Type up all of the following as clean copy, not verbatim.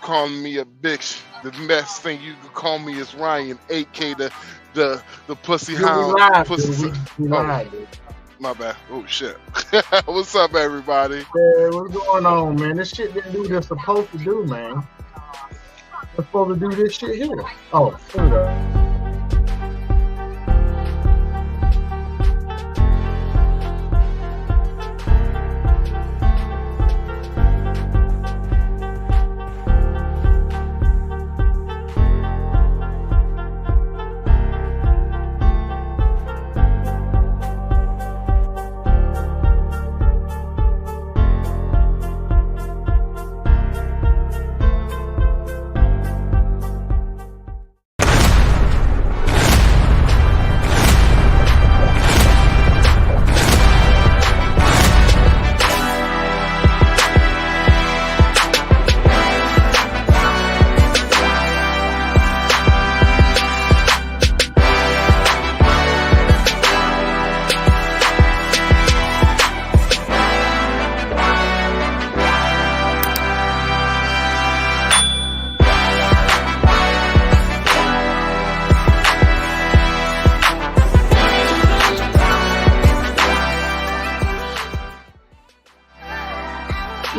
calling me a bitch. The best thing you could call me is Ryan, aka the pussy hound. We lied, dude. My bad. Oh shit. What's up, everybody? Yeah, what's going on, man? This shit didn't do what it's supposed to do, man. We're supposed to do this shit here. Oh, hold up.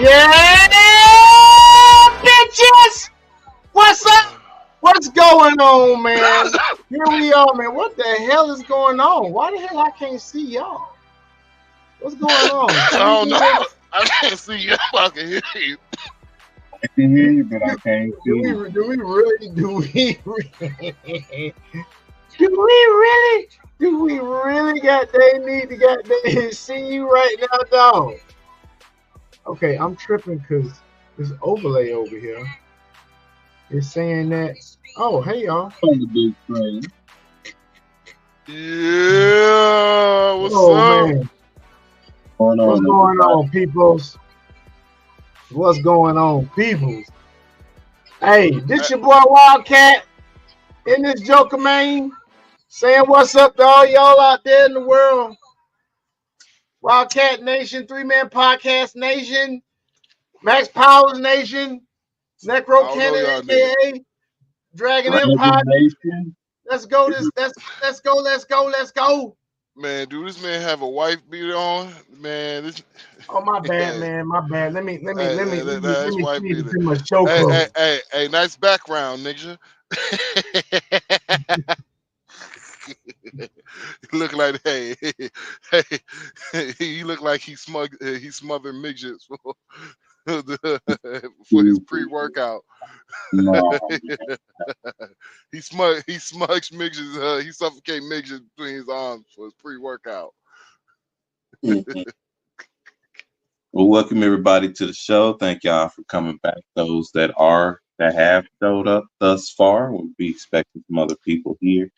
Yeah, bitches! What's up? What's going on, man? Here we are, man. What the hell is going on? Why the hell I can't see y'all? What's going on? I don't know. I can't see you. I can hear you. I can hear you, but I can't see you. Do we really got they need to got they see you right now, dog? Okay, I'm tripping because this overlay over here is saying that. Oh, hey y'all. On the big screen. Yeah, what's up? Man. What's going on, peoples? What's going on, peoples? Hey, this your boy Wildcat in this Joker, man, saying what's up to all y'all out there in the world. Wildcat Nation, 3-Man Podcast Nation, Max Powers Nation, Necro Cannon, aka Dragon Empire. Nation. Let's go. Let's go. Man, do this man have a wife beater on? Man, this. Oh, my bad, man. My bad. Let me see my show. Hey, nice background, nigga. Look like he look like he smothered midgets for his pre-workout. No. he smudged midgets. He suffocated midgets between his arms for his pre-workout. Well, welcome everybody to the show. Thank y'all for coming back. Those that have showed up thus far. We'll be expecting some other people here.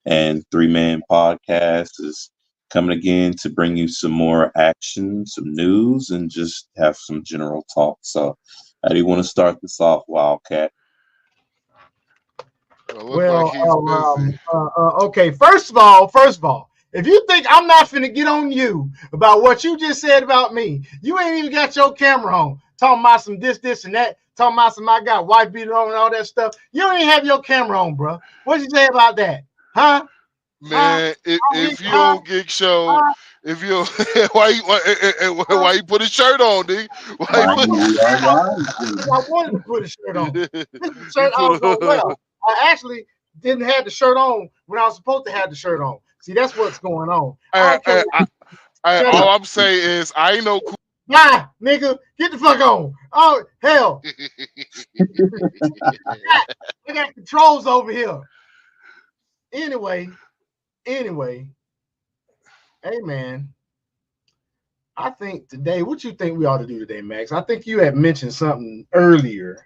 And 3-Man Podcast is coming again to bring you some more action, some news, and just have some general talk. So, how do you want to start this off, Wildcat? Okay. First of all, if you think I'm not finna get on you about what you just said about me, you ain't even got your camera on. Talking about some this, and that. Talking about some I got wife beater on and all that stuff. You don't even have your camera on, bro. What you say about that? Huh? Man, if you don't get show, if you why you put a shirt on, dude? I wanted to put a shirt on. This shirt I was on well. I actually didn't have the shirt on when I was supposed to have the shirt on. See, that's what's going on. All I'm saying is I ain't no cool. Nah, nigga, get the fuck on. Oh, hell. I got controls over here. Anyway, hey man, I think today, what you think we ought to do today, Max? I think you had mentioned something earlier.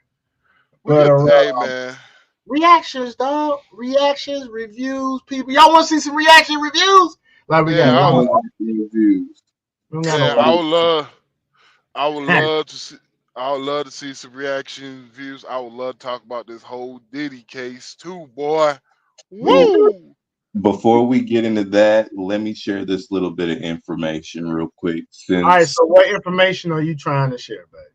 But man. Reactions, dog. Reactions, reviews, people. Y'all want to see some reaction reviews? Like we got reviews. Yeah, I would love to see some reaction views. I would love to talk about this whole Diddy case too, boy. Woo! Before we get into that, let me share this little bit of information real quick. All right, so what information are you trying to share, baby?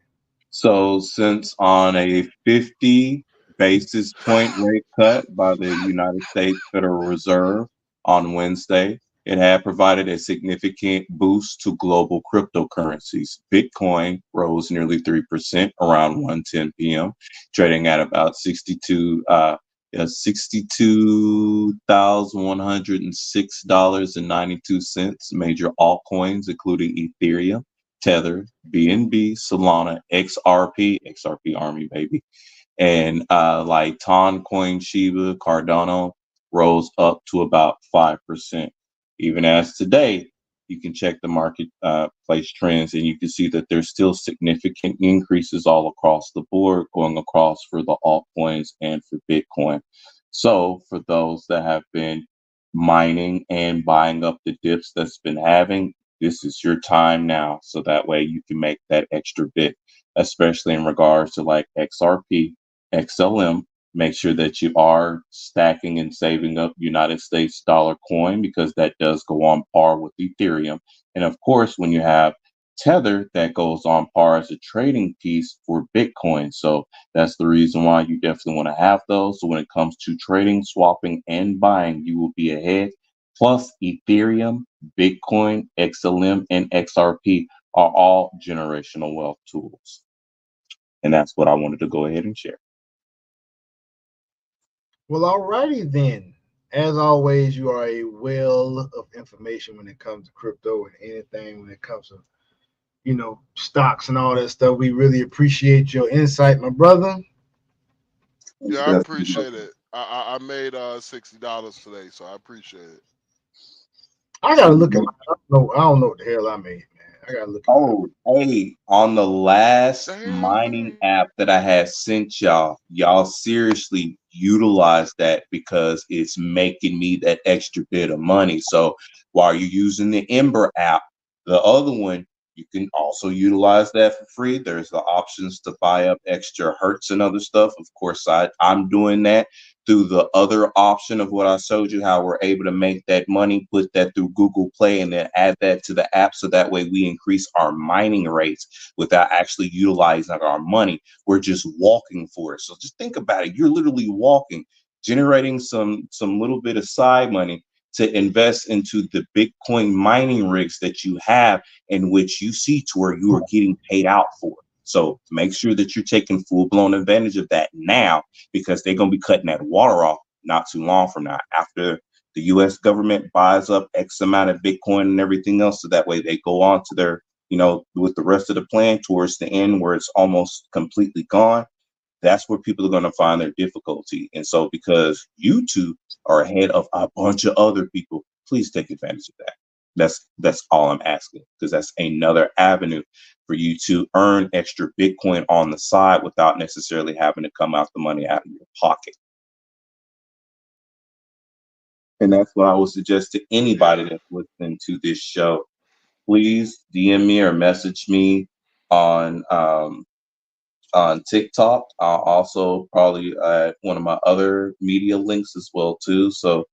So, since on a 50 basis point rate cut by the United States Federal Reserve on Wednesday, it had provided a significant boost to global cryptocurrencies. Bitcoin rose nearly 3% around 1:10 p.m., trading at about 62,106.92. Major altcoins, including Ethereum, Tether, BNB, Solana, XRP Army baby, and like Toncoin, Shiba, Cardano rose up to about 5%. Even as today, you can check the market place trends, and you can see that there's still significant increases all across the board, going across for the altcoins and for Bitcoin. So for those that have been mining and buying up the dips that's been having, this is your time now. So that way you can make that extra bit, especially in regards to like XRP, XLM. Make sure that you are stacking and saving up United States dollar coin because that does go on par with Ethereum. And of course, when you have Tether, that goes on par as a trading piece for Bitcoin. So that's the reason why you definitely want to have those. So when it comes to trading, swapping, and buying, you will be ahead. Plus, Ethereum, Bitcoin, XLM, and XRP are all generational wealth tools. And that's what I wanted to go ahead and share. Well, alrighty then. As always, you are a well of information when it comes to crypto and anything when it comes to, stocks and all that stuff. We really appreciate your insight, my brother. Yeah, I Definitely. appreciate it. I made $60 today, so I appreciate it. I gotta look at I don't know what the hell I made, man. I gotta look at my Oh, hey, on the last mining Damn. app that I had sent y'all seriously utilize that because it's making me that extra bit of money. So while you're using the Ember app, the other one, you can also utilize that for free. There's the options to buy up extra hertz and other stuff. Of course, I'm doing that through the other option of what I showed you, how we're able to make that money, put that through Google Play, and then add that to the app. So that way we increase our mining rates without actually utilizing our money. We're just walking for it. So just think about it. You're literally walking, generating some little bit of side money to invest into the Bitcoin mining rigs that you have, in which you see to where you are getting paid out for. So make sure that you're taking full blown advantage of that now, because they're going to be cutting that water off not too long from now after the U.S. government buys up X amount of Bitcoin and everything else. So that way they go on to their, with the rest of the plan towards the end where it's almost completely gone. That's where people are going to find their difficulty. And so because you two are ahead of a bunch of other people, please take advantage of that. That's all I'm asking, because that's another avenue for you to earn extra Bitcoin on the side without necessarily having to come out the money out of your pocket. And that's what I would suggest to anybody Yeah. that's listening to this show. Please DM me or message me on TikTok. I'll also probably add one of my other media links as well too. So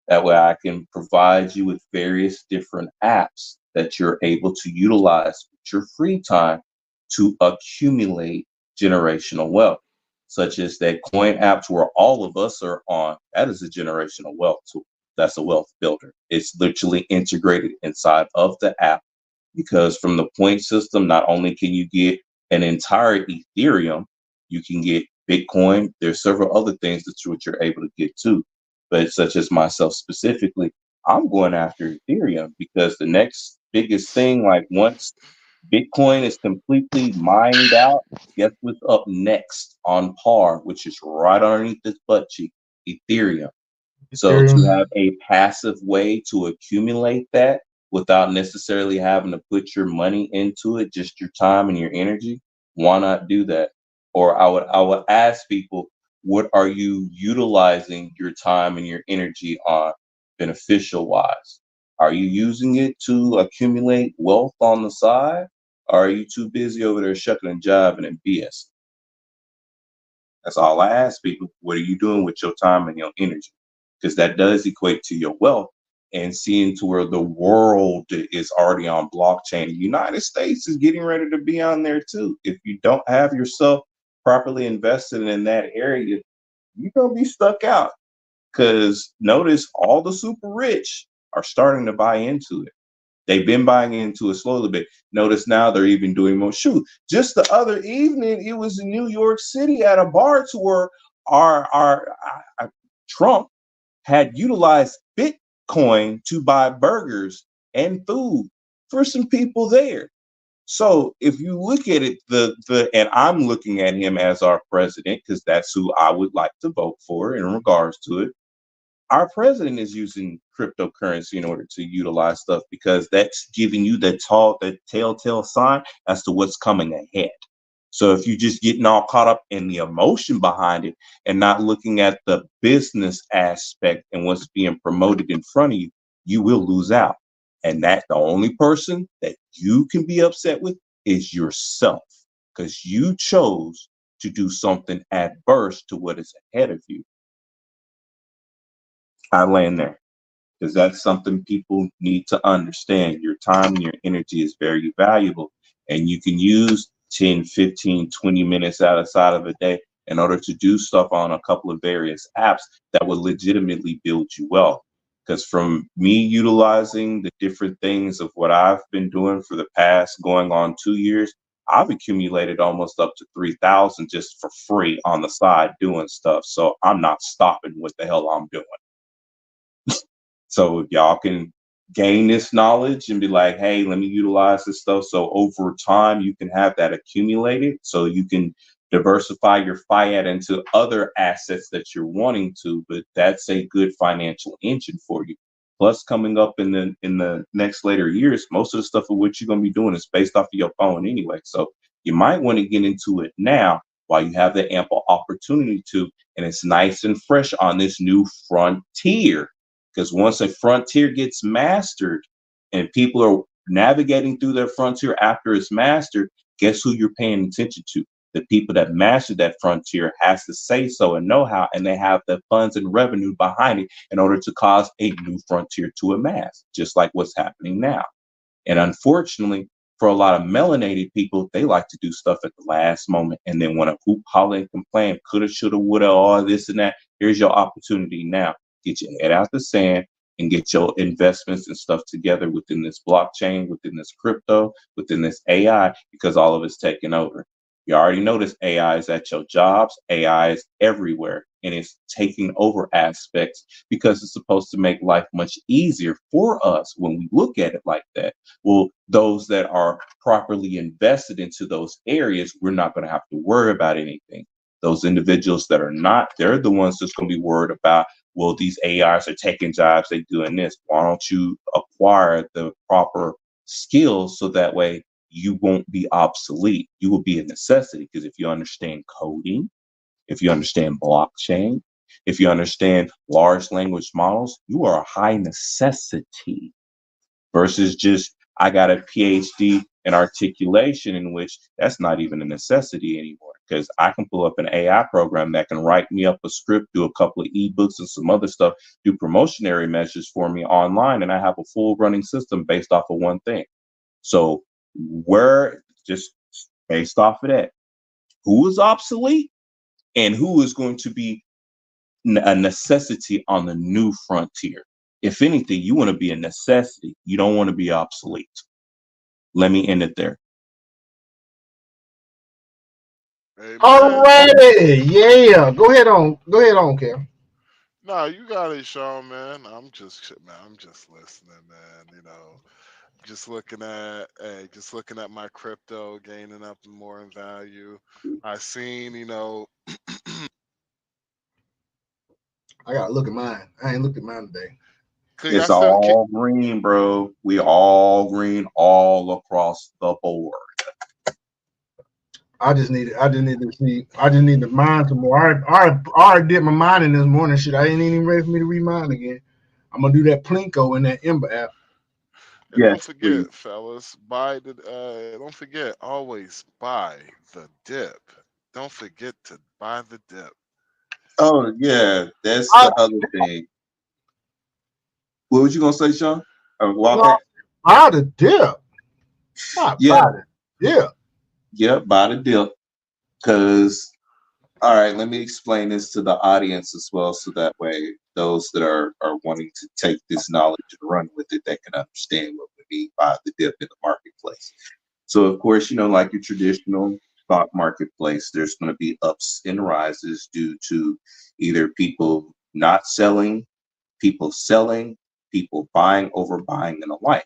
that way I can provide you with various different apps that you're able to utilize with your free time to accumulate generational wealth, such as that coin apps where all of us are on. That is a generational wealth tool. That's a wealth builder. It's literally integrated inside of the app, because from the point system, not only can you get an entire Ethereum, you can get Bitcoin. There's several other things that you're able to get too. But such as myself specifically, I'm going after Ethereum because the next biggest thing, like once Bitcoin is completely mined out, guess what's up next on par, which is right underneath this butt cheek? Ethereum. So to Ethereum. have a passive way to accumulate that without necessarily having to put your money into it, just your time and your energy, why not do that? Or I would ask people, what are you utilizing your time and your energy on beneficial wise? Are you using it to accumulate wealth on the side? Or are you too busy over there shucking and jiving and BS? That's all I ask people. What are you doing with your time and your energy? Because that does equate to your wealth. and seeing to where the world is already on blockchain. The United States is getting ready to be on there too. If you don't have yourself properly invested in that area, you're gonna be stuck out. Because notice all the super rich are starting to buy into it. They've been buying into it slowly, but notice now they're even doing more. Shoot, just the other evening, it was in New York City at a bar to where our Trump had utilized Bitcoin to buy burgers and food for some people there. So if you look at it, and I'm looking at him as our president because that's who I would like to vote for in regards to it. Our president is using cryptocurrency in order to utilize stuff because that's giving you that telltale sign as to what's coming ahead. So if you're just getting all caught up in the emotion behind it and not looking at the business aspect and what's being promoted in front of you, you will lose out. And that the only person that you can be upset with is yourself because you chose to do something adverse to what is ahead of you. I land there because that's something people need to understand. Your time and your energy is very valuable, and you can use 10, 15, 20 minutes outside of a day in order to do stuff on a couple of various apps that will legitimately build you wealth. Because from me utilizing the different things of what I've been doing for the past going on 2 years, I've accumulated almost up to 3,000 just for free on the side doing stuff. So I'm not stopping what the hell I'm doing. So if y'all can gain this knowledge and be like, hey, let me utilize this stuff. So over time, you can have that accumulated so you can diversify your fiat into other assets that you're wanting to, but that's a good financial engine for you. Plus, coming up in the next later years, most of the stuff of what you're going to be doing is based off of your phone anyway. So you might want to get into it now while you have the ample opportunity to, and it's nice and fresh on this new frontier. Because once a frontier gets mastered and people are navigating through their frontier after it's mastered, guess who you're paying attention to? The people that mastered that frontier has to say so and know how, and they have the funds and revenue behind it in order to cause a new frontier to amass, just like what's happening now. And unfortunately, for a lot of melanated people, they like to do stuff at the last moment and then want to hoop, holler, and complain, coulda, shoulda, woulda, all this and that. Here's your opportunity now. Get your head out the sand and get your investments and stuff together within this blockchain, within this crypto, within this AI, because all of it's taking over. You already notice AI is at your jobs. AI is everywhere, and it's taking over aspects because it's supposed to make life much easier for us when we look at it like that. Well, those that are properly invested into those areas, we're not going to have to worry about anything. Those individuals that are not, they're the ones that's going to be worried about, well, these AIs are taking jobs, they're doing this. Why don't you acquire the proper skills so that way you won't be obsolete? You will be a necessity because if you understand coding, if you understand blockchain, if you understand large language models, you are a high necessity versus just I got a PhD in articulation, in which that's not even a necessity anymore because I can pull up an AI program that can write me up a script, do a couple of ebooks and some other stuff, do promotionary measures for me online, and I have a full running system based off of one thing. So we're just based off of that. Who is obsolete and who is going to be a necessity on the new frontier? If anything, you want to be a necessity. You don't want to be obsolete. Let me end it there. Amen. Alrighty, yeah. Go ahead on, Cam. Nah, you got it, Sean, man. I'm just listening, man. Just looking at my crypto gaining up more in value. I seen, I gotta look at mine. I ain't looked at mine today. cause y'all It's still, all green, bro. We all green all across the board. I just need to see. I just need to mine some more. I already did my mining this morning. Shit, I ain't even ready for me to remine again. I'm gonna do that Plinko in that Ember app. and don't Yes, please. forget, fellas, don't forget, always buy the dip. Don't forget to buy the dip. Oh yeah, that's I, the other thing. What was you gonna say, Sean? No, Wildcat? buy the dip. Not Yeah, buy the dip. yeah, buy the deal. Cause all right, let me explain this to the audience as well, so that way those that are wanting to take this knowledge and run with it, they can understand what we mean by the dip in the marketplace. So, of course, like your traditional stock marketplace, there's going to be ups and rises due to either people not selling, people selling, people buying, overbuying, and the like.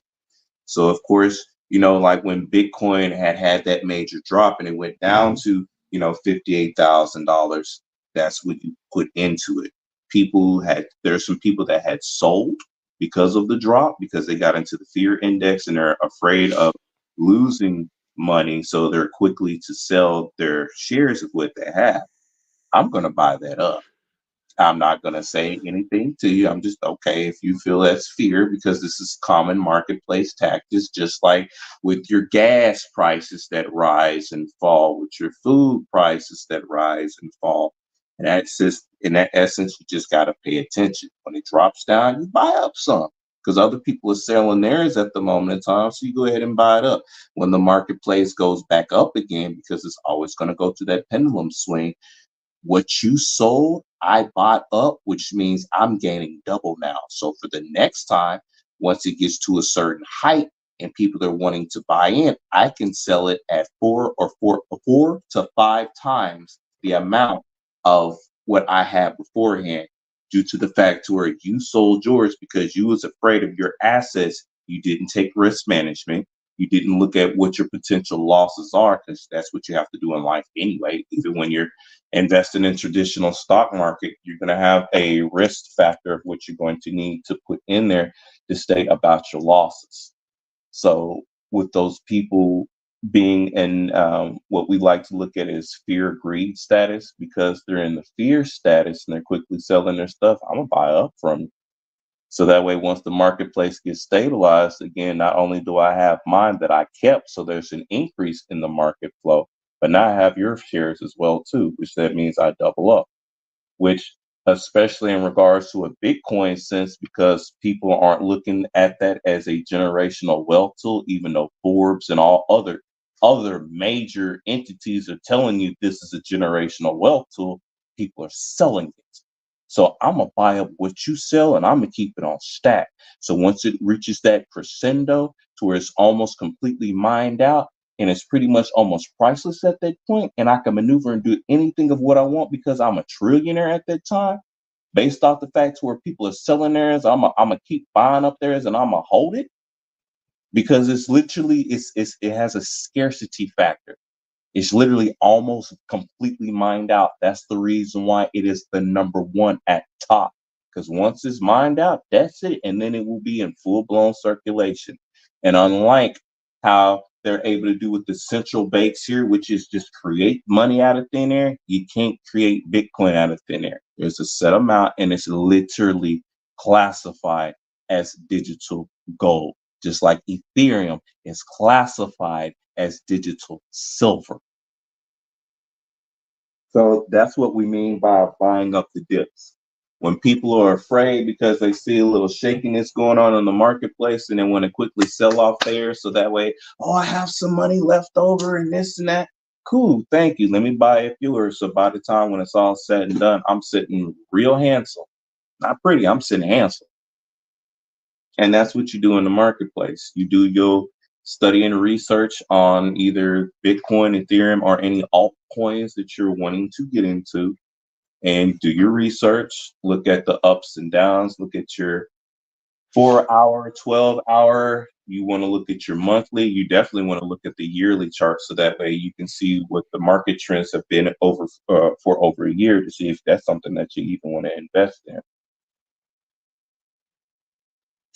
So of course, like when Bitcoin had that major drop and it went down to, $58,000, that's what you put into it. There's some people that had sold because of the drop, because they got into the fear index and they're afraid of losing money. So they're quickly to sell their shares of what they have. I'm going to buy that up. I'm not going to say anything to you. I'm just okay if you feel that's fear, because this is common marketplace tactics, just like with your gas prices that rise and fall, with your food prices that rise and fall. And that's just, in that essence, you just got to pay attention. When it drops down, you buy up some, because other people are selling theirs at the moment in time. So you go ahead and buy it up. When the marketplace goes back up again, because it's always going to go through that pendulum swing, what you sold, I bought up, which means I'm gaining double now. So for the next time, once it gets to a certain height and people are wanting to buy in, I can sell it at four to five times the amount of what I had beforehand, due to the fact to where you sold yours because you was afraid of your assets. You didn't take risk management. You didn't look at what your potential losses are, because that's what you have to do in life anyway. Even when you're investing in traditional stock market, you're going to have a risk factor of what you're going to need to put in there to stay about your losses. So with those people being in what we like to look at as fear greed status, because they're in the fear status and they're quickly selling their stuff, I'm gonna buy up from you. So that way, once the marketplace gets stabilized again, not only do I have mine that I kept, so there's an increase in the market flow, but now I have your shares as well too, which that means I double up. Which, especially in regards to a Bitcoin sense, because people aren't looking at that as a generational wealth tool, even though Forbes and all other major entities are telling you this is a generational wealth tool, people are selling it. So I'm gonna buy up what you sell and I'm gonna keep it on stack. So once it reaches that crescendo to where it's almost completely mined out and it's pretty much almost priceless at that point, and I can maneuver and do anything of what I want because I'm a trillionaire at that time, based off the facts where people are selling theirs, I'm gonna keep buying up theirs and I'm gonna hold it, because it's literally it has a scarcity factor. It's literally almost completely mined out. That's the reason why it is the number one at top. Because once it's mined out, that's it. And then it will be in full blown circulation. And unlike how they're able to do with the central banks here, which is just create money out of thin air, you can't create Bitcoin out of thin air. There's a set amount and it's literally classified as digital gold. Just like Ethereum is classified as digital silver. So that's what we mean by buying up the dips. When people are afraid because they see a little shakiness going on in the marketplace and they want to quickly sell off there, so that way, oh, I have some money left over and this and that. Cool, thank you. Let me buy a fewer. So by the time when it's all said and done, I'm sitting real handsome. Not pretty, I'm sitting handsome. And that's what you do in the marketplace. You do your study and research on either Bitcoin, Ethereum, or any altcoins that you're wanting to get into, and do your research, look at the ups and downs, look at your 4 hour, 12 hour. You want to look at your monthly. You definitely want to look at the yearly chart, so that way you can see what the market trends have been over for over a year, to see if that's something that you even want to invest in.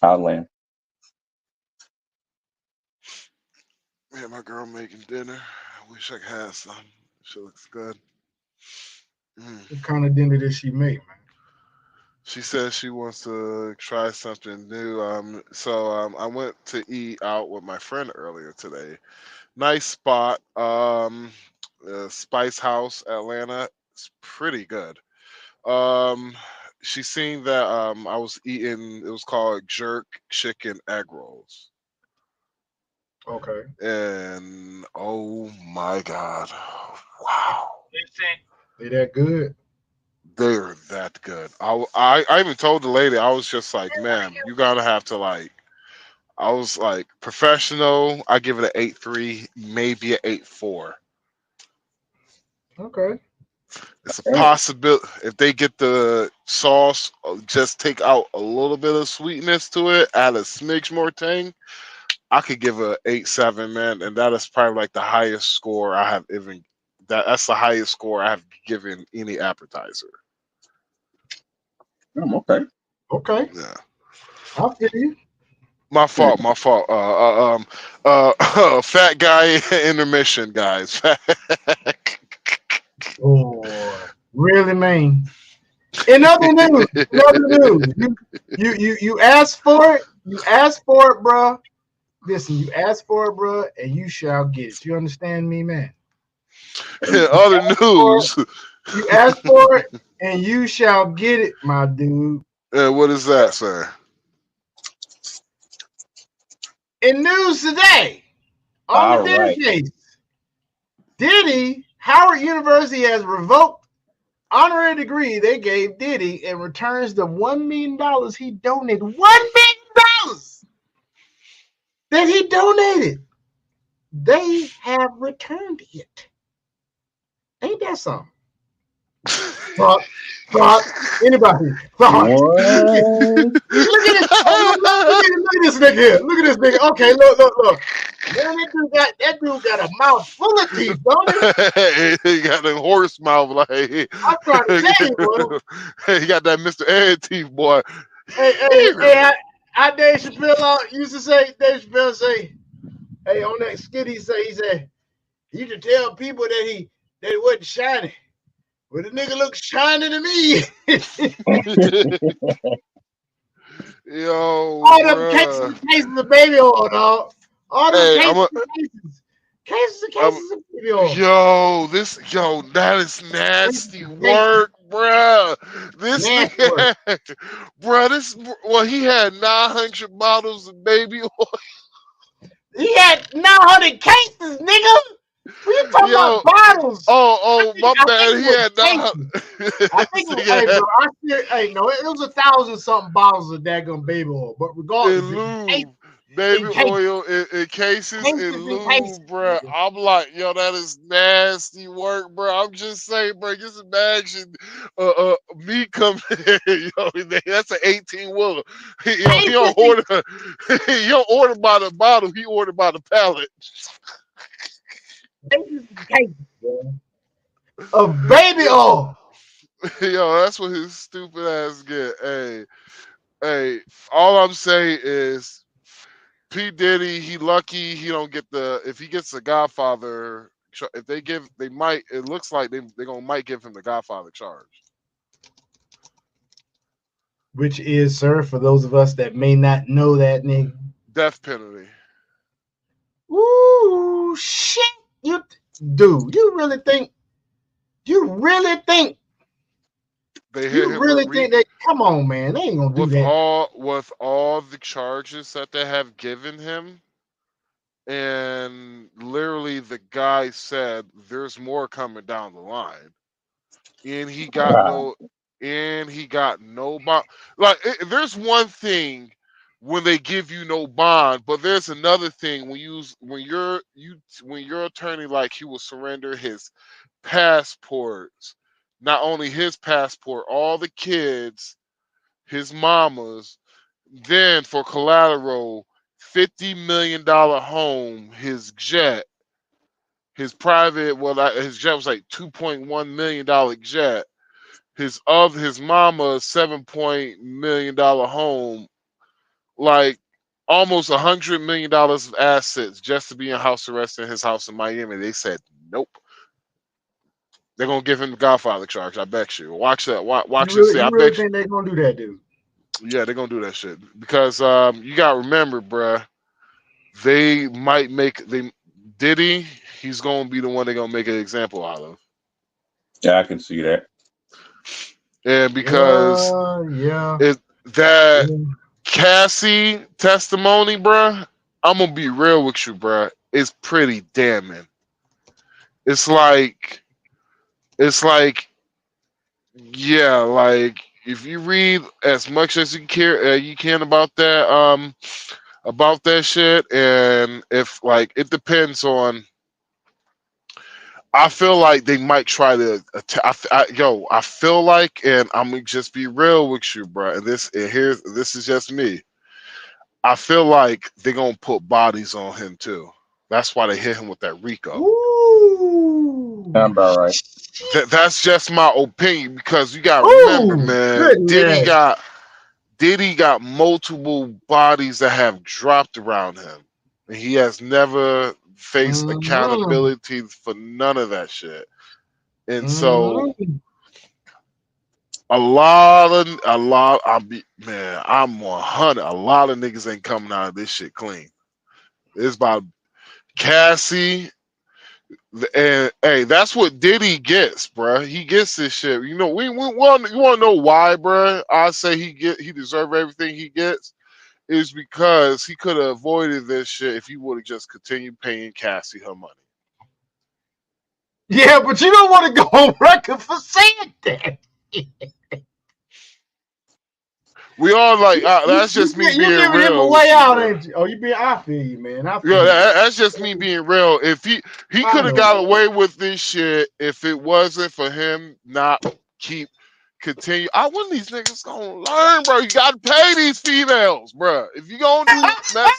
Thailand. Man, my girl making dinner. I wish I could have some. She looks good. Mm. What kind of dinner did she make, man? She says she wants to try something new. I went to eat out with my friend earlier today. Nice spot. Spice House, Atlanta. It's pretty good. Um, she seen that I was eating. It was called jerk chicken egg rolls, Okay. and oh my god, wow, They that good? they're that good. I even told the lady, I was just like, ma'am, you gotta have to like. I was like, professional. I give it an 8.3, maybe an 8.4. Okay. It's a possibility if they get the sauce, just take out a little bit of sweetness to it, add a smidge more tang. I could give a 8.7, man, and that is probably like the highest score I have even. That's the highest score I have given any appetizer. Okay. Okay. Yeah, I feel you. my fault, my fault. Fat guy intermission, guys. Oh, really, man. In other news, you asked for it. You asked for it, bro. Listen, you asked for it, bro, and you shall get it. You understand me, man? In other news, You asked for it, and you shall get it, my dude. what is that, sir? In news today, on the All Diddy right. case, Diddy, Howard University has revoked honorary degree they gave Diddy and returns the $1 million he donated. $1 million that he donated. They have returned it. Ain't that something? Thought, anybody, thought. What? Look at this. Look at this nigga here. Look at this nigga. Okay, look. Man, that dude got a mouth full of teeth, don't he? He got that horse mouth like he I'm trying to tell you, bro. got that Mr. Ed teeth, boy. Hey, Dave Chappelle used to say, Dave Chappelle say, hey, on that skit, he said, you should tell people that he wasn't shiny. But the nigga look shiny to me. Yo, All them bruh. cases of baby oil, dog. All them Hey, I'm cases of baby oil. that is nasty Cases, work, bruh. This nasty work. nigga, he had 900 bottles of baby oil. He had 900 cases, nigga. We talking Yo, about bottles. my I think bad. it He was had cases. 900. I think This it was, nigga hey, had bro, no, it was 1,000 something bottles of daggone baby oil. But regardless, in it was lube, baby in cases, oil in cases in in cases, lube, bruh. nigga. I'm like, yo, that is nasty work, bro. I'm just saying, bro. Just imagine, me coming here, yo, that's an 18 wheeler. Yo, he Cases don't order, he don't order by the bottle. He ordered by the pallet. and cases, bro, of baby Yo, oil. yo, that's what his stupid ass get. Hey, all I'm saying is P Diddy, he lucky he don't get the if he gets the Godfather. If they give, they might. It looks like they gonna might give him the Godfather charge. Which is, sir, for those of us that may not know that nigga. Death penalty. Ooh, shit. Dude, you They hit him really think that, come on, man, they ain't gonna do that. with all the charges that they have given him, and literally the guy said there's more coming down the line, and he got Wow. no, bond. Like there's one thing when they give you no bond, but there's another thing when your attorney like he will surrender his passports, not only his passport, all the kids, his mamas, then for collateral, $50 million home, his jet, his private, his jet was like $2.1 million jet. His mama $7 million home, like almost $100 million of assets just to be in house arrest in his house in Miami. They said nope. They're gonna give him the Godfather charge. I bet you. Watch that. Watch and see. I You really bet you. think they're gonna do that, dude? Yeah, they're gonna do that shit because you gotta remember, bruh. They might make they Diddy. He's gonna be the one they're gonna make an example out of. Yeah, I can see that. and because Yeah. it that Yeah. Cassie testimony, bruh, I'm gonna be real with you, bruh. It's pretty damning. It's like it's like yeah, like if you read as much as you can about that shit, and if like it depends on. I feel like they might try to I feel like, and I'm gonna just be real with you, bro. This is just me. I feel like they're gonna put bodies on him too. That's why they hit him with that Rico. Ooh. Sound about right. That's just my opinion because you gotta remember, Ooh. man. Goodness. Diddy got multiple bodies that have dropped around him, and he has never faced Mm-hmm. accountability for none of that shit. And so Mm-hmm. I'll be man, I'm 100. A lot of niggas ain't coming out of this shit clean. It's about Cassie, and hey, that's what Diddy gets, bruh. He gets this shit. You know, you want to know why, bruh? I say he deserve everything he gets is because he could have avoided this shit if he would have just continued paying Cassie her money. Yeah, but you don't want to go on record for saying that. We all like You, you, that's you, just me you being giving him a real way with you, out, bruh. ain't you? Oh, you being, I feel you, man. I Yeah, feel you. that's just me being real. If he I could have know. got away with this shit if it wasn't for him not keep continue. I when these niggas gonna learn, bro. You gotta pay these females, bro. If you gonna do mess,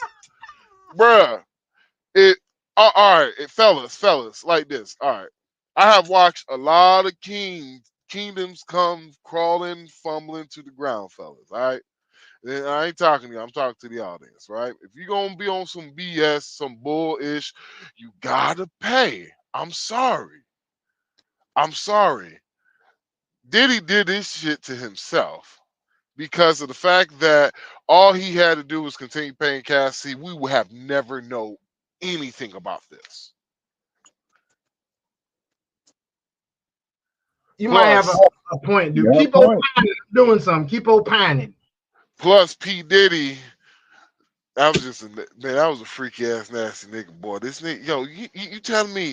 bro. It all right, fellas, like this. All right, I have watched a lot of kingdoms come crawling, fumbling to the ground, fellas. All right. And I ain't talking to you. I'm talking to the audience, right? If you're gonna be on some BS, some bullish, you gotta pay. I'm sorry. I'm sorry. Diddy did this shit to himself because of the fact that all he had to do was continue paying Cassie. We would have never know anything about this. You might have Plus, a point, dude. Yeah, Keep point. opining. Doing something. Keep opining. P Diddy, that was just that was a freaky ass nasty nigga, boy. This nigga, yo, you telling me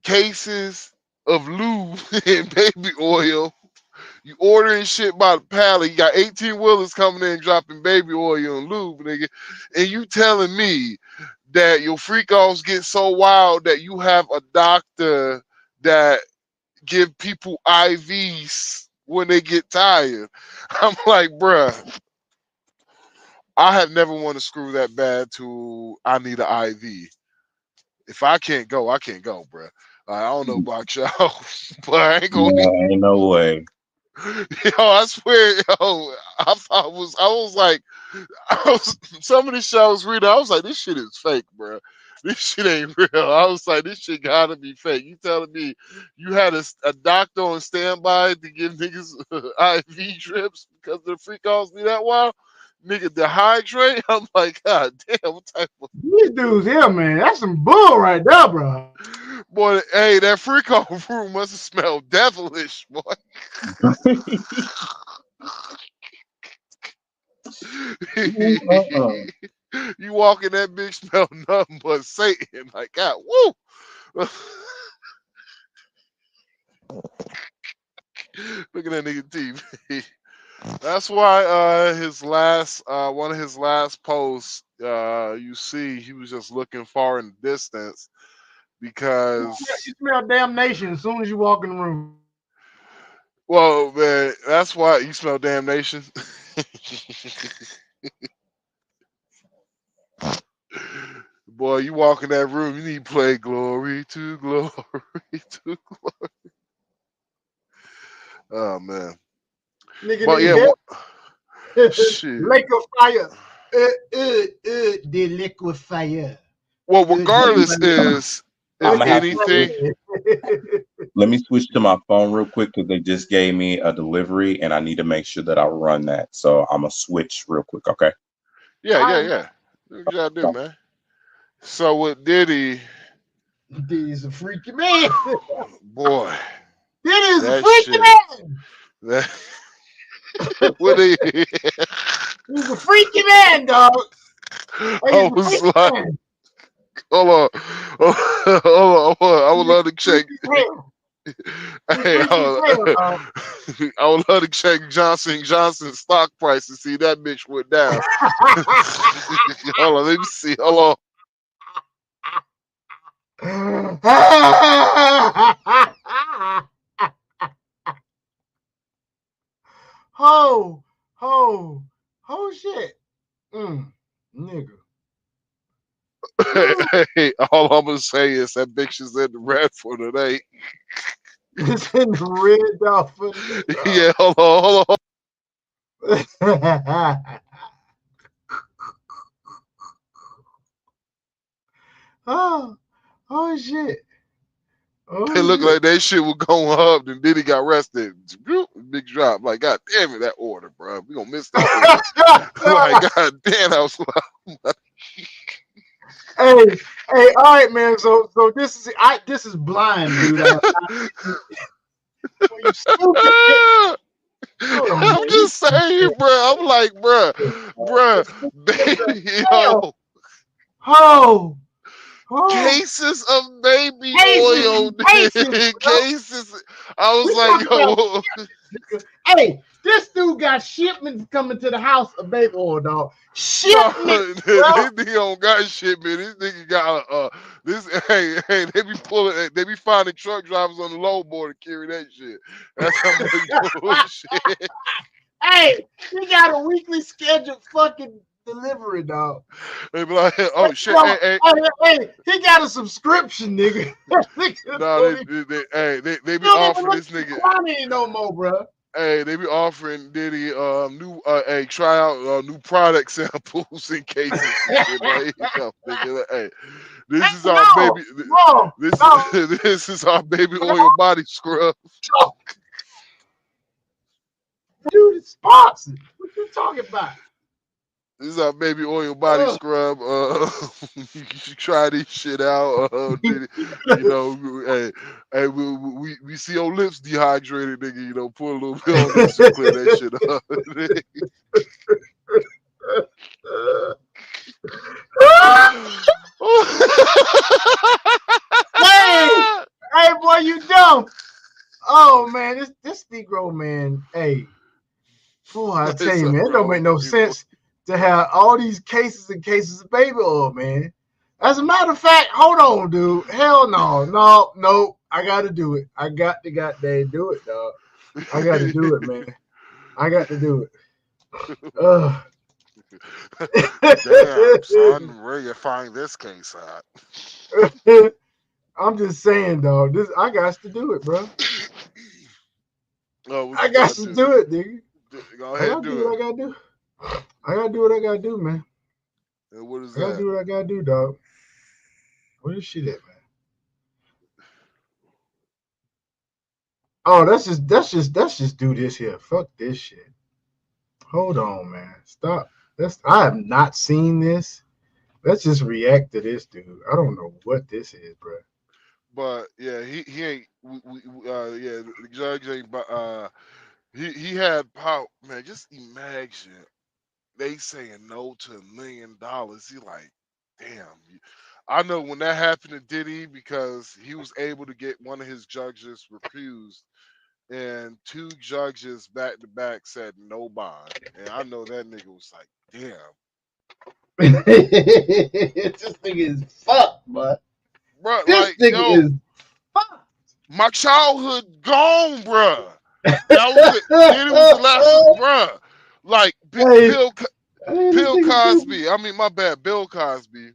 cases of lube and baby oil. You ordering shit by the pallet. You got 18 wheelers coming in dropping baby oil and lube, nigga. And you telling me that your freak offs get so wild that you have a doctor that give people IVs when they get tired. I'm like, bruh, I have never wanted to screw that bad to I need an IV. If I can't go, I can't go, bruh. I don't know about y'all, but I ain't gonna. No, ain't no way. Yo, I swear, yo, I was like, some of the shows reading, I was like, this shit is fake, bro. This shit ain't real. I was like, this shit gotta be fake. You telling me you had a doctor on standby to give niggas IV drips because the freak offs be that wild? Nigga dehydrate? I'm like, God damn, what type of These dudes here, man. That's some bull right there, bro. boy? Hey, that freak off room must have smelled devilish, boy. Uh-uh. You walk in that bitch, smell nothing but Satan. Like, God, woo! Look at that nigga TV. That's why his last one of his last posts, you see he was just looking far in the distance You because smell damnation as soon as you walk in the room. well man, that's why you smell damnation. Boy, you walk in that room, you need to play glory to glory to oh man. Nigga But need yeah, help. shit. Lake of fire. The liquid fire. Well, Let me, regardless, is I'm if gonna have to switch. anything, Let me switch to my phone real quick because they just gave me a delivery and I need to make sure that I run that. So I'm gonna switch real quick. Okay. yeah, All yeah, right, man. yeah. Do what you gotta do, man. So with Diddy, He's a freaky man. boy, It is a that freaky shit, man. What they? He's a freaky man, dog. Hey, I he's a was freaky like, man. hold on, hold on. I would He's love to check. freaky as hell. He's Hey, freaky as hell, dog. I would love to check Johnson's stock price to see that bitch went down. Hold on, let me see. Hold ho, shit. Nigga. on. Hey, all I'm gonna say is that bitch is in the red for today. It's in the red, dog. For the Yeah, hold on. dog. Oh, shit. It Oh, looked shit. like that shit was going up, and then he got arrested. Big drop. Like, god damn it, that order, bro. We gonna miss that order. Like, god damn, I was like, Hey, all right, man. So this is blind, dude. Boy, you stupid. Hold on, I'm man. You just saying, bro. I'm like, bro, baby, hell. yo, Oh, cases of baby cases oil, and cases, dude. bro. Cases. I was We like, talking about yo, shipments. Hey, this dude got shipments coming to the house of baby oil, dog. no, Shipments, this bro. nigga don't got shit, man. This nigga got this. Hey, they be pulling, they be finding truck drivers on the low board to carry that shit. That's how much bullshit. Hey, he got a weekly scheduled fucking delivery, dog. They be like, oh shit, Hey, hey, he got a subscription, nigga. no, they be don't even offering look this at the nigga. quantity no more, bro. Hey, they be offering Diddy new hey, try out new product samples in cases and shit. Like, you know, nigga, hey, this is our No, baby. no, This no, this is our baby oil body scrub. no. Dude, it's sponsored. What you talking about? This is our baby oil body scrub. You should try this shit out. Diddy, you know, hey, we see your lips dehydrated, nigga. You know, put a little bit on this to clear that shit up. Hey, hey, boy, you dumb. Oh man, this Negro man. Hey, boy, I tell What's you, up, man, it don't bro? make no sense to have all these cases and cases of baby oil, man. As a matter of fact, hold on, dude. Hell no. I gotta do it. I got to goddamn do it, dog. I got to do it, man. I got to do it. Damn, son, where you find this case at? I'm just saying, dog. This I got to do it, bro. Oh, what I you got gotta to do? do it, nigga. Go I ahead and gotta do do what it. I gotta do. I gotta do what I gotta do, man. And what is I gotta that? do what I gotta do, dog. Where this shit at, man? Oh, let's just do this here. Fuck this shit. Hold on, man. Stop. I have not seen this. Let's just react to this, dude. I don't know what this is, bro. But yeah, he ain't. Yeah, the judge ain't. He had power, man. Just imagine they saying no to $1 million. He like, damn. I know when that happened to Diddy because he was able to get one of his judges recused, and two judges back to back said no bond, and I know that nigga was like, damn, This nigga is fucked, bro. bro. This Like, nigga yo, is fucked. my childhood gone, bruh. That was it. Diddy was the last, bruh. Like Hey, hey, this Bill nigga stupid. Cosby. I mean, my bad, Bill Cosby. Uh,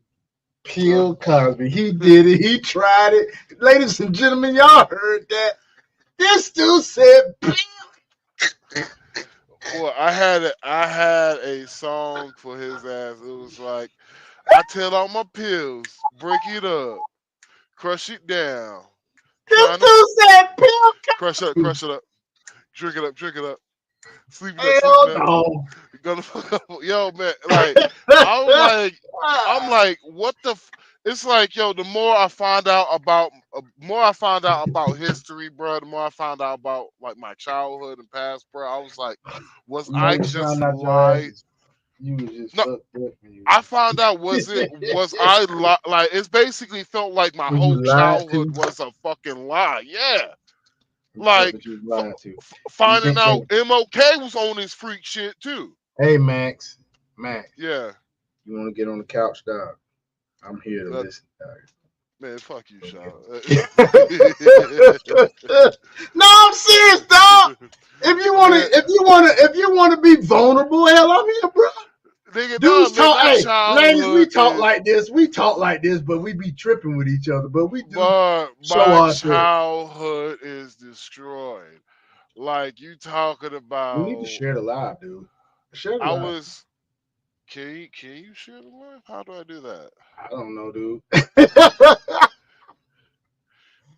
Bill Cosby. He did it. He tried it. Ladies and gentlemen, y'all heard that. This dude said, well, I had a song for his ass. It was like, I tell all my pills, break it up, crush it down, this trying to dude said, Bill Cosby. crush it up, drink it up, sleep Hell it up. no. Gonna fuck up. Yo, man, like I'm like, what the? it's like, yo, the more I find out about history, bro, the more I found out about like my childhood and past, bro. I was like, was You know, I you just found out your ass lied? is, you was just No, fucked up when you I found out was I like it's basically felt like my when you whole lied childhood to. was a fucking lie. Yeah, You felt like that you was lying to. You finding think out that? MOK was on his freak shit too. Hey, Max, Yeah, you want to get on the couch, dog? I'm here to that, listen, dog. man, fuck you, Sean. No, I'm serious, dog. Man, If you wanna be vulnerable, hell, I'm here, bro. nigga, nah, Dudes man, talk. my Hey, ladies, we childhood talk is, like this. We talk like this, but we be tripping with each other. But we do but show my ourselves. childhood is destroyed. Like you talking We need to about, share the live, dude. Share the I live. was. Can you share the live? How do I do that? I don't know, dude.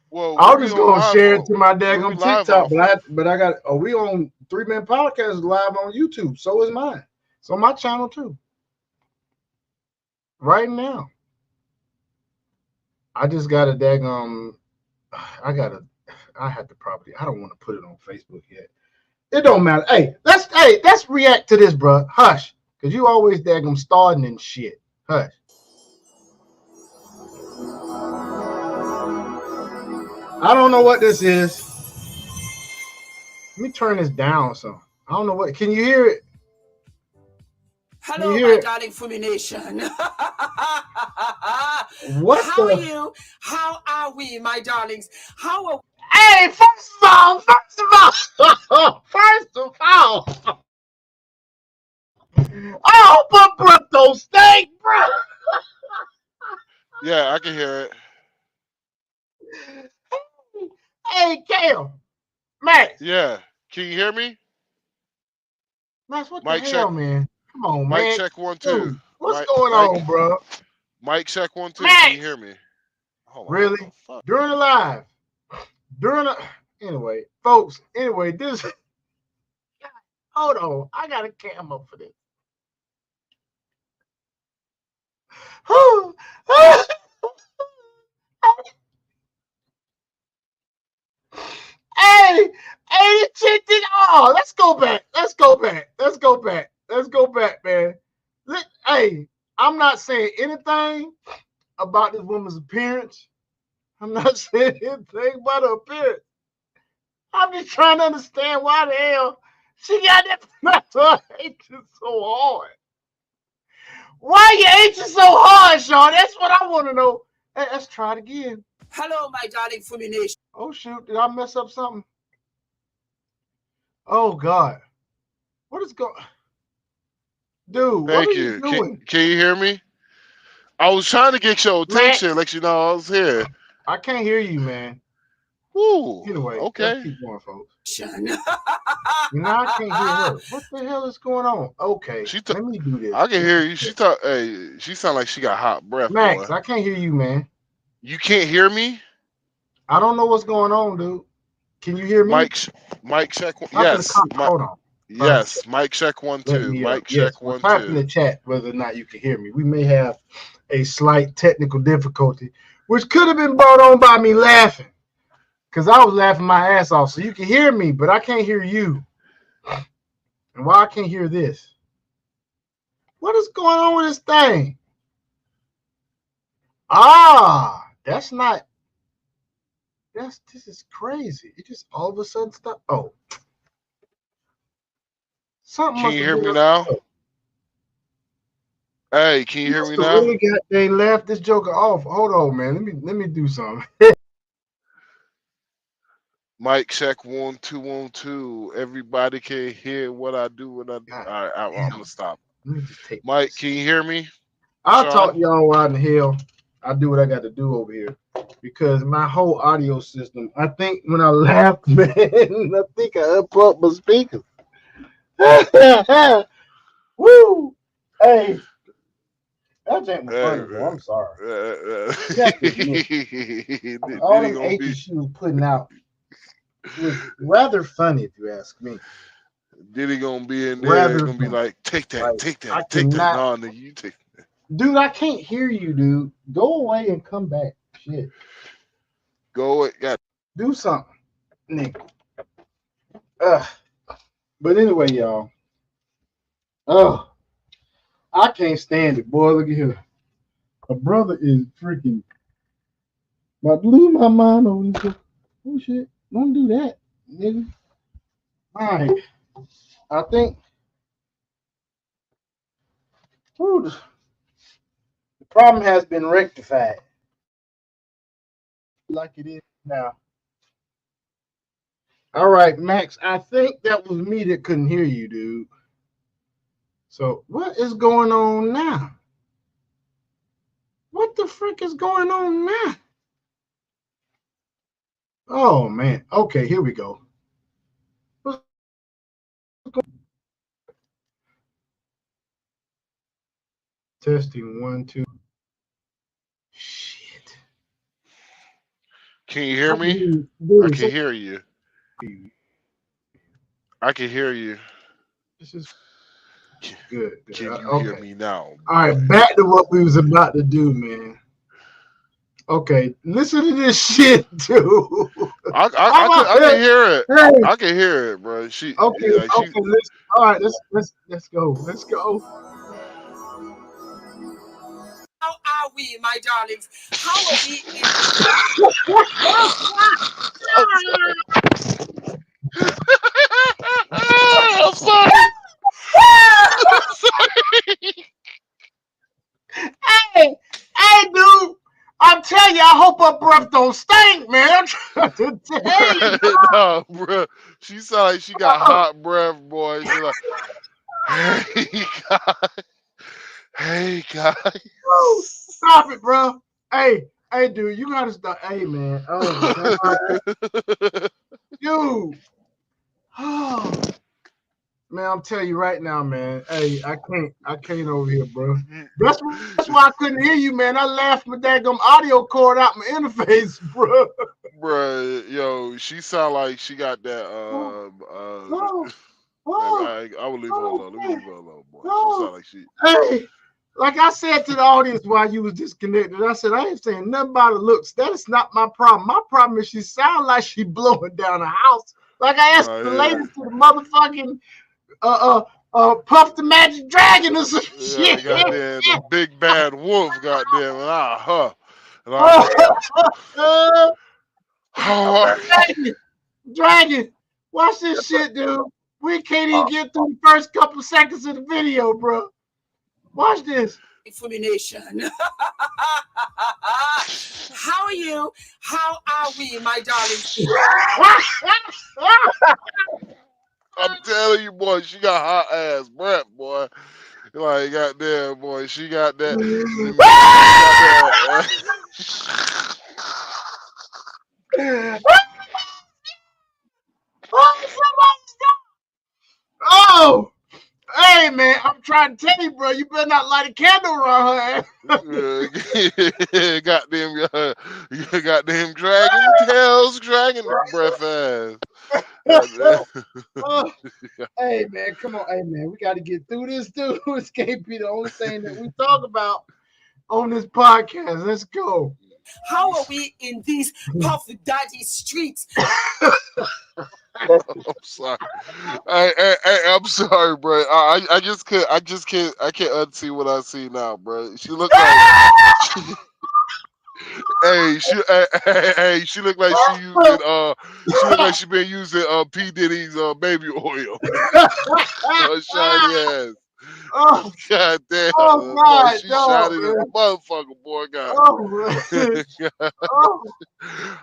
Well, I where was we just on gonna live share it on? to my Where we daggum live TikTok, off of? but I got. Oh, we on 3 Man Podcast live on YouTube. So is mine. So my channel too. Right now, I just got a daggum. I got a. I had the property. I don't want to put it on Facebook yet. It don't matter. Let's react to this, bro. Hush, cause you always daggum starting and shit. Hush. I don't know what this is. Let me turn this down some. I don't know what. Can you hear it? Can you Hello, hear my it? darling Fulmination. What How are the? you? How are we, my darlings? How are Hey, first of all, first of all, I hope I brought those steak, bro. Yeah, I can hear it. Hey, Kale, Max, Yeah, can you hear me? Max, what the Mic check. hell, man? Come on, Mic man. check one two. Dude, what's Mic going mic on, bro? mic check 1 2. Can you Max, hear me? Hold on. What the really? fuck? During the live, during the anyway, folks. Anyway, this. Hold on, I got a cam up for this. Hey, this chick did. Oh, let's go back. Let's go back, man. Hey, I'm not saying anything about this woman's appearance. I'm not saying anything about her appearance. I'm just trying to understand why the hell she got that mental hatred so hard. Why you hating so hard, Sean? That's what I want to know. Hey, let's try it again. Hello, my darling Fulmination. Oh shoot, did I mess up something? Oh God, what is going? Dude, what are Thank you you. doing? Can you hear me? I was trying to get your attention, Max, let you know I was here. I can't hear you, man. Woo. Anyway, let's Okay. keep going, folks. Now I can't hear her. What the hell is going on? Okay, She t- let me do this. I can hear you. She talk. Hey, she sound like she got hot breath, boy. Max, I can't hear you, man. You can't hear me? I don't know what's going on, dude. Can you hear me? Mic mic check. Type in the Yes. comment. Hold on. Yes. Mic check one Let two. me Mic yes, check well, one type in two. the chat whether or not you can hear me. We may have a slight technical difficulty, which could have been brought on by me laughing. Because I was laughing my ass off. So you can hear me, but I can't hear you. And why I can't hear this? What is going on with this thing? Ah, that's not. This is crazy. It just all of a sudden stopped. Oh, something Can must you have hear been me up. now? Hey, can you You hear must me have now? really got they left this joker off. Hold on, man. Let me do something. Mic check 1 2 1 2. Everybody can hear what I do when I. God All right, I'm damn. gonna stop. Let me just take Mike, this. can you hear me, I'll talk Sean? to y'all while in the hell. I do what I got to do over here because my whole audio system. I think when I laughed, man, I think I unplugged my speakers. Woo! Hey, that ain't was Hey, funny though. I'm sorry. You have to admit, all Diddy them gonna be H's she was putting out was rather funny, if you ask me. Diddy gonna be in there. Rather Gonna be funny. like, take that, Like take I that, take that. cannot. No, nigga, you take. Dude, I can't hear you, dude. Go away and come back. Shit. Go it. Got Do something, nigga. Ugh. But anyway, y'all. Oh, I can't stand it, boy. Look at here. A brother is freaking about to lose my mind over this. Oh shit. Don't do that, nigga. Alright. I think whew, the problem has been rectified. Like it is now. All right, Max. I think that was me that couldn't hear you, dude. So what is going on now? What the frick is going on now? Oh man. Okay, here we go. Testing 1, 2. Shit. Can you hear me? I Dude, can hear you. I can hear you. this is Can good. can you hear Okay. me now? All right, back to what we was about to do, man. Okay, listen to this shit, dude. I can hear it. Hey, I can hear it, bro. She okay, like she. okay. All right, let's go. Let's go. How are we, my darlings? How are we in I'm sorry. I'm sorry. Hey, hey, dude. I'm telling you, I hope her breath don't stink, man. I'm trying to tell you. No, bro. She sound like she got hot breath, boy. She like, hey guys, hey guys. Stop it, bro. Hey, dude, you gotta stop. Hey, man. Oh, God. Dude. Oh, man, I'm telling you right now, man. Hey, I can't over here, bro. That's why I couldn't hear you, man. I laughed my daggum audio cord out my interface, bro. Bruh, yo, she sound like she got that. Oh, oh, I would leave her oh, alone. Let me man. leave her alone, boy. She No. sound like she. Hey, like I said to the audience while you was disconnected, I said I ain't saying nothing about her looks. That is not my problem. My problem is she sound like she blowing down a house. Like I asked the Yeah, ladies to the motherfucking Puff the Magic Dragon or some yeah, shit. goddamn, the big bad wolf, goddamn, and huh. And oh, Dragon, watch this shit, dude. We can't even get through the first couple seconds of the video, bro. Watch this. fulmination? How are you? How are we, my darlings? I'm telling you, boy, she got hot ass breath, boy. Like, goddamn, boy, she got that. Oh, hey man, I'm trying to tell you, bro. You better not light a candle around her. Goddamn, goddamn dragon tails, dragon breath ass. Oh, hey man, come on, hey man, we got to get through this, dude. This can't be the only thing that we talk about on this podcast. Let's go. How are we in these Puff Daddy streets? I'm sorry. I'm sorry, bro. I just can't. I can't unsee what I see now, bro. She looked like. Hey, she looked like she using she looked like she been using P Diddy's baby oil. Shiny ass. Oh, God damn, oh boy, God, she no, shiny as man. a motherfucker, boy. God. Oh, man. Oh,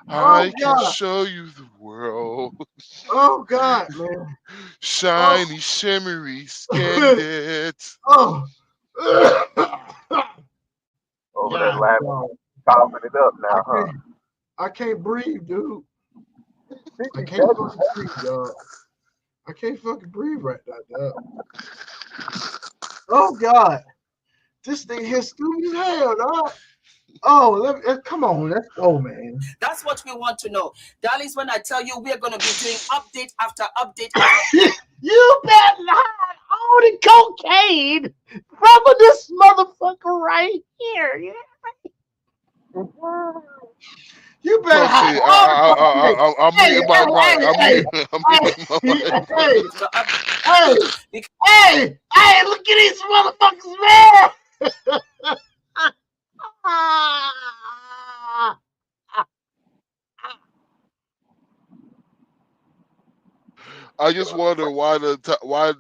I can God. show you the world. Oh, God, man. Shiny, shimmery, splendid. Oh. Over there God, laughing, dog. coughing it up now, huh? I can't breathe, dude. I Speaking can't that, fucking breathe, dog. I can't fucking breathe right now, dog. Oh, God. This thing here stupid as hell, dog. Oh, come on. Let's go, man. That's what we want to know. Darlings, when I tell you we're going to be doing update after update. You better not hide all the cocaine from top of this motherfucker right here. Yeah. You better have Proceed. all the I'm hey, muting my mic. hey, I'm muting my mic. hey, hey, look at these motherfuckers, man. I just wonder why the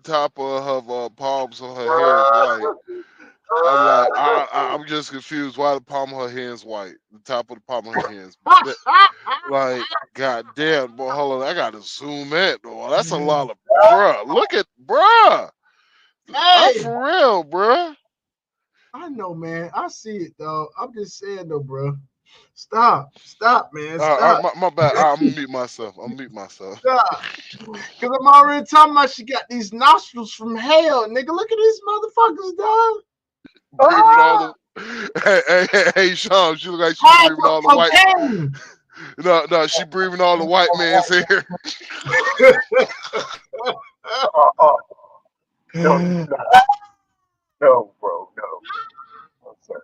top of her palms of her hair is white. I'm like, I'm just confused. Why the palm of her hands white? The top of the palm of her hands. Like, goddamn, boy, hold on. I gotta zoom in. Boy, that's a lot of bruh. Look at bruh. I'm Hey, for real, bruh. I know, man. I see it, though. I'm just saying, though, bro. Stop, man. Stop, My bad. I'm mute myself. I'm mute myself. stop. Because I'm already talking about she got these nostrils from hell, nigga. Look at these motherfuckers, dog. Breathing all the. Hey, Sean. She look like she High breathing all the white. cocaine. No, she breathing all the white man's hair. No, you not. No, bro, no. I'm sorry.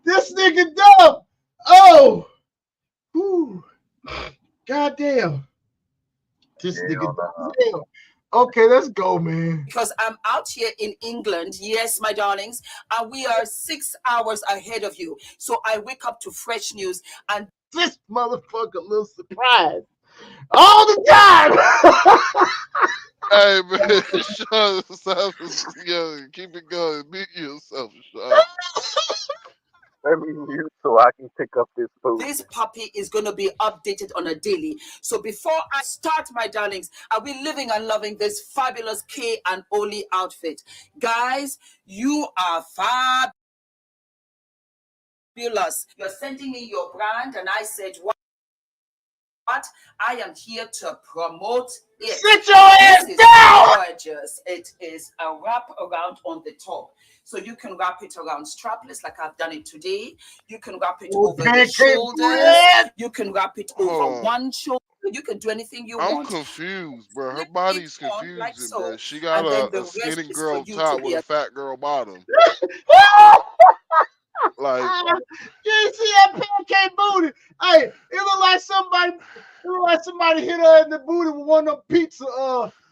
This nigga dumb. Oh, whew. Goddamn. This nigga Hell dumb. Okay, let's go, man. because I'm out here in England, yes, my darlings, and we are 6 hours ahead of you. So I wake up to fresh news, and This motherfucker a little surprised all the time. Hey man, Sean, yo, keep it going. Mute yourself, Sean. Let me mute so I can pick up this food. this puppy is going to be updated on a daily. So before I start, my darlings, are we living and loving this fabulous K and Oli outfit? Guys, you are fabulous. You're sending me your brand, and I said, what? I am here to promote it. Sit your ass This is down. gorgeous. It is a wrap around on the top. So you can wrap it around strapless like I've done it today. You can wrap it over your shoulders. You can wrap it over one shoulder. You can do anything you I'm want. confused, bro. Her Flip body's it on like confusing, so, bro. She got and then the a rest skinny is for girl you to top be with a a fat girl bottom. Like, You see that pancake booty? Hey, it look like somebody hit her in the booty with one of them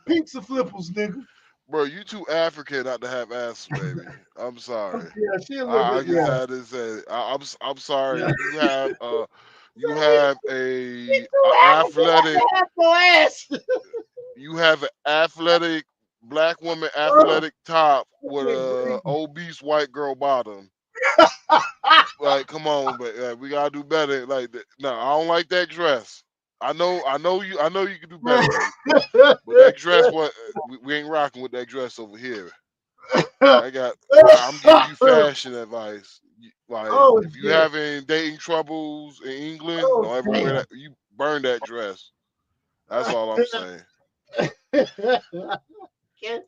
pizza flippers, nigga. bro, you too African not to have ass, baby. I'm sorry. Yeah, she a little I bit. just Yeah, had to say, I'm sorry. yeah. You have She a too African not athletic to have no ass. you have an athletic black woman athletic top with can't a breathe. obese white girl bottom. Like, come on, but we gotta do better. Like, no, I don't like that dress. I know you can do better, but that dress, what we ain't rocking with that dress over here. I'm giving you fashion advice. Like, Oh if you shit! having dating troubles in England, Oh don't ever wear damn! that. You burn that dress. That's all I'm saying.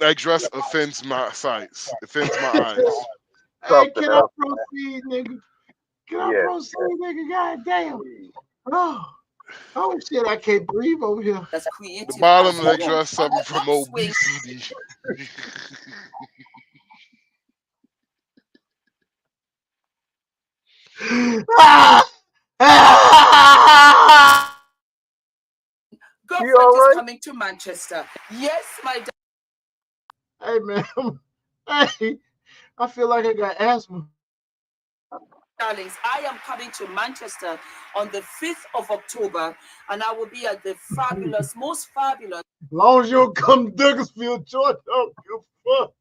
That dress offends my sights. Offends my eyes. Hey, Something can I else. proceed, nigga? Can I Yes, proceed, nigga? God damn! please. Oh shit! I can't breathe over here. as The creative bottom as of you that want. dress On suffer the from upswing, obesity. You girlfriend all is right? coming to Manchester. Yes, my Hey man, hey, I feel like I got asthma. darlings, I am coming to Manchester on the 5th of October, and I will be at the fabulous, most fabulous As long as you don't come to Douglasfield, Georgia, I don't give a fuck.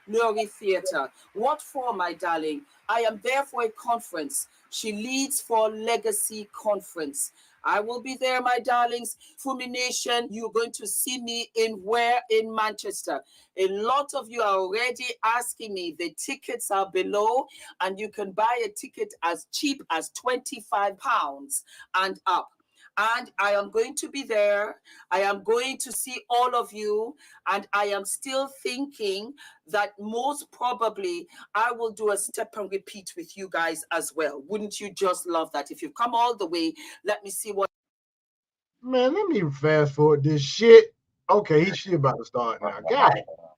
Nuri Theatre. What for, my darling? I am there for a conference. She leads for Legacy Conference. I will be there, my darlings. Fulmination, you're going to see me in where? In Manchester. A lot of you are already asking me. The tickets are below, and you can buy a ticket as cheap as £25 and up. And I am going to be there. I am going to see all of you. And I am still thinking that most probably I will do a step and repeat with you guys as well. Wouldn't you just love that? If you've come all the way, let me see what. Man, let me fast forward this shit. Okay, he shit about to start now. God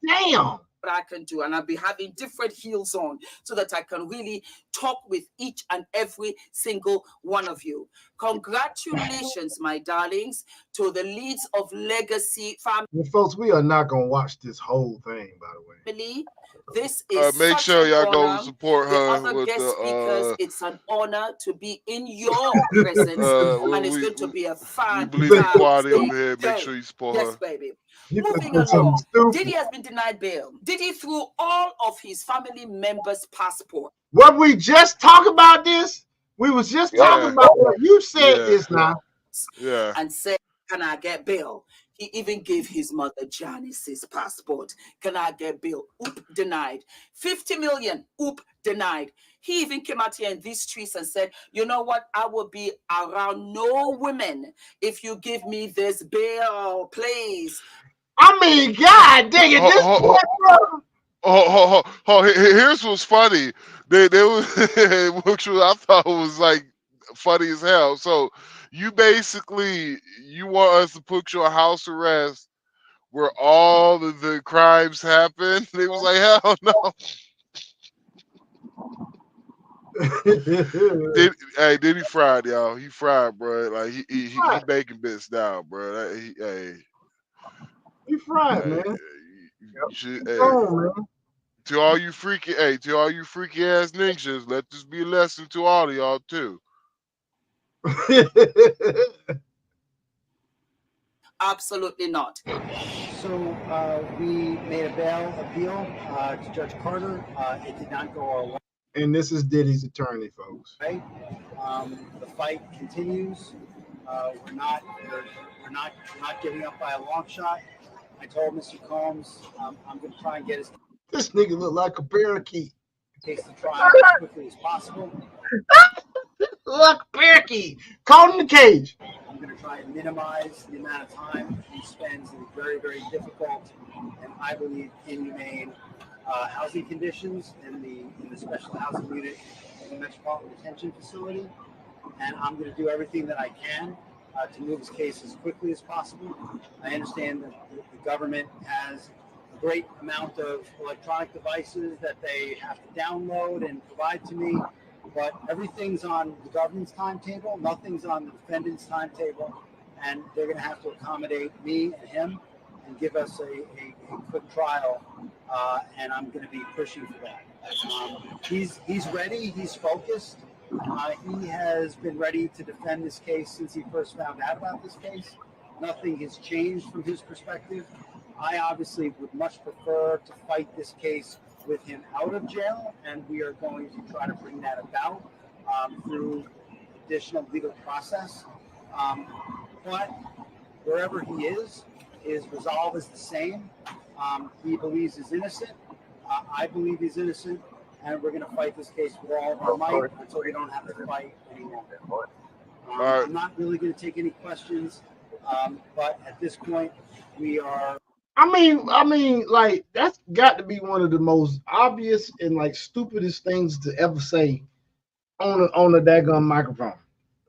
damn. I can do, and I'll be having different heels on so that I can really talk with each and every single one of you. Congratulations, my darlings, to the leads of Legacy Well, folks, we are not gonna watch this whole thing, by the way. Family. This is Make such sure an y'all go honor. support The her other with guest speakers, the it's an honor to be in your presence, and it's going to be a we believe in equality fantastic over here. Make day. sure you support Yes, her. baby. You better Moving put something along, stupid. Diddy has been denied bail. Diddy threw all of his family members' passport. What we just talked about this? We was just talking Yeah, about what you said yeah, this now. yeah. And said, "Can I get bail?" He even gave his mother Janice's passport. "Can I get bail?" Oop, denied. 50 million. Oop, denied. He even came out here in these streets and said, "You know what? I will be around no women if you give me this bail, please." I mean, God dang it, this Oh, here's what's funny. They was which was, I thought was like funny as hell. So you basically you want us to put you on house arrest where all of the crimes happen? They was like, hell no. Did he fried, y'all? He fried, bro. Like he baking bits down, bro. You fried, Hey, man. you should, What's wrong, man? to all you freaky ass ninjas, let this be a lesson to all of y'all too. Absolutely not. So we made a bail appeal to Judge Carter. It did not go our way. And this is Diddy's attorney, folks. The fight continues. We're not giving up by a long shot. I told Mr. Combs I'm going to try and get his This nigga look like a parakeet. case to trial as quickly as possible. Look, parakeet. Caught in the cage. I'm going to try and minimize the amount of time he spends in very, very difficult and I believe inhumane housing conditions in the special housing unit in the Metropolitan Detention Facility. And I'm going to do everything that I can to move his case as quickly as possible. I understand that the government has a great amount of electronic devices that they have to download and provide to me, but everything's on the government's timetable, nothing's on the defendant's timetable, and they're going to have to accommodate me and him and give us a quick trial, and I'm going to be pushing for that. He's ready, he's focused. He has been ready to defend this case since he first found out about this case. Nothing has changed from his perspective. I obviously would much prefer to fight this case with him out of jail, and we are going to try to bring that about through additional legal process. But wherever he is, his resolve is the same. He believes he's innocent. I believe he's innocent. And we're going to fight this case with all of our might until we don't have to fight anymore. I'm not really going to take any questions, but at this point, we are. I mean, like that's got to be one of the most obvious and like stupidest things to ever say on a daggone microphone.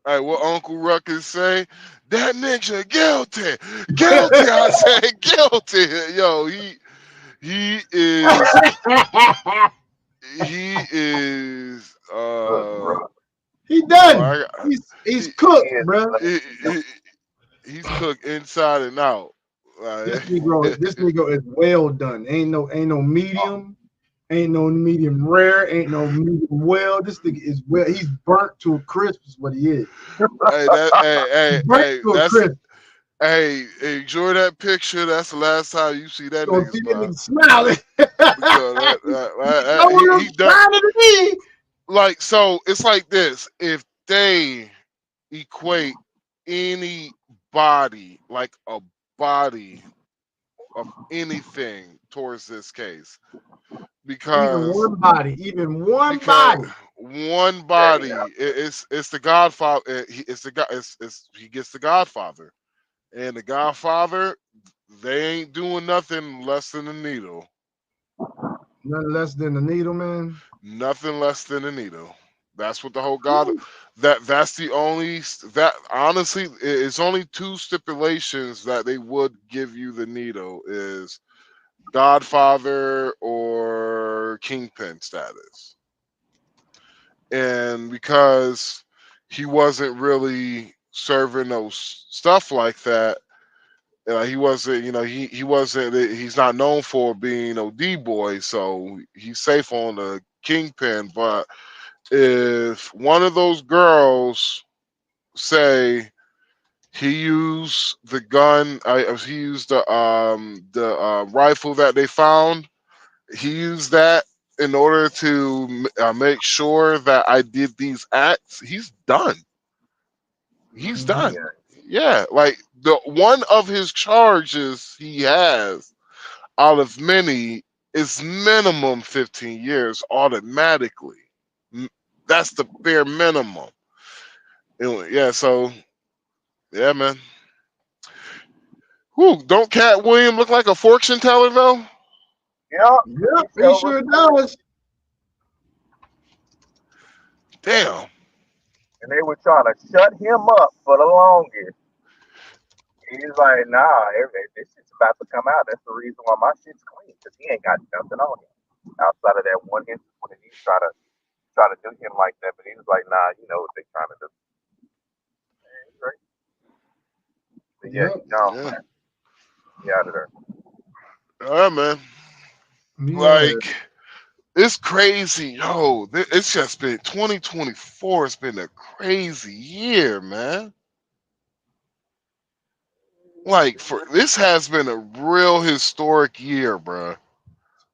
Hey, what Uncle Ruckus say? That ninja guilty, guilty. I said guilty. Yo, he is he is he done. Oh, he's cooked, bro. He's cooked inside and out. This Negro is well done. Ain't no medium, ain't no medium rare, ain't no medium well. This thing is well. He's burnt to a crisp. Is what he is. Hey, enjoy that picture. That's the last time you see that so nigga smiling. He done, like, so it's like this. If they equate any body, like a body of anything towards this case, because even one body, it's the Godfather. He gets the Godfather, and the Godfather, they ain't doing nothing less than a needle. Nothing less than a needle, man. Nothing less than a needle. That's what the whole God. That's the only that honestly, it's only two stipulations that they would give you the needle is Godfather or Kingpin status. And because he wasn't really serving those stuff like that, he wasn't, he wasn't, he's not known for being a D boy, so he's safe on the Kingpin. But if one of those girls say he used the gun, he used the rifle that they found, he used that in order to make sure that I did these acts, he's done. He's Mhm. done. Yeah. Yeah, like the one of his charges he has out of many is minimum 15 years automatically. M- That's the bare minimum. Yeah, so yeah, man. Whew, don't Cat William look like a fortune teller though? Yeah, he Yep, he sure sure recruited. does. Damn. And they were trying to shut him up for the longest. He's like, nah, this shit's about to come out. That's the reason why my shit's clean, because he ain't got nothing on him outside of that one instance when he try to do him like that. But he was like, nah, you know what they trying to do. Right? But yeah, Yep. he gone, Yeah. man. He out of there. All right, man. Yeah. Like, it's crazy, yo. It's just been 2024. It's been a crazy year, man. Like, for this has been a real historic year, bro.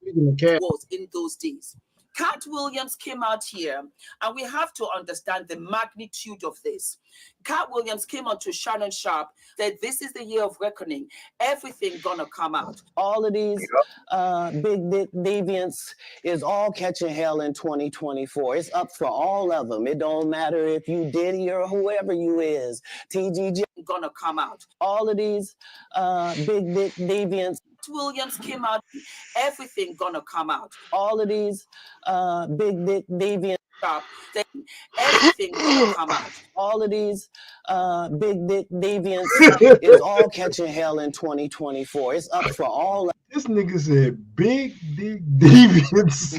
Speaking of cat, Was in those days. Cat Williams came out here, and we have to understand the magnitude of this. Cat Williams came on to Shannon Sharp, said this is the year of reckoning. Everything gonna come out. All of these Yep. big deviants is all catching hell in 2024. It's up for all of them. It don't matter if you Diddy or whoever you is. TGJ Gonna come out. all of these big deviants. Williams came out. Everything gonna come out. All of these big deviants. Sharp, said everything gonna come out. All of these big deviants is all catching hell in 2024. It's up for all. this nigga said big dick deviants.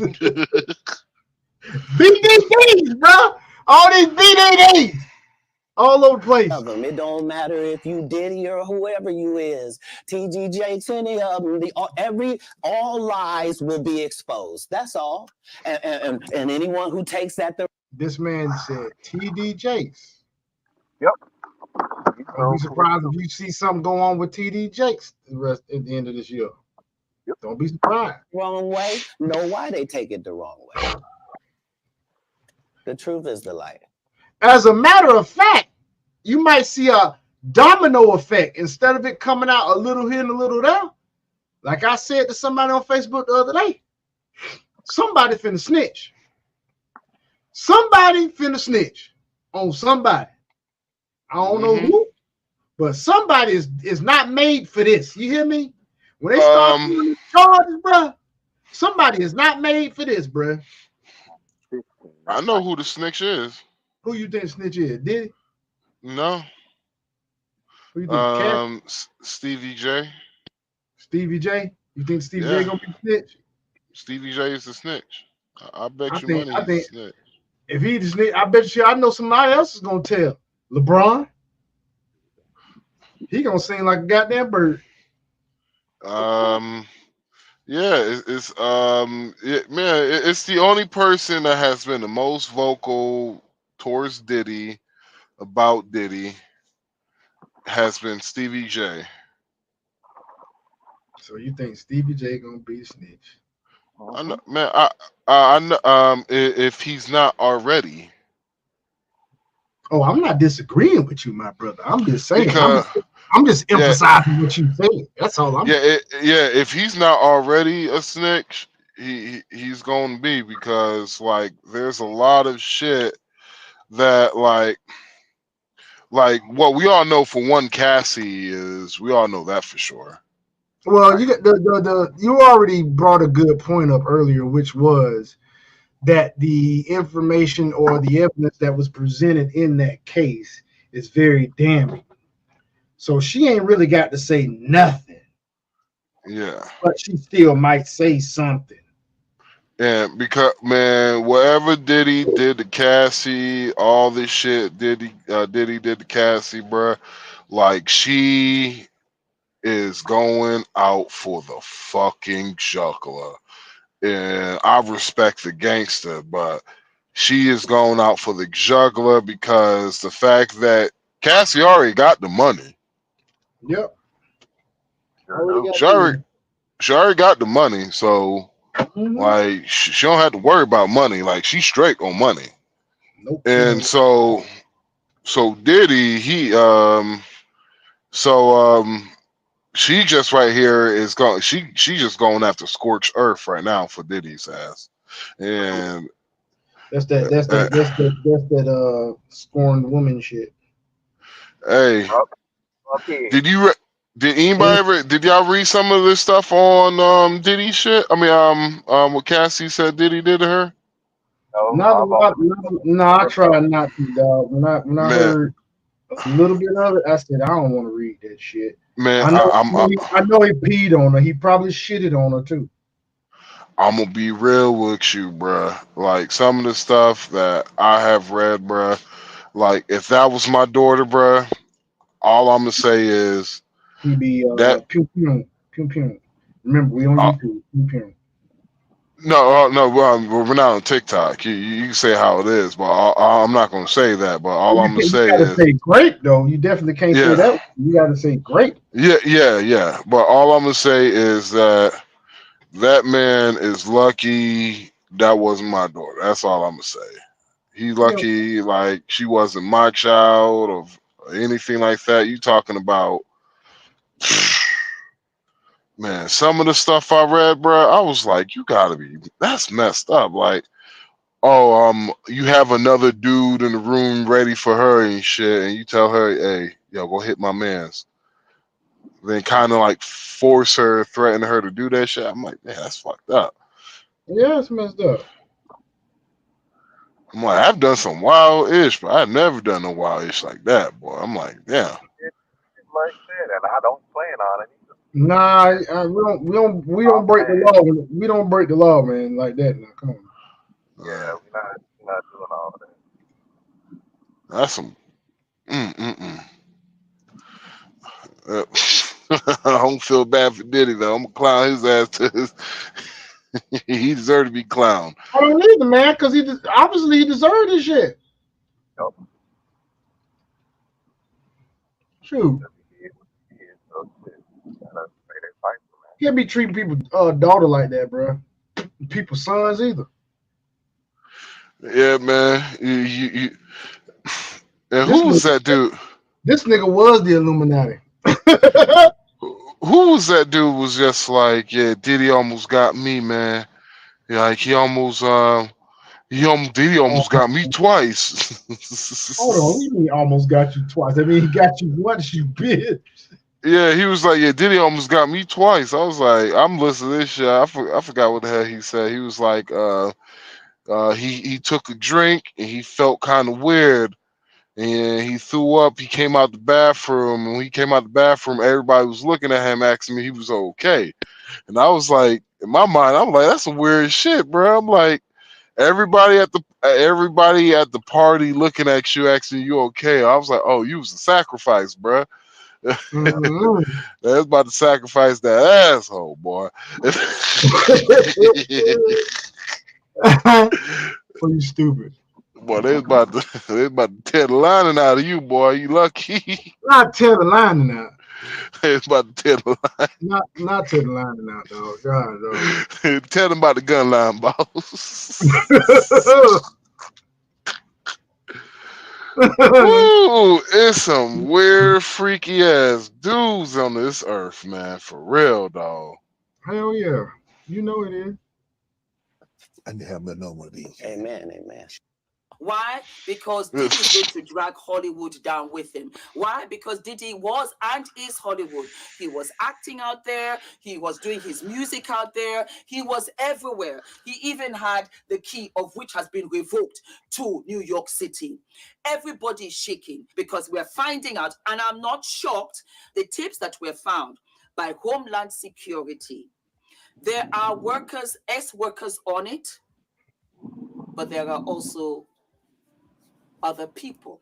BDDs, bro. All these BDDs. All over the place. Of them. It don't matter if you Diddy or whoever you is. TGJ, any of them. All lies will be exposed. That's all. And anyone who takes that. This man said TD Jakes. Yep. Don't be surprised if you see something go on with TD Jakes at the end of this year. Yep. Don't be surprised. Wrong way. Know why they take it the wrong way. The truth is the light. As a matter of fact, you might see a domino effect instead of it coming out a little here and a little there. Like I said to somebody on Facebook the other day, somebody finna snitch. Somebody finna snitch on somebody. I don't know who, but somebody is not made for this. You hear me? When they start doing these charges, bro, somebody is not made for this, bro. I know who the snitch is. Who you think snitch is? Did he? No. Who you think? Stevie J. Stevie J. You think Stevie Yeah. J gonna be snitch? Stevie J is the snitch. I bet you money I he's think the snitch. if he the snitch, I bet you I know somebody else is gonna tell. LeBron. He gonna sing like a goddamn bird. Yeah, it's the only person that has been the most vocal towards Diddy about Diddy has been Stevie J. So you think Stevie J gonna be a snitch? I know, man. I know. If he's not already, Oh, I'm not disagreeing with you, my brother. I'm just saying. because I'm just emphasizing what you said. That's all I'm. if he's not already a snitch, he's going to be, because like there's a lot of shit that like what we all know for one, Cassie is, we all know that for sure. Well, you got you already brought a good point up earlier, which was that the information or the evidence that was presented in that case is very damning. So she ain't really got to say nothing. Yeah. but she still might say something. And because man, whatever Diddy did to Cassie, all this shit Diddy did to Cassie, bruh. Like she is going out for the fucking juggler. And I respect the gangster, but she is going out for the juggler because the fact that Cassie already got the money. Yep. Sure Already do. got She already, the she already got the money, so mm-hmm. like she don't have to worry about money. Like she's straight on money. Nope, she And ain't. so Diddy, so she just right here is going she just going after scorched earth right now for Diddy's ass. And That's that. That's uh, that. That's that. That's that. Scorned woman shit. hey, Up, up here. did you did anybody ever did y'all read some of this stuff on Diddy shit? I mean what Cassie said Diddy did to her? No, Not a I've only lot. No, I heard try not to, dog. When I Man, heard a little bit of it, I said I don't want to read that shit. man, I know. I know he peed on her. He probably shitted on her too. I'm gonna be real with you, bruh. Like some of the stuff that I have read, bruh. Like if that was my daughter, bruh, all I'm gonna say is He be that pew pew pew pew. Remember, we on uh, YouTube. Pew pew. no, we're not on TikTok. You can say how it is, but I'm not gonna say that. But all I'm gonna You say gotta is, say great though. You definitely can't say yeah, that. You gotta say great. yeah. But all I'm gonna say is that that man is lucky that wasn't my daughter. That's all I'm gonna say. He's Yeah. lucky, like she wasn't my child or anything like that. You talking about, man? Some of the stuff I read, bro, I was like, you gotta be, that's messed up. Like, oh, you have another dude in the room ready for her and shit, and you tell her, hey, yo, go hit my man's. Then kind of like force her, threaten her to do that shit. I'm like, man, that's fucked up. Yeah, it's messed up. I'm like, I've done some wild ish, but I've never done no wild ish like that, boy. I'm like, damn. it like that, and I don't plan on it either. Nah, That's we my don't break the plan. law. We don't break the law, man, like that. Now, come on. Uh, Yeah, we're not doing all that. that's some. Mm-mm-mm. Uh, I don't feel bad for Diddy though. I'm gonna clown his ass to his. He deserved to be clowned. I don't either, man, because obviously he deserved this shit. Nope, Shoot, because he did what he did. So shit, gotta pay that price, man. can't be treating people daughter like that, bro. People sons either. Yeah, man. You. And This who was nigga, that dude? this nigga was the Illuminati. Who was that dude? Was just like, yeah, Diddy almost got me, man. Yeah, like Diddy Oh, almost got me twice. hold on, what do you mean almost got you twice? I mean he got you once, you bitch. Yeah, he was like, yeah, Diddy almost got me twice. I was like, I'm listening to this shit. I forgot what the hell he said. He was like, he took a drink and he felt kind of weird and he threw up. He came out the bathroom and when he came out the bathroom, everybody was looking at him, asking me he was okay. And I was like, in my mind, I'm like, that's some weird shit, bro. I'm like, everybody at the party looking at you, asking you okay. I was like, oh, you was a sacrifice, bro. Mm-hmm. They was about to sacrifice that asshole, boy. Oh, you stupid. Boy, they was about to tear the lining out of you, boy. You lucky. Not tear the lining out. They was about to tear the Not tear the lining out, dog. God, dog. line. Tell them about the gun line, boss. Woo! It's some weird, freaky ass dudes on this earth, man. For real, dog. Hell yeah. You know it is. I need to have another one of these. Amen, amen. Why? Because Diddy is going to drag Hollywood down with him. Why? Because Diddy was and is Hollywood. He was acting out there. He was doing his music out there. He was everywhere. He even had the key of which has been revoked to New York City. Everybody's shaking because we're finding out, and I'm not shocked, the tapes that were found by Homeland Security. There are workers, ex-workers on it, but there are also other people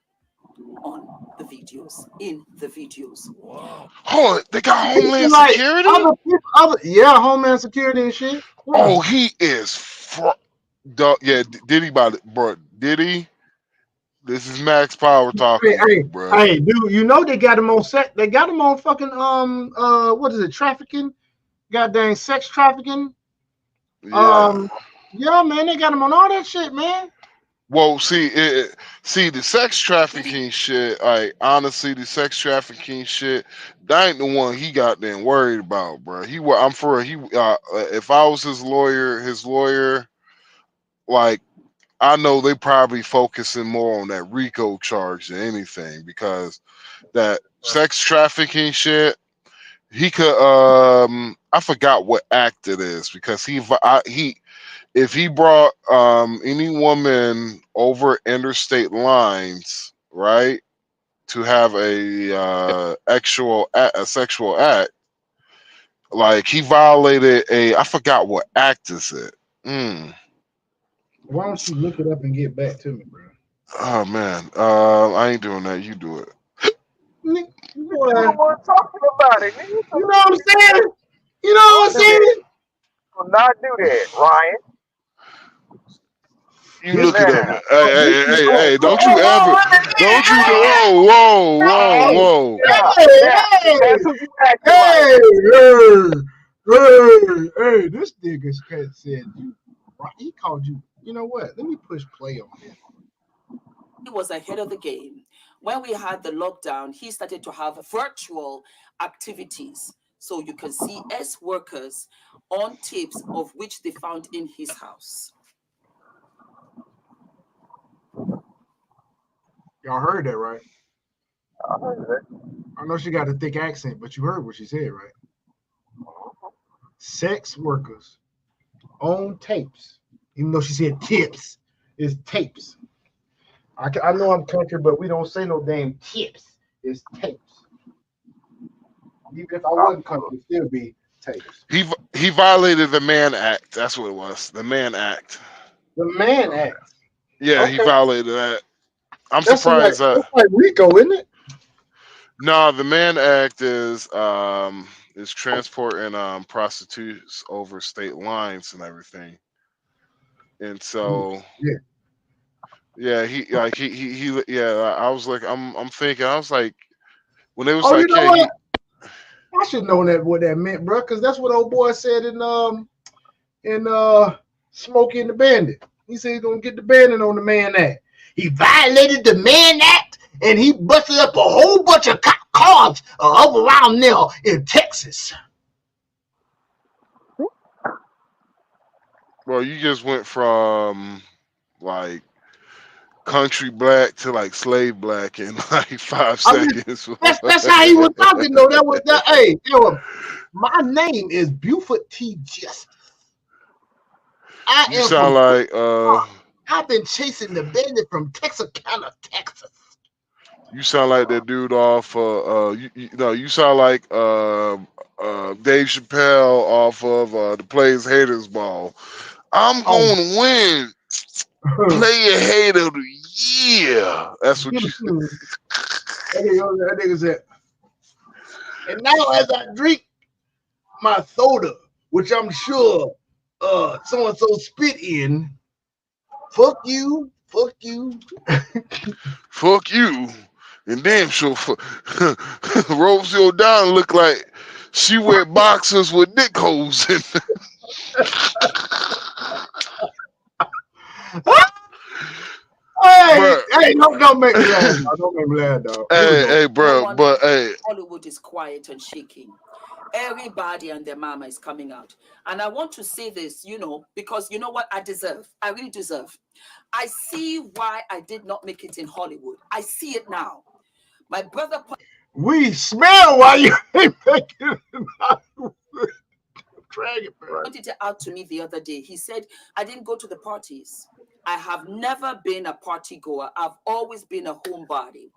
on the videos, in the videos. Wow. Hold on, they got Homeland Like Security? other people, yeah, Homeland Security and shit. Yeah. Oh, he is yeah, Diddy about it, bro. Diddy, this is Max Power talking to you, bro. Hey, dude, you know they got him on set. They got him on fucking what is it? Trafficking, goddamn sex trafficking. Yeah. Yeah, man, they got him on all that shit, man. Well, see, the sex trafficking shit. Like, honestly, the sex trafficking shit, that ain't the one he got then worried about, bro. I'm for real, if I was his lawyer, like, I know they probably focusing more on that RICO charge than anything, because that sex trafficking shit, he could I forgot what act it is, because if he brought any woman over interstate lines, right, to have a sexual act, like, he violated I forgot what act is it. Why don't you look it up and get back to me, bro? Oh man, I ain't doing that. You do it. Boy, You the one talking about it, nigga. you know what I'm saying? You know what I'm Don't do saying? that. Do not do that, Ryan. You This look it up. Now, Man. Hey! Don't you oh, ever? let me Don't you? Ryan. Whoa! Now, now, that's who you acting like. Hey, this nigga said you. He called you. You know what? Let me push play on this. He was ahead of the game. When we had the lockdown, he started to have virtual activities. So you can see ex-workers on tapes of which they found in his house. Y'all heard that, right? I heard that. I know she got a thick accent, but you heard what she said, right? Sex workers on tapes, even though she said tips, it's tapes. I know I'm country, but we don't say no damn tips. It's tapes. Even if I wasn't country, it'd still be tapes. He violated the Mann Act. That's what it was. The Mann Act. The Mann Act. Yeah, he Okay, violated that. I'm that's surprised that. like Rico, isn't it? No, the Mann Act is transporting prostitutes over state lines and everything. And so Yeah. yeah, I was like, I'm thinking, I was like, when they was Oh, you like, know yeah, what? I should know that what that meant, bro, because that's what old boy said in Smokey and the Bandit. He said he's gonna get the bandit on the Mann Act. He violated the Mann Act and he busted up a whole bunch of cars up around there in Texas. well, you just went from like country black to like slave black in like five I mean, seconds. that's how he was talking though. That was that. Hey, my name is Buford T. Justice. I You am from. sound like I've been chasing the bandit from Texarkana, Texas. you sound like that dude off no, you sound like Dave Chappelle off of the Plays Haters Ball. I'm Oh, gonna win. Player Hate of the Year. That's what you that nigga said. And now as I drink my soda, which I'm sure so and so spit in, fuck you, fuck you. fuck you. And damn sure Rosie O'Donnell look like she wear boxers with dick holes in them. Hey, Bruh, hey, don't make me laugh, dog. Don't make me laugh, dog. Here we go. hey, No bro, one but hey, Hollywood is quiet and shaking. Everybody and their mama is coming out. And I want to say this, because you know what I deserve? I really deserve. I see why I did not make it in Hollywood. I see it now. My brother We smell why you ain't making it. Drag it, bro. pointed it out to me the other day. He said, I didn't go to the parties. I have never been a party goer. I've always been a homebody.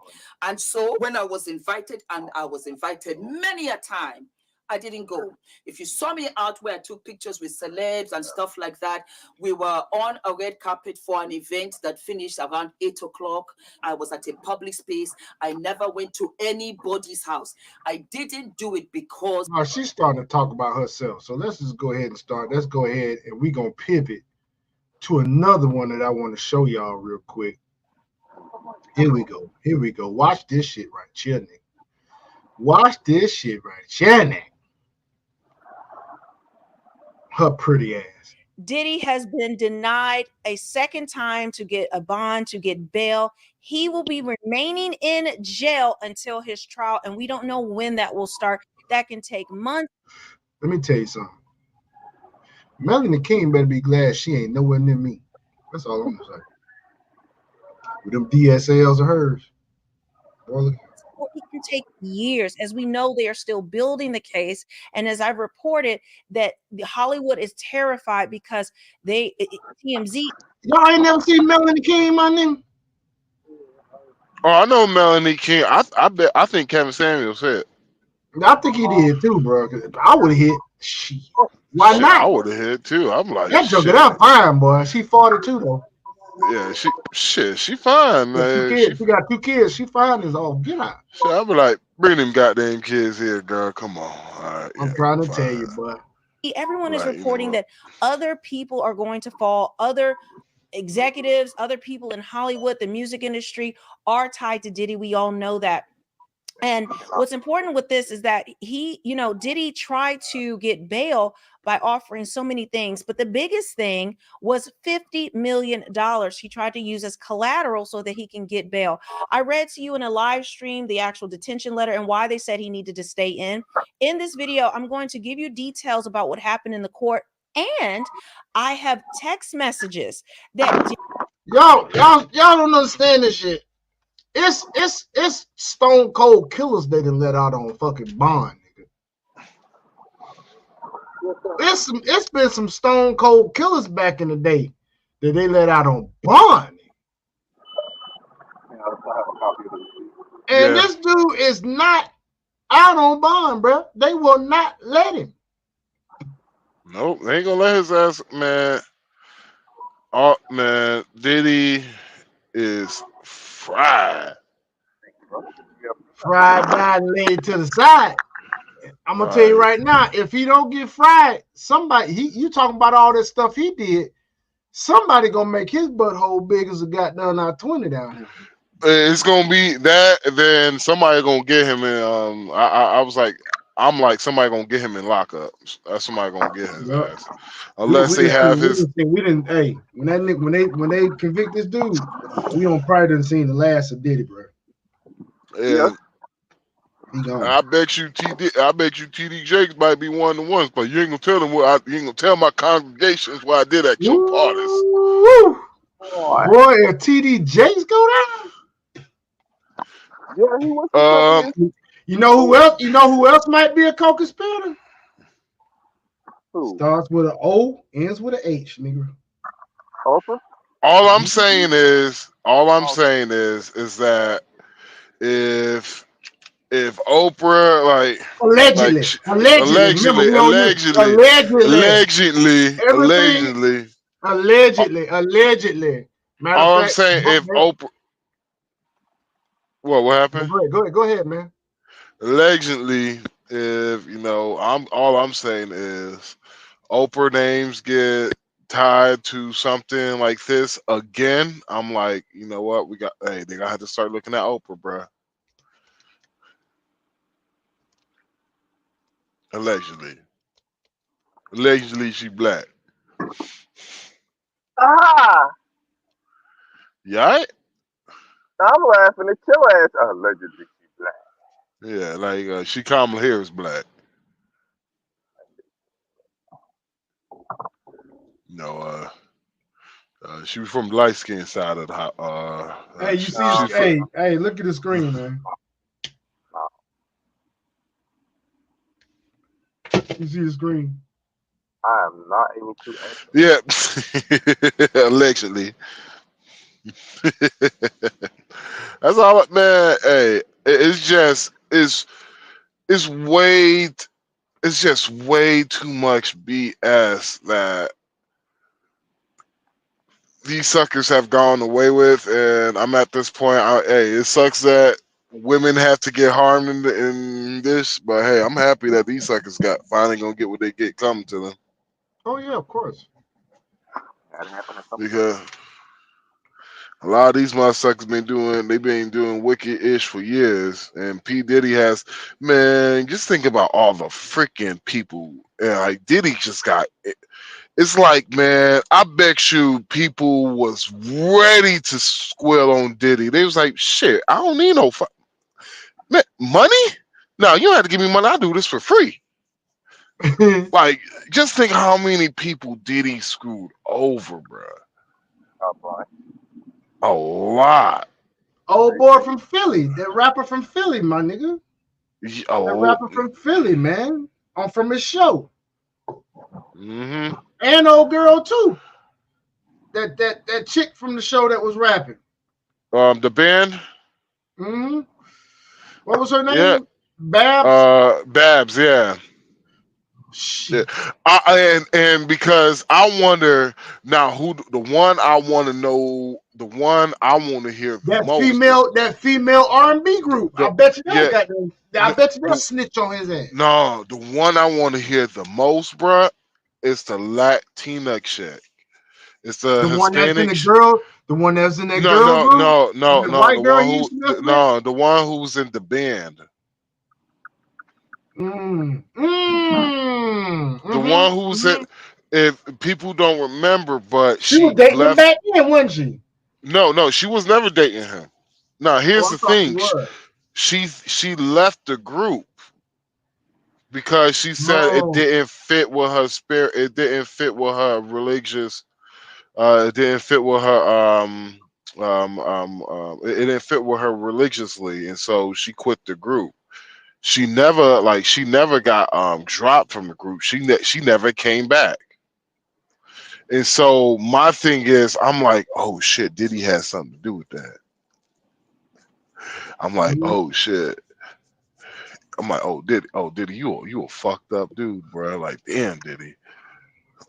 And so when I was invited, and I was invited many a time, I didn't go. If you saw me out where I took pictures with celebs and stuff like that, we were on a red carpet for an event that finished around 8 o'clock. I was at a public space. I never went to anybody's house. I didn't do it because... Now she's starting to talk about herself. So let's just go ahead and start. Let's go ahead and we're going to pivot to another one that I want to show y'all real quick. Here we go. Here we go. Watch this shit right here, nigga. Watch this shit right here, nigga. Her pretty ass. Diddy has been denied a second time to get a bond, to get bail. He will be remaining in jail until his trial, and we don't know when that will start. That can take months. Let me tell you something. Melanie King better be glad she ain't nowhere near me. That's all I'm gonna say. With them DSLs of hers. Boy, It can take years. As we know, they are still building the case. And as I've reported, that Hollywood is terrified because TMZ. y'all ain't never seen Melanie King, my nigga? Oh, I know Melanie King. I think Kevin Samuels hit. I think he did too, bro. I would have hit. Shit. Why Shit, not? I would have hit too. I'm like, That joker, shit. that fine, boy. She 42 though. Yeah, she fine, man. She got 2 kids. She fine as all get out. Shit, I be like, bring them goddamn kids here, girl. Come on. All right, I'm yeah, trying to fine. tell you, boy. Everyone is Like, reporting that other people are going to fall. Other executives, other people in Hollywood, the music industry are tied to Diddy. We all know that. And what's important with this is that Diddy tried to get bail by offering so many things, but the biggest thing was $50 million he tried to use as collateral so that he can get bail. I read to you in a live stream the actual detention letter and why they said he needed to stay in. In this video, I'm going to give you details about what happened in the court, and I have text messages that Y'all don't understand this shit. It's stone cold killers they done let out on fucking bond, nigga. It's been some stone cold killers back in the day that they let out on bond. And this dude is not out on bond, bro. They will not let him. Nope, they ain't gonna let his ass, man. Oh man, Diddy is fried. Fried, died, and laid to the side. I'm gonna tell you right now, if he don't get fried, somebody you talking about all this stuff he did, somebody gonna make his butthole big as a goddamn I-20 down here. It's gonna be that. Then somebody gonna get him in. I'm like somebody gonna get him in lockup. That's somebody gonna get his ass, unless they have his. We didn't. Hey, when they convict this dude, we on probably didn't seen the last of Diddy, bro. Yeah. He gone. I bet you TD Jakes might be one of the ones, but you ain't gonna tell them you ain't gonna tell my congregations what I did at your parties. Woo! Boy, if TD Jakes go down. Yeah, he was. You know who else? You know who else might be a co-conspirator? Who? Starts with an O, ends with an H, nigga. Oprah? All I'm saying is that if Oprah allegedly, Matter all of I'm fact, saying, if Oprah, what happened? Go ahead, man. Allegedly, if I'm saying is Oprah names get tied to something like this again, I'm like, you know what, they gotta have to start looking at Oprah, bruh. Allegedly she black. Yeah, right? I'm laughing at your ass. Allegedly she black. Yeah, like she Kamala Harris black. No, she was from the light skin side of the hey, you see hey, look at the screen, man. You see the screen? I am not able to answer. Yeah. Allegedly. That's all, man. Hey, it's way it's just way too much BS that these suckers have gone away with, and I'm at this point. Hey, it sucks that women have to get harmed in this, but hey, I'm happy that these suckers got finally gonna get what they get coming to them Oh yeah, of course. That happened at some point. because a lot of these motherfuckers been doing wicked ish for years, and P Diddy has, man. Just think about all the freaking people, and like Diddy just got. It's like, man, I bet you people was ready to squill on Diddy. They was like, shit, I don't need no man, money. No, you don't have to give me money. I do this for free. Like, just think how many people Diddy screwed over, bro. Oh boy. A lot. Old boy from Philly, that rapper from Philly, my nigga. That Oh, rapper from Philly, man. On from his show. mm-hmm. And old girl too. That chick from the show that was rapping. The band, Hmm. What was her yeah. name? Babs. Babs, yeah. Yeah. Shit. And because I wonder now who the one I want to know, the one I want to hear the most is That female R&B group. I the bet you they'll yeah got them. I n- bet you they'll the snitch on his ass. no the one I want to hear the most, bruh, is the Latina chick. It's the The one that's in Hispanic. the girl, the one that's in that No, girl no, group, no, no, that no. white The girl one you who used to mess with. no, the one who's in the band. The one who's in. If people don't remember, but She was she dating him left. back then, wasn't she? No, she was never dating him. Now Oh, here's I the thought she thing. was. She left the group because she said it Oh, didn't fit with her spirit. It didn't fit with her religious. It didn't fit with her. It didn't fit with her religiously, and so she quit the group. She never got dropped from the group. She never came back. And so my thing is, I'm like, oh shit, Diddy has something to do with that. I'm like, mhm. oh shit. I'm like, Diddy, you a fucked up dude, bro. Like, damn, Diddy.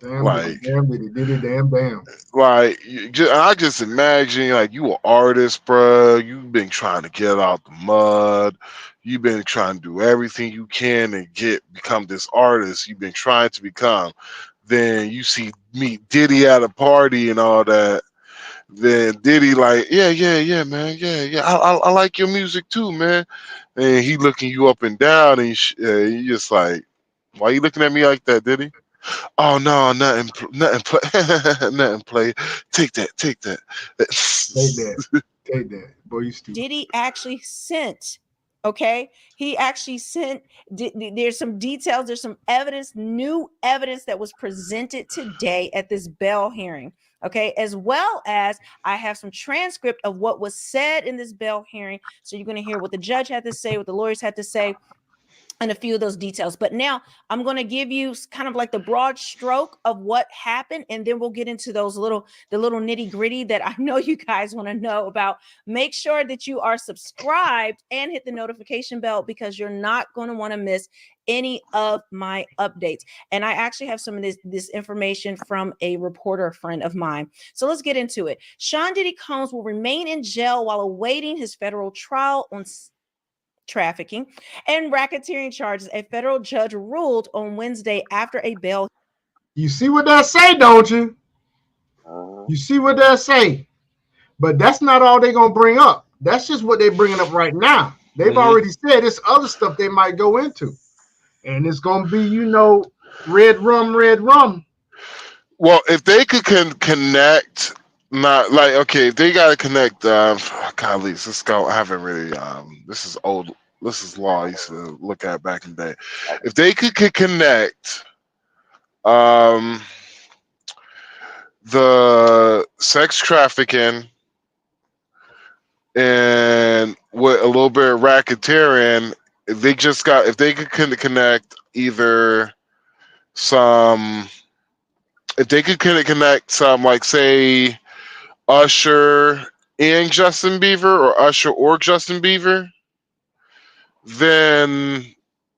Damn, did it, Like, damn, did it, did it, damn, damn. I just imagine like you an artist, bro. You've been trying to get out the mud. You've been trying to do everything you can and become this artist you've been trying to become. Then you meet Diddy at a party and all that. Then Diddy like, yeah, man, yeah. I like your music too, man. And he looking you up and down, and you just like, why you looking at me like that, Diddy? Oh no, nothing, nothing. Play. Take that, take that. Take that, take that. Boy, you stupid. Diddy actually sent, okay? He actually sent, there's some details, there's some evidence, new evidence that was presented today at this Bell hearing, okay? As well as I have some transcript of what was said in this Bell hearing. So you're going to hear what the judge had to say, what the lawyers had to say, and a few of those details. But now I'm going to give you kind of like the broad stroke of what happened, and then we'll get into the little nitty gritty that I know you guys want to know about. Make sure that you are subscribed and hit the notification bell because you're not going to want to miss any of my updates. And I actually have some of this information from a reporter friend of mine. So let's get into it. Sean Diddy Combs will remain in jail while awaiting his federal trial on trafficking and racketeering charges. A federal judge ruled on Wednesday after a bail. You see what that say, don't you? Uh, You see what that say? But that's not all they're gonna bring up. That's just what they're bringing up right now. They've Mhm. already said there's other stuff they might go into, and it's gonna be, red rum, red rum. Well, if they could connect, not like okay, if they got to connect. God, Lisa, let's go. I haven't really. This is old. This is law I used to look at back in the day. If they could connect, um, the sex trafficking and with a little bit of racketeering, if they could connect either some, if they could connect some, like say Usher and Justin Bieber or Usher or Justin Bieber, then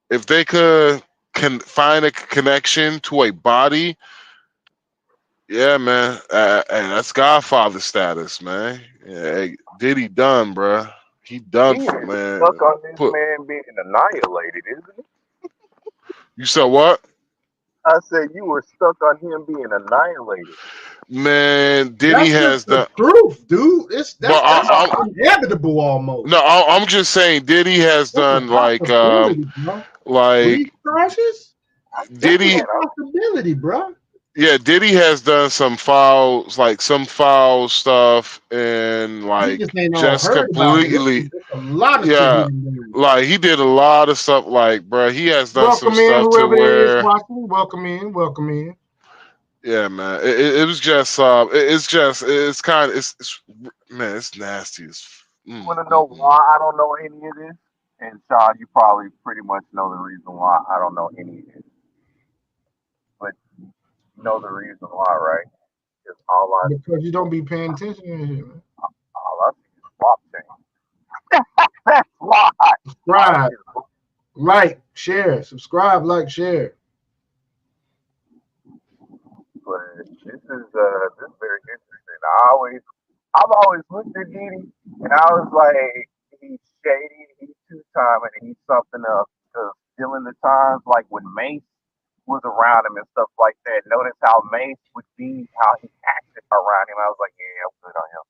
if they could can find a connection to a body, yeah, man, and that's Godfather status, man. Yeah, hey, Diddy done, bruh. He done, He is man. stuck on this Put man being annihilated, isn't he? you said what? I said you were stuck on him being annihilated. Man, Diddy That's just has the done, truth, dude. but That's inevitable almost. no, I'm just saying Diddy has That's a done possibility, bro. like Police crashes? That's a Diddy. possibility, bro. Yeah, Diddy has done some fouls, like some foul stuff, and We just like ain't all just heard about it. completely, There's a lot of shit he yeah, done done. like he did a lot of stuff. Like, bro, he has done some Welcome in, stuff to whoever it is where, watching. Welcome in. Welcome in. yeah, man, it was just, it's kind of, man, it's nasty. You want to know why I don't know any of this? And Sean, you probably pretty much know the reason why I don't know any of this. But you know the reason why, right? Because Because you don't be paying attention to shit, man. all I see is blockchain. That's why. Subscribe, like, share. Subscribe, like, share. But this is very interesting. I've always looked at Diddy and I was like, he's shady, he's two timing, and he's something else. Because during the times like when Mace was around him and stuff like that, notice how Mace would be, how he acted around him. I was like, yeah, I'm good on him.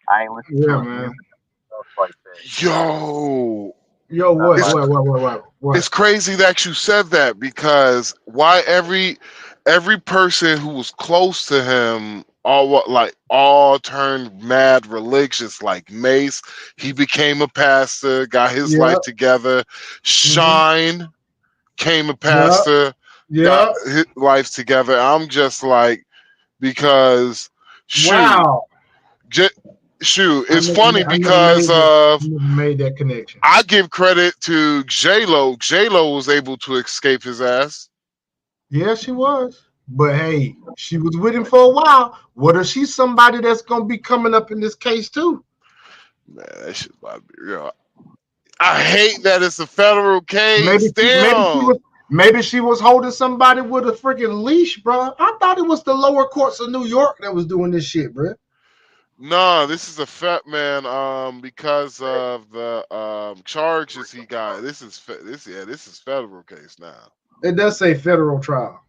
I ain't listening to Yeah, his man. music and stuff like that. Yo, What? it's crazy that you said that, because why every person who was close to him all turned mad religious, like Mace. He became a pastor, got his Yeah. life together. Shine came a Yeah. pastor, got Yeah. his life together. I'm just like, because Wow. shoot, I it's never, funny I never because made that connection. I give credit to J-Lo. J-Lo was able to escape his ass. Yeah, she was. But hey, she was with him for a while. What if she's somebody that's gonna be coming up in this case too? Man, that shit's about to be real. I hate that it's a federal Maybe case. she Damn. was holding somebody with a freaking leash, bro. I thought it was the lower courts of New York that was doing this shit, bro. No, this is a fat man. Because of the charges he got. This is federal case now. It does say federal trial.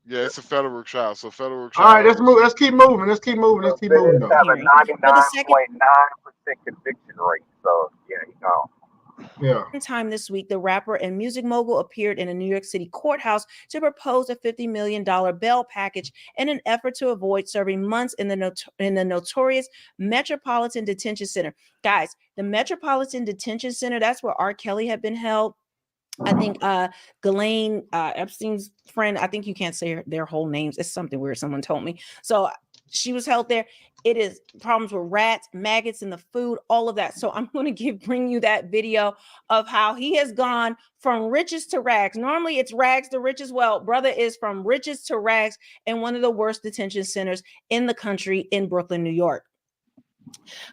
Yeah, it's a federal trial. So federal All right, let's trials. move. Let's keep moving. Let's keep moving though. They have a 99.9% conviction rate. So yeah, you know. Yeah. Time this week, the rapper and music mogul appeared in a New York City courthouse to propose a $50 million bail package in an effort to avoid serving months in the notorious Metropolitan Detention Center. Guys, the Metropolitan Detention Center, that's where R. Kelly had been held. I think Ghislaine Epstein's friend, I think you can't say their whole names. It's something weird. Someone told me. So she was held there. It is problems with rats, maggots in the food, all of that. So I'm going to bring you that video of how he has gone from riches to rags. Normally it's rags to riches. Well, brother is from riches to rags in one of the worst detention centers in the country in Brooklyn, New York.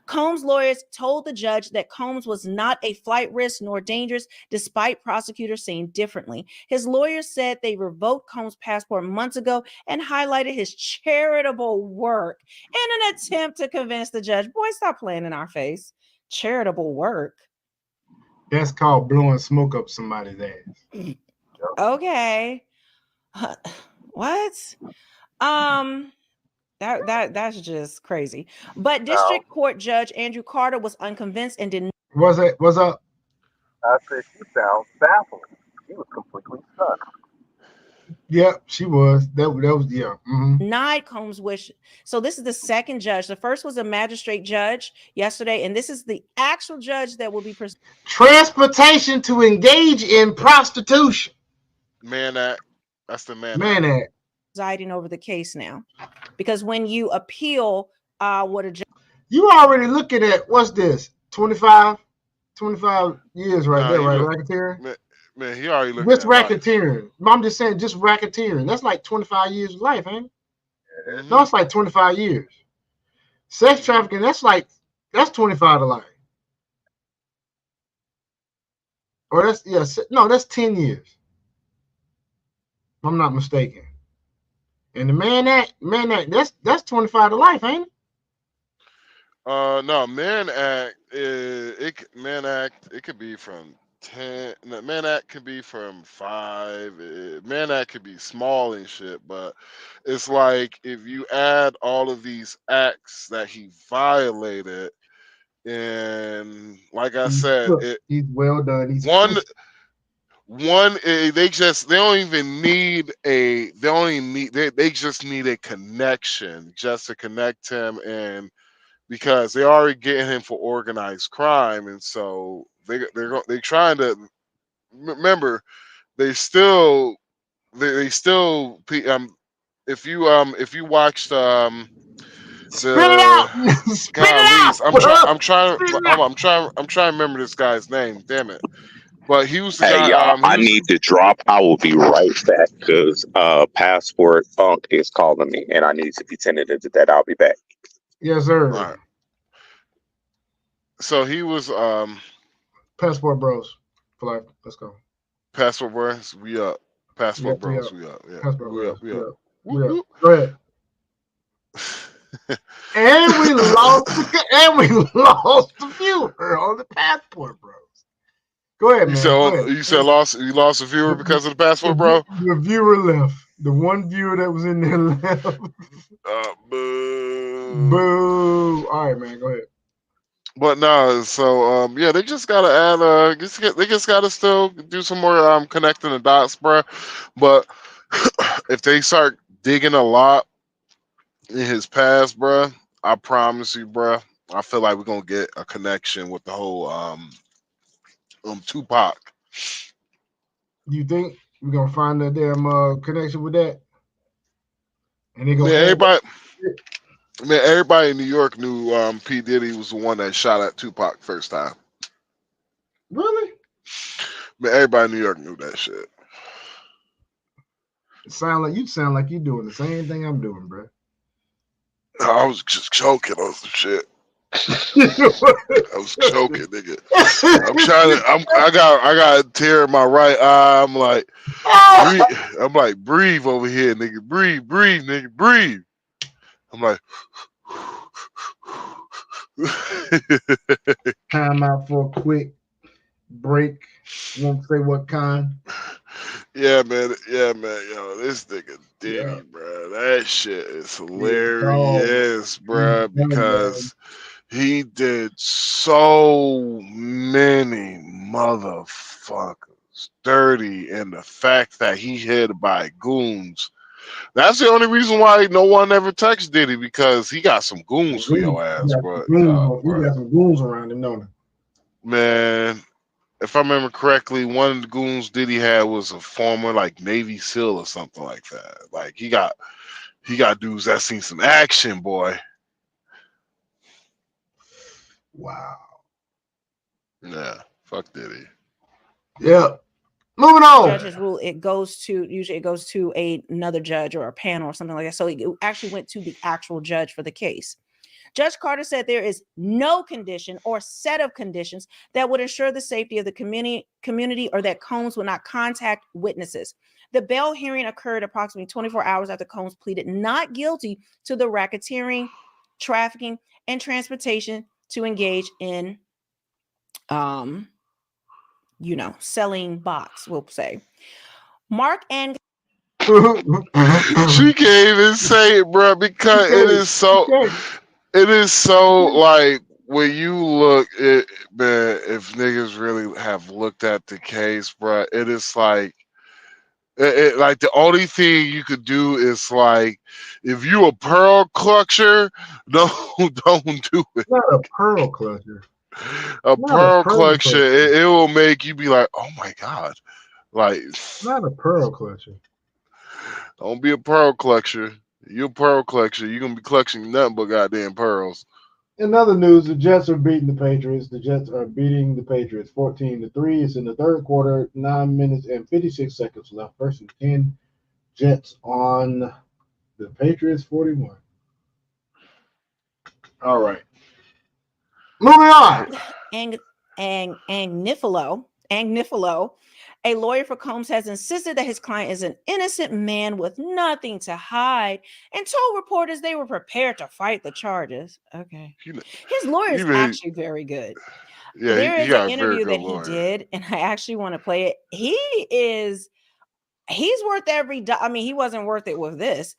Combs' lawyers told the judge that Combs was not a flight risk nor dangerous, despite prosecutors saying differently. His lawyers said they revoked Combs' passport months ago and highlighted his charitable work in an attempt to convince the judge, boy, stop playing in our face. Charitable work. That's called blowing smoke up somebody's ass. Okay. What? That's just crazy. But District Court Judge Andrew Carter was unconvinced and didn't. What's up? I said she sounds baffled. She was completely stuck. Yeah, she was. That was yeah. Denied Combs' wish. So this is the second judge. The first was a magistrate judge yesterday, and this is the actual judge that will be transportation to engage in prostitution. Mann Act. That's the Mann Act. Presiding over the case now, because when you appeal, what a judge. You already looking at what's this? 25 years right there, right? Racketeering. Man, he already looking What's at racketeering? I'm just saying, just racketeering. That's like 25 years of life, ain't it? Mm-hmm. No, it's like 25 years. Sex trafficking, that's 25 to life. Or that's 10 years. I'm not mistaken. And the man act, that's 25 to life, ain't it? No, Man Act it could be from 10. No, Man Act could be from 5. Man Act could be small and shit, but it's like if you add all of these acts that he violated, and like I said, He's well done. He's one they don't even need they just need a connection just to connect him, and because they already getting him for organized crime, and so they're trying to remember they still if you watched spit it the out. Spit it out, gollies, bro. I'm trying to remember this guy's name, damn it, but he was the Hey, guy y'all, he I was need to drop. I will be right back because Passport Funk is calling me and I need to be tended to that. I'll be back. Yes, all sir. right. So he was Passport Bros for life. Let's go. Passport Bros, we up. Passport We Bros, up. we up. Yeah, Passport we Bros. up. We We up. up. Whoop, We up. whoop. Go ahead. And we lost the viewer on the Passport Bros. Go ahead, man. Go ahead. You lost a viewer because of the Passport Bro. The viewer left. The one viewer that was in there left. Boo. Boo. All right, man. Go ahead. But no, so yeah, they just gotta add they just gotta still do some more connecting the dots, bro. But if they start digging a lot in his past, bro, I promise you, bro, I feel like we're gonna get a connection with the whole Tupac. Do you think we're gonna find a damn connection with that? And they Man, gonna everybody in New York knew P. Diddy was the one that shot at Tupac first time. really? Man, everybody in New York knew that shit. Sound like you doing the same thing I'm doing, bro. I was just choking on some shit. I I was choking, nigga. I got a tear in my right eye. Breathe over here, nigga. Breathe, nigga, breathe. I'm like, Time out for a quick break. Won't say what kind. yeah, man, yo, this nigga Diddy, bro, that shit is hilarious, bro, because he did so many motherfuckers dirty, and the fact that he hid by goons. That's the only reason why no one ever touched Diddy, because he got some goons for your ass, bro. He got some goons around him, don't he? Man, if I remember correctly, one of the goons Diddy had was a former like Navy SEAL or something like that. Like he got dudes that seen some action, boy. Wow. Yeah, fuck Diddy. Yeah. Moving on. Judges rule, it goes to another judge or a panel or something like that. So it actually went to the actual judge for the case. Judge Carter said there is no condition or set of conditions that would ensure the safety of the community or that Combs would not contact witnesses. The bail hearing occurred approximately 24 hours after Combs pleaded not guilty to the racketeering, trafficking, and transportation to engage in, selling box, we'll say. Mark and She can't even say it, bro, because it is so like when you look at, man, if niggas really have looked at the case, bro, it is like like the only thing you could do is like if you a pearl clutcher, don't do it. Not a pearl clutcher. A pearl clutcher, it will make you be like, oh my god, like not a pearl clutcher. Don't be a pearl clutcher. You're a pearl clutcher. You're gonna be clutching nothing but goddamn pearls. In other news, the Jets are beating the Patriots. The Jets are beating the Patriots 14-3. It's in the third quarter, 9 minutes and 56 seconds left. First and 10. Jets on the Patriots 41. All right. Moving on. Agnifilo A lawyer for Combs has insisted that his client is an innocent man with nothing to hide and told reporters they were prepared to fight the charges. Okay. His lawyer is actually very good. There he is got an a very interview good that he lawyer. did, and I actually want to play it. He's worth every I mean, he wasn't worth it with this.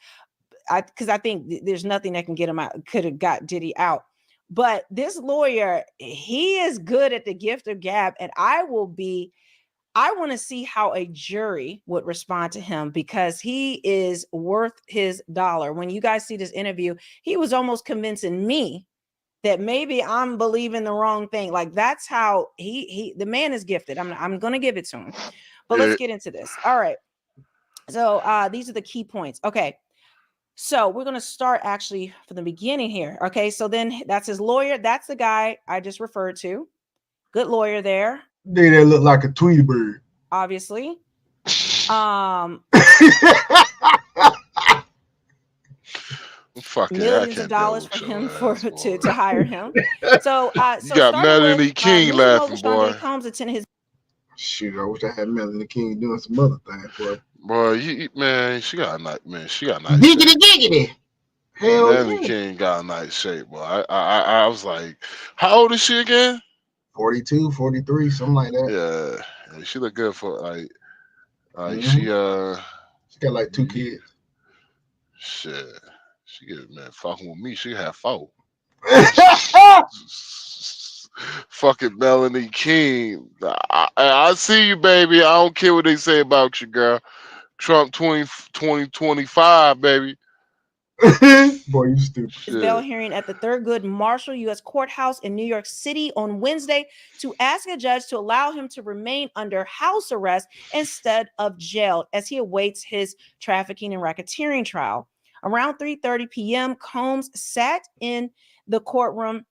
Because I think there's nothing that can get him out, could have got Diddy out. But this lawyer, he is good at the gift of gab, and I want to see how a jury would respond to him because he is worth his dollar. When you guys see this interview, he was almost convincing me that maybe I'm believing the wrong thing. Like that's how the man is gifted. I'm going to give it to him. But let's get into this. All right. So these are the key points. Okay. So we're going to start actually from the beginning here. Okay. So then that's his lawyer. That's the guy I just referred to. Good lawyer there. They that look like a Tweety bird. Obviously. Millions of dollars for him to hire him. So you got Melanie King laughing, boy. Combs attended his. Shoot, I wish I had Melanie King doing some other things, boy. Boy, man, she got a nice giggity shape. Giggity. Hell Melanie King got a nice shape, boy. I was like, how old is she again? 42, 43, something like that. Yeah, she look good for like she got like 2 kids. Shit, she get man fucking with me. She have 4. Fucking Melanie King. I see you, baby. I don't care what they say about you, girl. Trump 2025, baby. Boy, you stupid. His bail hearing at the Thurgood Marshall U.S. Courthouse in New York City on Wednesday to ask a judge to allow him to remain under house arrest instead of jailed as he awaits his trafficking and racketeering trial. Around 3:30 p.m., Combs sat in the courtroom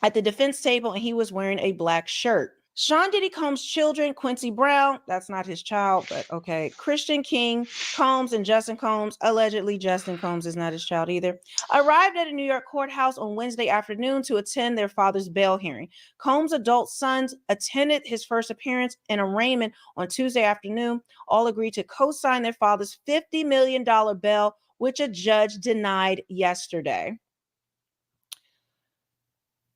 at the defense table and he was wearing a black shirt. Sean Diddy Combs' children, Quincy Brown, that's not his child, but okay, Christian King Combs and Justin Combs, allegedly Justin Combs is not his child either, arrived at a New York courthouse on Wednesday afternoon to attend their father's bail hearing. Combs' adult sons attended his first appearance in arraignment on Tuesday afternoon. All agreed to co-sign their father's $50 million bail, which a judge denied yesterday.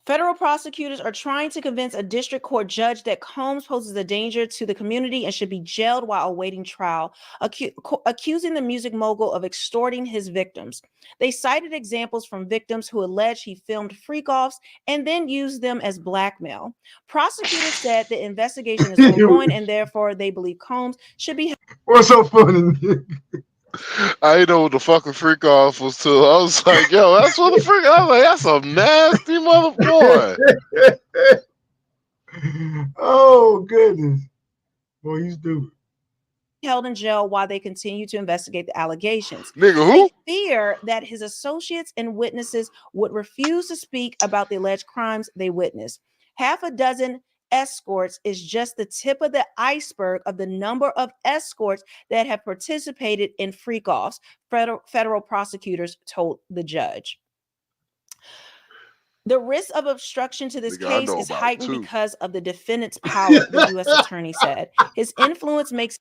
Federal prosecutors are trying to convince a district court judge that Combs poses a danger to the community and should be jailed while awaiting trial, accusing the music mogul of extorting his victims. They cited examples from victims who allege he filmed freak-offs and then used them as blackmail. Prosecutors said the investigation is ongoing and therefore they believe Combs should be. What's so funny? I didn't know what the fucking freak off was too. I was like, yo, that's what the freak. I was like, that's a nasty mother boy. Oh goodness, boy, you stupid. Held in jail while they continue to investigate the allegations. Nigga, who? They fear that his associates and witnesses would refuse to speak about the alleged crimes they witnessed. Half a dozen escorts is just the tip of the iceberg of the number of escorts that have participated in freak-offs, federal prosecutors told the judge. The risk of obstruction to this case is heightened because of the defendant's power, the U.S. attorney said. His influence makes.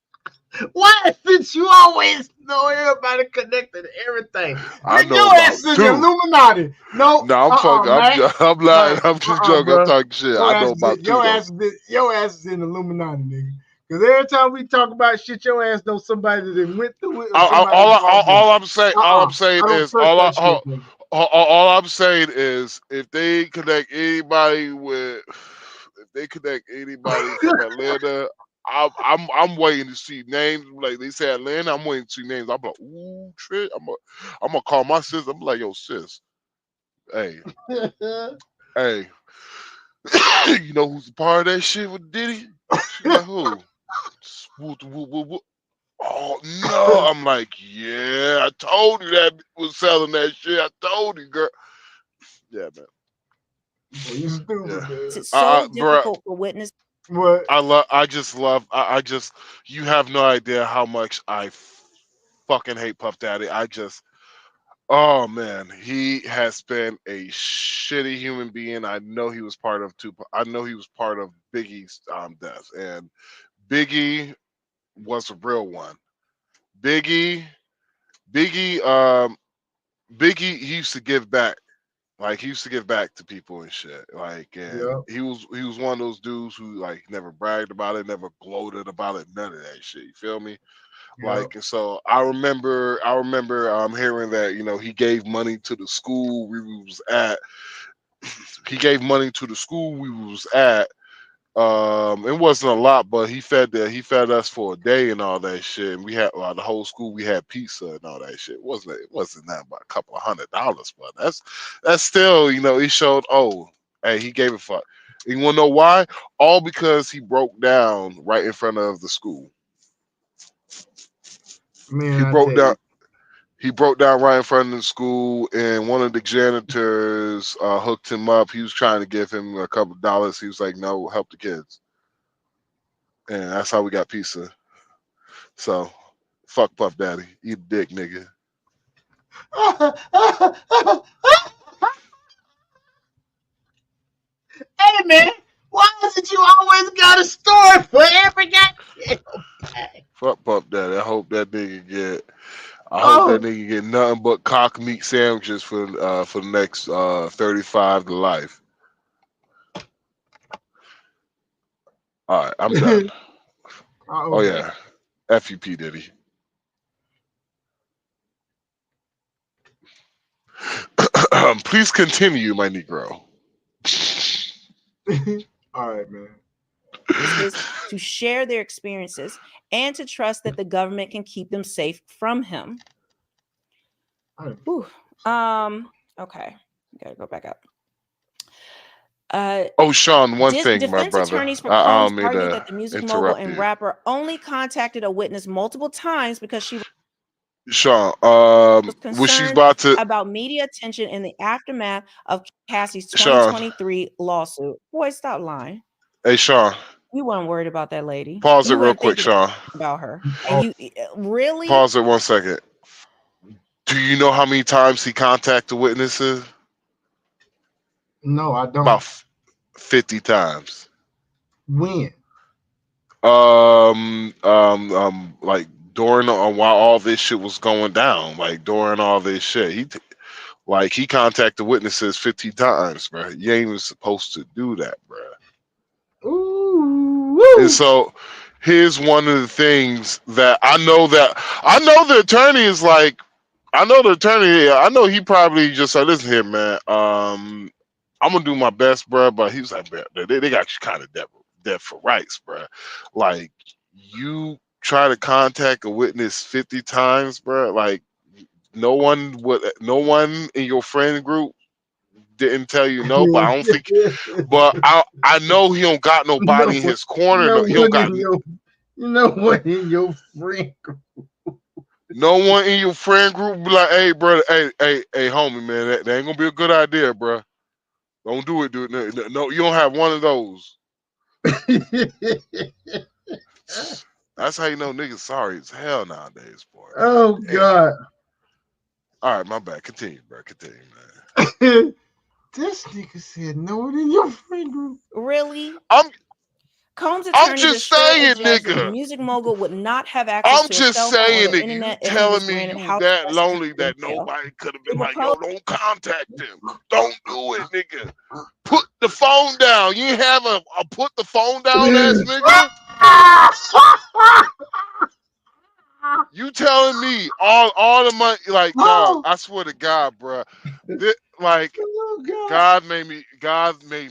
Why since you always know everybody connected to everything? I know your ass is the Illuminati. No, I'm fucking. I'm lying. I'm just joking. Bro. I'm talking shit. I know about your ass is in the Illuminati, nigga. Because every time we talk about shit, your ass knows somebody that went through it. All I'm saying is, if they connect anybody from Atlanta. I'm waiting to see names. Like they say Atlanta, I'm waiting to see names. I'm like, ooh, Trish. I'm gonna call my sis. I'm like, yo, sis. Hey. Hey. You know who's a part of that shit with Diddy? She's like, who? Oh no. I'm like, yeah, I told you that was selling that shit. I told you, girl. Yeah, man. Well, you stupid, man. It's so difficult for witness. What? I just you have no idea how much I fucking hate Puff Daddy. Oh man, he has been a shitty human being. I know he was part of Tupac. I know he was part of Biggie's death. And Biggie, was a real one. Biggie, Biggie, um, Biggie, he used to give back. Like he used to give back to people and shit. Like, and Yep. he was one of those dudes who like never bragged about it, never gloated about it, none of that shit. You feel me? Yep. Like, and so I remember hearing that, you know, he gave money to the school we was at. He gave money to the school we was at. It wasn't a lot, but he fed us for a day and all that shit. And we had the whole school, we had pizza and all that shit. It wasn't that but a couple of $100, but that's still, you know, he showed, oh, hey, he gave a fuck. And you wanna know why? All because he broke down right in front of the school. Man, He I tell broke down you. he broke down right in front of the school, and one of the janitors hooked him up. He was trying to give him a couple dollars. He was like, "No, help the kids," and that's how we got pizza. So, fuck Puff Daddy, eat a dick, nigga. Hey man, why is it you always got a story for every goddamn thing? Fuck Puff Daddy. I hope that nigga get. I hope that Oh, nigga get nothing but cock meat sandwiches for the next 35 to life. All right, I'm done. Oh okay. yeah, F U P Diddy. Please continue, my Negro. All right, man. Is to share their experiences and to trust that the government can keep them safe from him. Whew. Okay, gotta go back up. Oh, Sean, one thing, my Defense brother. attorneys for I Combs don't mean argued to that the music mogul interrupt and you, rapper only contacted a witness multiple times because she Sean. was Was she's concerned about to, about media attention in the aftermath of Cassie's Sean? 2023 lawsuit. Boy, stop lying. Hey, Sean. You weren't worried about that lady. Pause it You real weren't quick, thinking Sean. about her. And Oh, you really? Pause it 1 second. Do you know how many times he contacted witnesses? no, I don't. About 50 times. When? Like during while all this shit was going down, like during all this shit, he contacted witnesses 50 times, bro. You ain't even supposed to do that, bro. Ooh, And woo. so here's one of the things that I know the attorney is like, I know the attorney, I know he probably just said, listen here, man, I'm gonna do my best, bro. But he was like, man, they got you kind of dead for rights, bro. Like, you try to contact a witness 50 times, bro. Like, no one in your friend group didn't tell you no, but I don't think, but I know he don't got no nobody in one, his corner. no No, he don't one got in your, no one in your friend group. no one in your friend group be like, hey, brother, hey, homie, man, that ain't gonna be a good idea, bro. Don't do it, dude. No, you don't have one of those. That's how you know niggas sorry as hell nowadays, boy. Oh God damn. God. All right, my bad. Continue, bro. Continue, man. This nigga said no one in your friend group. Really? I'm Combs' I'm attorneys just assured a saying, judge that the nigga. music mogul would not have access I'm to a just cell phone or saying the that you internet if he was telling me granted you house that arrest and lonely put in that jail. nobody could have The been like, yo, proposed don't contact him. Don't do it, nigga. Put the phone down. You ain't have a put the phone down ass nigga. You telling me all the money, like, dog, Oh, I swear to God, bro. Like, oh God. God made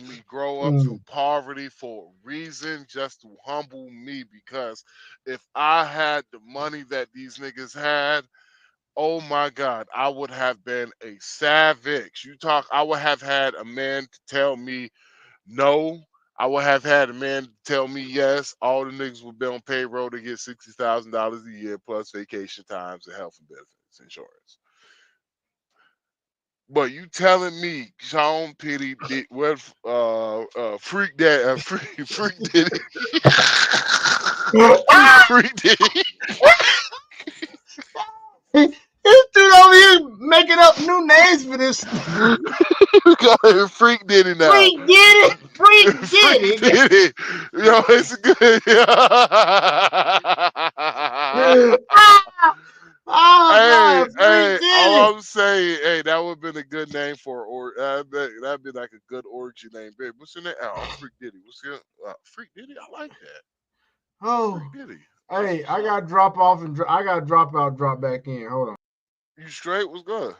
me grow up through Mm. poverty for a reason, just to humble me. Because if I had the money that these niggas had, oh my God, I would have been a savage. I would have had a man to tell me no. I would have had a man to tell me yes. All the niggas would be on payroll to get $60,000 a year plus vacation times and health and benefits insurance. But you telling me Sean Pitty did what? Freak that freak did freak did This dude over here making up new names for this. freak did it now. Freak did it. Freak did Freak it. did it. Yo, it's good. God, Freak all Diddy. I'm saying, hey, that would have been a good name for or that'd be like a good orgy name. Babe, what's your name? Oh, I'm Freak Diddy. What's your Freak Diddy? I like that. Oh, Freak Diddy. hey, I got to drop off and I got to drop out, drop back in. Hold on. You straight? What's good?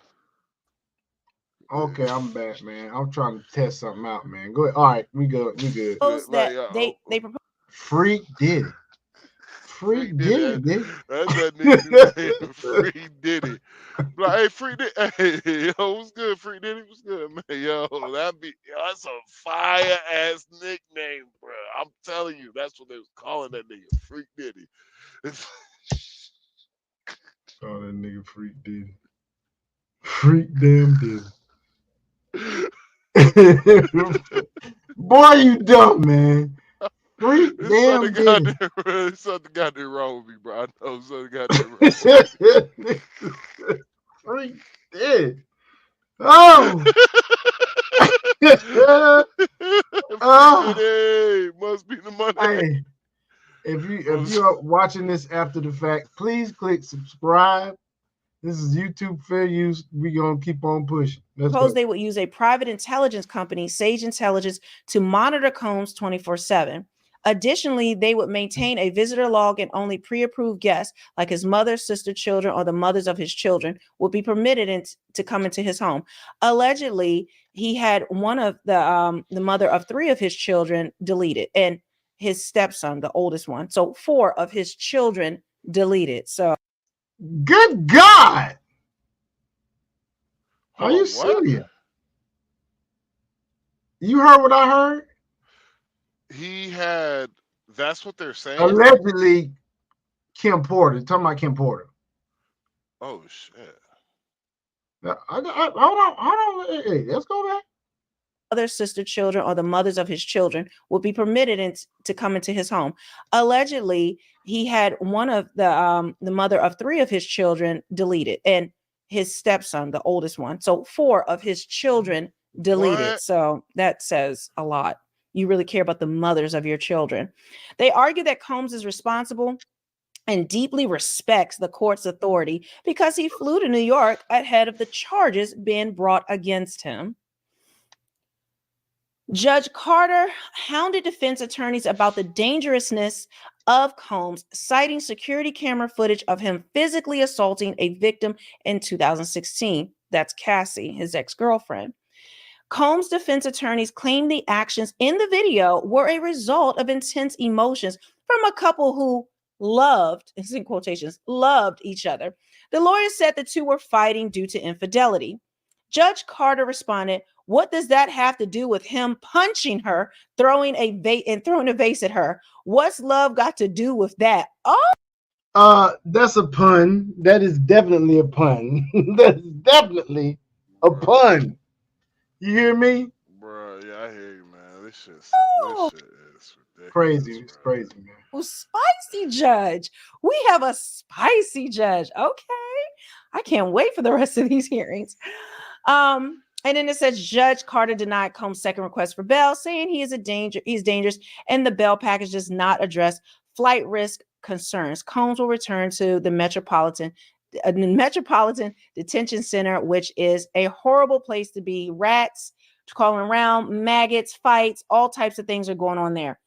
Okay, I'm back, man. I'm trying to test something out, man. Go ahead. All right, we good. Those that they propose. Freak Diddy. Freak Diddy. That's that nigga's name. Freak Diddy. Like, hey, Freak Diddy. Hey, yo, what's good, Freak Diddy? What's good, man? Yo, that's a fire ass nickname, bro. I'm telling you, that's what they was calling that nigga, Freak Diddy. Call that nigga Freak Diddy. Freak damn Diddy. Boy, you dumb, man. Freak damn Diddy. There's something goddamn wrong with me, bro. I know something goddamn wrong with me. Freak Diddy. Oh. Freak Diddy. Must be the money. Hey, if you are watching this after the fact, please click subscribe. This is YouTube fair use. We're gonna keep on pushing. Suppose they would use a private intelligence company, Sage Intelligence, to monitor Combs 24/7. Additionally, they would maintain a visitor log, and only pre-approved guests, like his mother, sister, children, or the mothers of his children, would be permitted to come into his home. Allegedly, he had one of the mother of 3 of his children deleted, and his stepson, the oldest one. So 4 of his children deleted. So, good God. Are you serious? You heard what I heard? That's what they're saying? Allegedly, Kim Porter. Talking about Kim Porter. Oh, shit. Hold on. Hey, let's go back. Other sister, children, or the mothers of his children would be permitted to come into his home. Allegedly, he had one of the mother of 3 of his children deleted, and his stepson, the oldest one. So 4 of his children deleted. What? So that says a lot. You really care about the mothers of your children. They argue that Combs is responsible and deeply respects the court's authority because he flew to New York ahead of the charges being brought against him. Judge Carter hounded defense attorneys about the dangerousness of Combs, citing security camera footage of him physically assaulting a victim in 2016. That's Cassie, his ex-girlfriend. Combs' defense attorneys claimed the actions in the video were a result of intense emotions from a couple who loved, in quotations, loved each other. The lawyer said the two were fighting due to infidelity. Judge Carter responded, "What does that have to do with him punching her, throwing a vase at her? What's love got to do with that?" Oh, that's a pun. That is definitely a pun. That's definitely a pun. You hear me? Bro, yeah, I hear you, man. This shit is ridiculous. Crazy. It's crazy, man. Oh, spicy judge. We have a spicy judge. Okay. I can't wait for the rest of these hearings. And then it says Judge Carter denied Combs' second request for bail, saying he's dangerous, and the bail package does not address flight risk concerns. Combs will return to the Metropolitan Detention Center, which is a horrible place to be. Rats crawling around, maggots, fights, all types of things are going on there.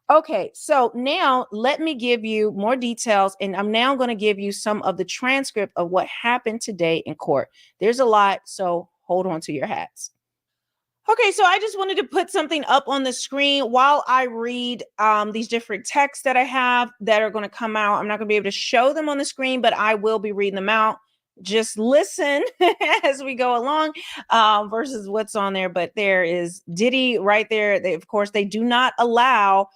Okay, so now let me give you more details, and I'm now going to give you some of the transcript of what happened today in court. There's a lot, so hold on to your hats. Okay, so I just wanted to put something up on the screen while I read these different texts that I have that are going to come out. I'm not going to be able to show them on the screen, but I will be reading them out. Just listen as we go along versus what's on there. But there is Diddy right there. Of course, they do not allow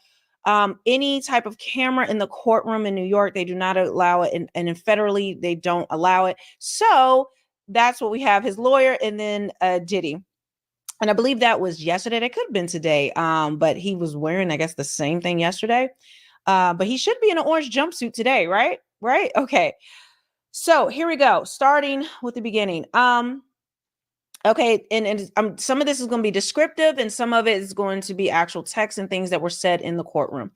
any type of camera in the courtroom in New York. They do not allow it. And federally, they don't allow it. So that's what we have. His lawyer and then Diddy. And I believe that was yesterday. That could have been today. But he was wearing, I guess, the same thing yesterday. But he should be in an orange jumpsuit today, right? Right? Okay. So here we go. Starting with the beginning. Okay. And some of this is going to be descriptive and some of it is going to be actual text and things that were said in the courtroom.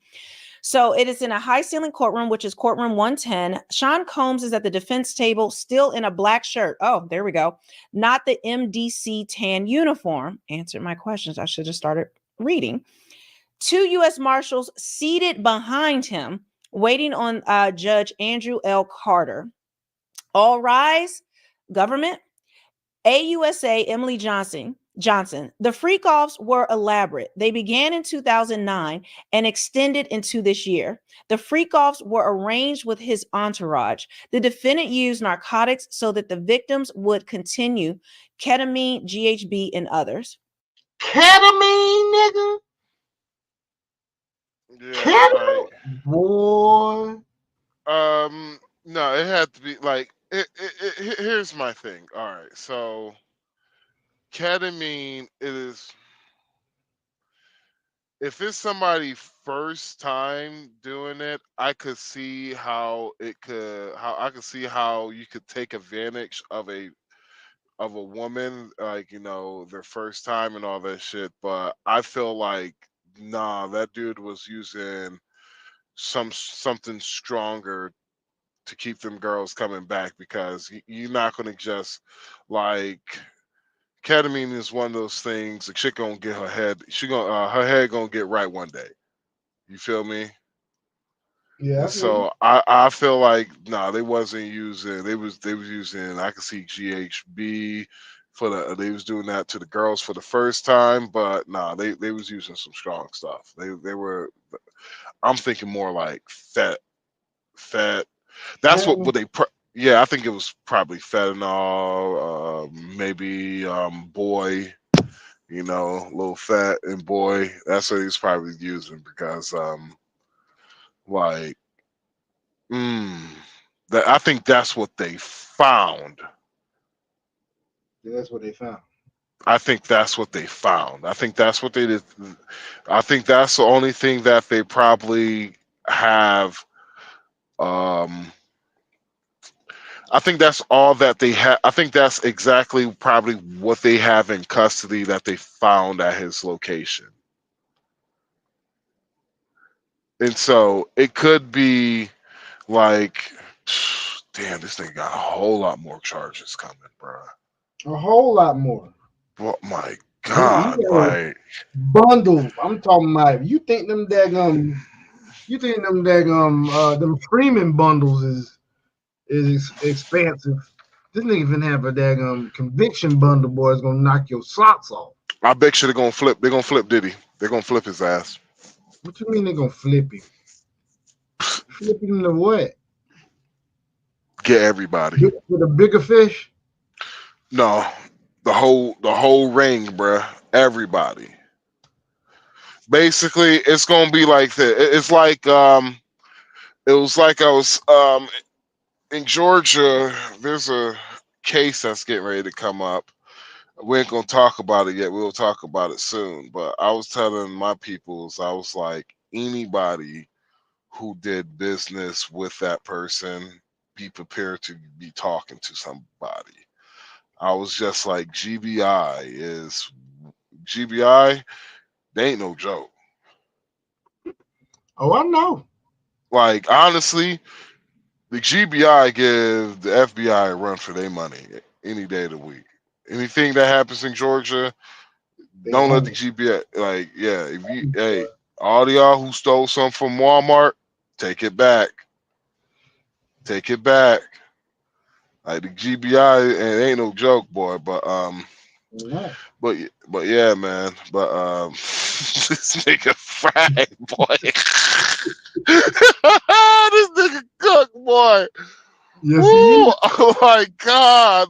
So it is in a high ceiling courtroom, which is courtroom 110. Sean Combs is at the defense table, still in a black shirt. Oh, there we go. Not the MDC tan uniform. Answered my questions. I should have started reading. 2 U.S. Marshals seated behind him, waiting on Judge Andrew L. Carter. All rise, government. AUSA Emily Johnson. The freak-offs were elaborate. They began in 2009 and extended into this year. The freak-offs were arranged with his entourage. The defendant used narcotics so that the victims would continue ketamine, GHB, and others. Ketamine, nigga. Yeah, Ketamine, like boy. no, it had to be like here's my thing. All right, so ketamine is if it's somebody first time doing it, I could see how I could see how you could take advantage of a woman, like, their first time and all that shit. But I feel like, nah, that dude was using something stronger to keep them girls coming back, because you're not gonna just like ketamine is one of those things. The chick gonna get her head gonna get right one day. You feel me? Yeah, I And feel you. so I feel like, nah, they wasn't using they was using, I could see GHB for they was doing that to the girls for the first time, but nah, they was using some strong stuff. They were, I'm thinking more like fat. That's Ketamine. what yeah, I think it was probably fentanyl, maybe boy, little fat and boy. That's what he's probably using, because like mm, that I think that's what they found. Yeah, that's what they found. I think that's what they found. I think that's what they did. I think that's the only thing that they probably have. Um, I think that's all that they have. I think that's exactly probably what they have in custody that they found at his location. And so it could be like, damn, this thing got a whole lot more charges coming, bro. A whole lot more. Oh my He God, got a like, bundle. I'm talking about. You think them Freeman bundles is expansive. This nigga finna have a daggum conviction bundle, boy. It's gonna knock your socks off. I bet you they're gonna flip. They're gonna flip Diddy. They're gonna flip his ass. What you mean they gonna flip him? Flip him to what? Get everybody. With a bigger fish? No, the whole ring, bruh. Everybody. Basically, it's gonna be like that. It's like it was like I was in Georgia. There's a case that's getting ready to come up. We ain't gonna talk about it yet. We'll talk about it soon. But I was telling my peoples, I was like, anybody who did business with that person, be prepared to be talking to somebody. I was just like, GBI. They ain't no joke. Oh, I know. Like, honestly, the GBI give the FBI a run for their money any day of the week. Anything that happens in Georgia, They don't let own the it. GBI, like, yeah, if you, hey, all y'all who stole something from Walmart, take it back. Take it back. Like, the GBI, and it ain't no joke, boy. No. But yeah, man. But this nigga fried, boy. This nigga cook, boy. Yes, he Woo! is. Oh my God!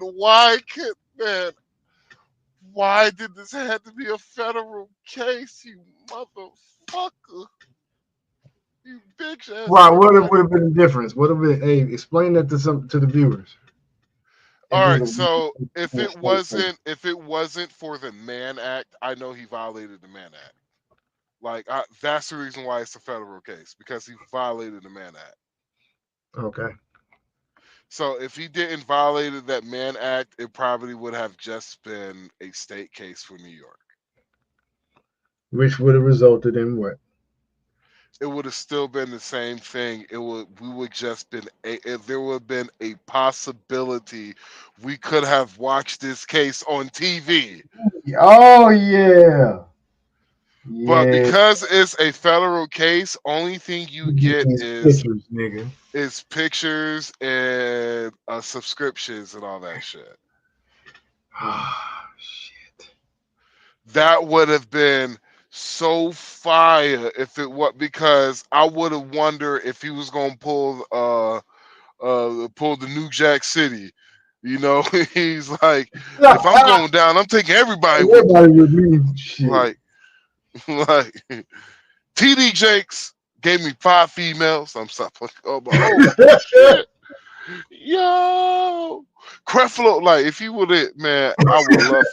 Why did this have to be a federal case? You motherfucker! You bitch ass Why? nigga! What Like, would have been the difference? What have been? Hey, explain that to the viewers. And all then right. So if it wasn't for the Mann Act, I know he violated the Mann Act. Like, that's the reason why it's a federal case, because he violated the Mann Act. Okay. So if he didn't violate that Mann Act, it probably would have just been a state case for New York. Which would have resulted in what? it would have still been the same thing. We would just been if there would have been a possibility we could have watched this case on TV. Oh yeah. But Yeah. because it's a federal case, only thing you get These pictures, nigga. is pictures and subscriptions and all that shit. Ah, shit. That would have been so fire if it was, because I would have wondered if he was gonna pull the New Jack City. You know, he's like, if I'm going down, I'm taking everybody with me. Everybody with me. Shit. Like, like TD Jakes gave me 5 females. I'm stopping. Oh shit, yo, Creflo. Like, if you would it, man, I would love.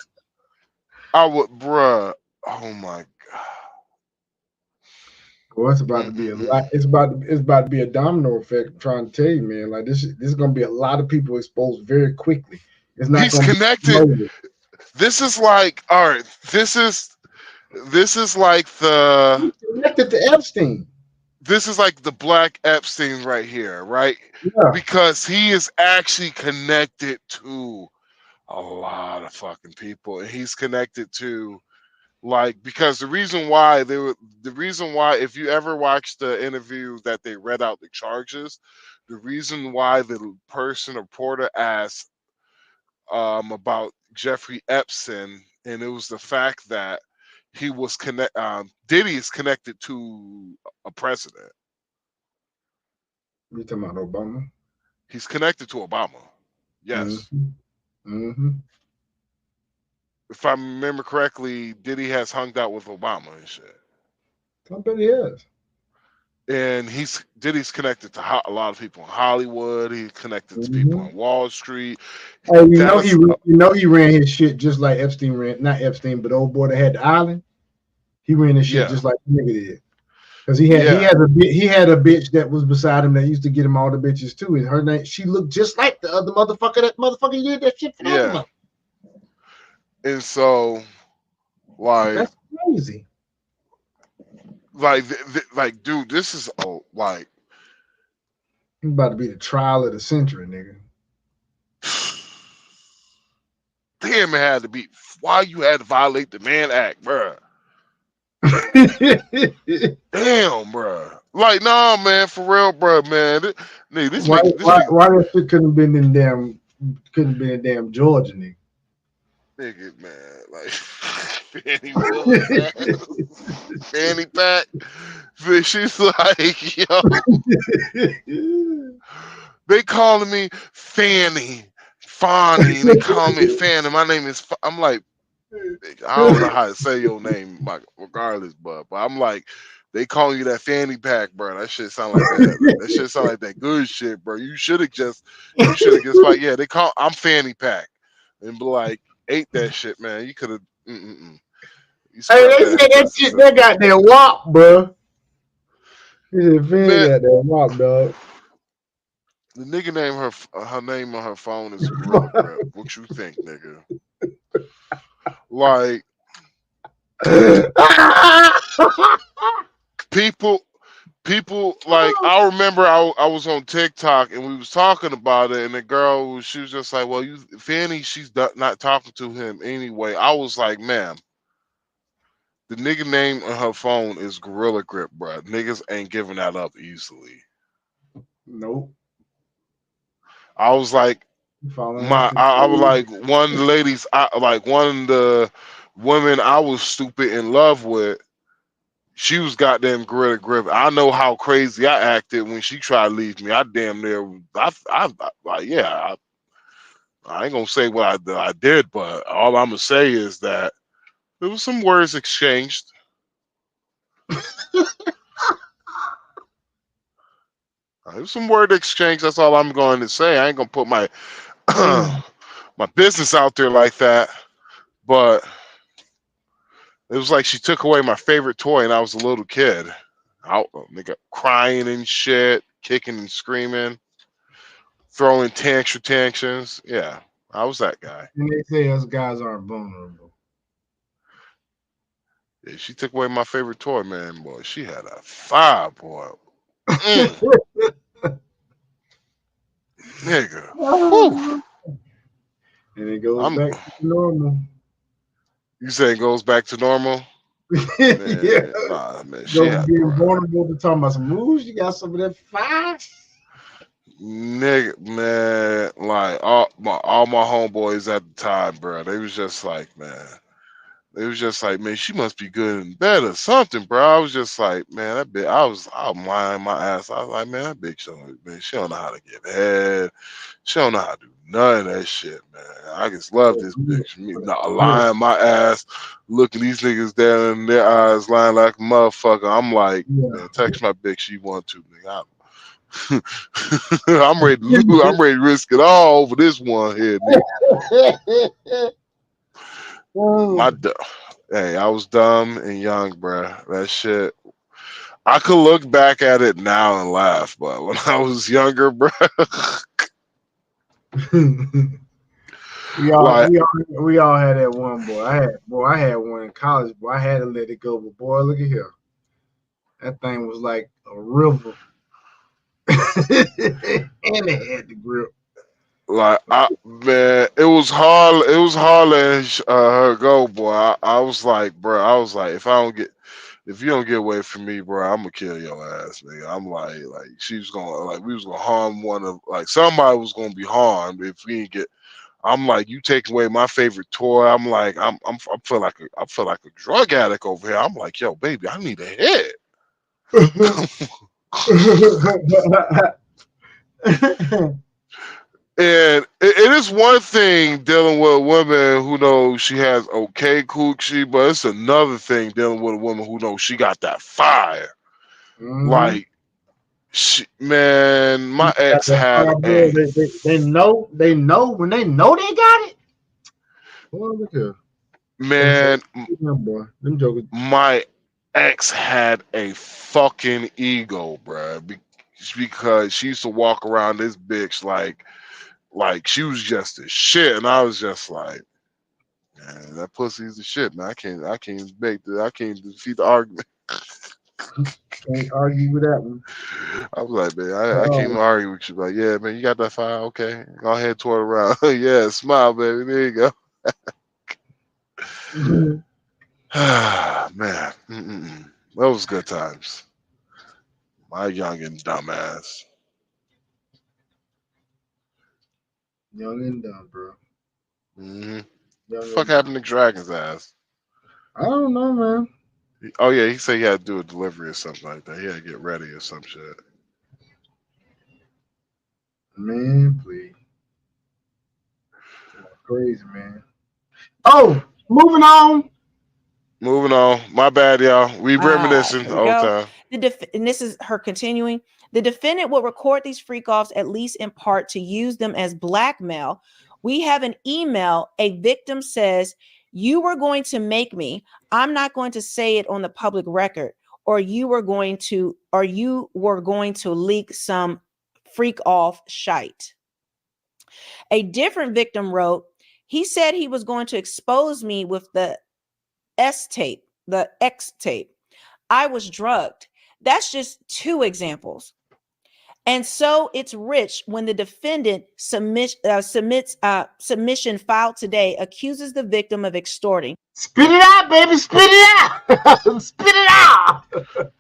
I would, bruh. Oh my god. Boy, it's about to be a lot. It's about to be a domino effect. I'm trying to tell you, man. Like this is gonna be a lot of people exposed very quickly. It's not He's gonna connected. be This is like, all right. This is like the. He's connected to Epstein. This is like the Black Epstein right here, right? Yeah. Because he is actually connected to a lot of fucking people, and he's connected to, like, because the reason why if you ever watch the interview that they read out the charges, the reason why the reporter asked about Jeffrey Epstein, and it was the fact that he was Diddy is connected to a president. You talking about Obama? He's connected to Obama. Yes. Mm-hmm. If I remember correctly, Diddy has hung out with Obama and shit. I bet he is. And Diddy's connected to a lot of people in Hollywood. He's connected to people on Wall Street. Hey, you know he ran his shit just like Epstein ran. Not Epstein, but old boy that had the island. He ran his shit just like the nigga did. Because he had a bitch that was beside him that used to get him all the bitches too. And her name, she looked just like the other motherfucker. That motherfucker did that shit for the other. And so, like, that's crazy. Like, dude, this is like, it's about to be the trial of the century, nigga. Damn, it had to be. Why you had to violate the Mann Act, bruh? Damn, bruh. Like, nah, man, for real, bruh, man. Why that shit couldn't have been in damn Georgia, nigga. Nigga, man, like Fanny Pack. She's like, yo, they calling me Fanny. They call me Fanny. My name is. I'm like, I don't know how to say your name, regardless, but I'm like, they calling you that fanny pack, bro. That shit sound like that. That shit sound like that good shit, bro. You should have just like, yeah, I'm fanny pack, and be like, ate that shit, man. You could have. Hey, they said that shit. They got that wop, bro. He said, "Fanny got that wop, dog." The nigga name her name on her phone is Gorilla Grip. What you think, nigga? Like, people like, I remember I was on TikTok and we was talking about it, and the girl, she was just like, well, Fanny, she's not talking to him anyway. I was like, ma'am, the nigga name on her phone is Gorilla Grip, bro. Niggas ain't giving that up easily. Nope. I was like, I was like, one of the ladies, one of the women I was stupid in love with, she was goddamn Gorilla Grip. I know how crazy I acted when she tried to leave me. I damn near, I ain't gonna say what I did, but all I'm gonna say is that there was some words exchanged. There was some word exchange. That's all I'm going to say. I ain't gonna put my my business out there like that, but it was like she took away my favorite toy, and I was a little kid. Nigga, crying and shit, kicking and screaming, throwing tantrums. Yeah, I was that guy. And they say us guys aren't vulnerable. Yeah, she took away my favorite toy, man. Boy, she had a fire, boy. Mm, nigga. Whew. And it goes I'm. back to normal. You say it goes back to normal? Yeah. Man, nah, man. She Go from had, being bro. vulnerable to talking about some moves. You got some of that fire. Nigga, man, like all my homeboys at the time, bro. They was just like, man. They was just like, man, she must be good in bed or something, bro. I was just like, man, that bitch. I'm lying my ass. I was like, man, that bitch man, she don't know how to get head. She don't know how to do none of that shit, man. I just love this bitch. Me not lying my ass, looking these niggas down in their eyes, lying like a motherfucker. I'm like, man, text my bitch. She want to, nigga. I'm ready to lose. I'm ready to risk it all over this one here, nigga. My, hey, I was dumb and young, bruh. That shit. I could look back at it now and laugh, but when I was younger, bruh, we all like, we all we all had that one boy. I had one in college, boy. I had to let it go, but boy, look at here. That thing was like a river. And it had the grip. man, it was hard. It was hard letting her go, boy. I was like, bruh, I was like, if you don't get away from me, bro, I'm gonna kill your ass, nigga. I'm like she was gonna like we was gonna harm one of like somebody was gonna be harmed if we didn't get. I'm like, you take away my favorite toy. I'm like, I feel like a drug addict over here. I'm like, yo, baby, I need a hit. And it is one thing dealing with a woman who knows she has okay coochie, but it's another thing dealing with a woman who knows she got that fire. Mhm. Like, man, my Got ex that had fire, boy. a They know when they know they got it. Boy, look here. Them man. jokers, boy. Them jokers. My ex had a fucking ego, bruh, because she used to walk around this bitch like she was just a shit, and I was just like, man, that pussy's the shit, man. I can't defeat the argument. Can't argue with that one. I was like, man, I can't even Oh, argue with you. Like, yeah, man, you got that fire, okay? Go ahead, twirl around. Yeah, smile, baby. There you go. Man, that was good times. My young and dumbass. young and dumb, bro. Mm-hmm. Young Fuck and dumb. happened to Dragon's ass? I don't know, man. Oh yeah, he said he had to do a delivery or something like that. He had to get ready or some shit. Man, please. Crazy, man. Oh, moving on. Moving on. My bad, y'all. We reminiscing Here we all the go. time. And this is her continuing. The defendant will record these freak offs at least in part to use them as blackmail. We have an email. A victim says, "You were going to make me. I'm not going to say it on the public record, or you were going to leak some freak off shite." A different victim wrote, "He said he was going to expose me with the X tape. I was drugged." That's just two examples. And so it's rich when the defendant submits submission filed today accuses the victim of extorting. Spit it out, baby. Spit it out. Spit it out.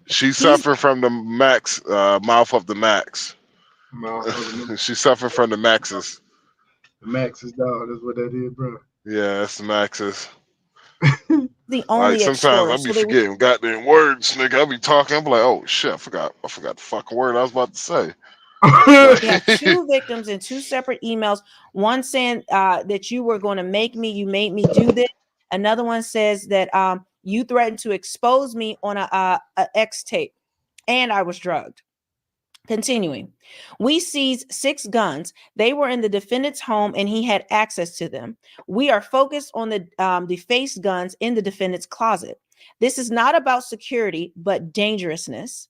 She He's suffered from the max mouth of the max. Mouth of the She suffered from the maxes. Max's dog. That's what that is, bro. Yeah, that's the maxes. the Like only sometimes extorter. I be So they forgetting goddamn words, nigga. I be talking. I'm like, oh shit, I forgot the fucking word I was about to say. we have Like, two victims in two separate emails. One saying that you were going to make me, you made me do this. Another one says that you threatened to expose me on a X tape, and I was drugged. Continuing, we seized 6 guns. They were in the defendant's home and he had access to them. We are focused on the defaced guns in the defendant's closet. This is not about security, but dangerousness.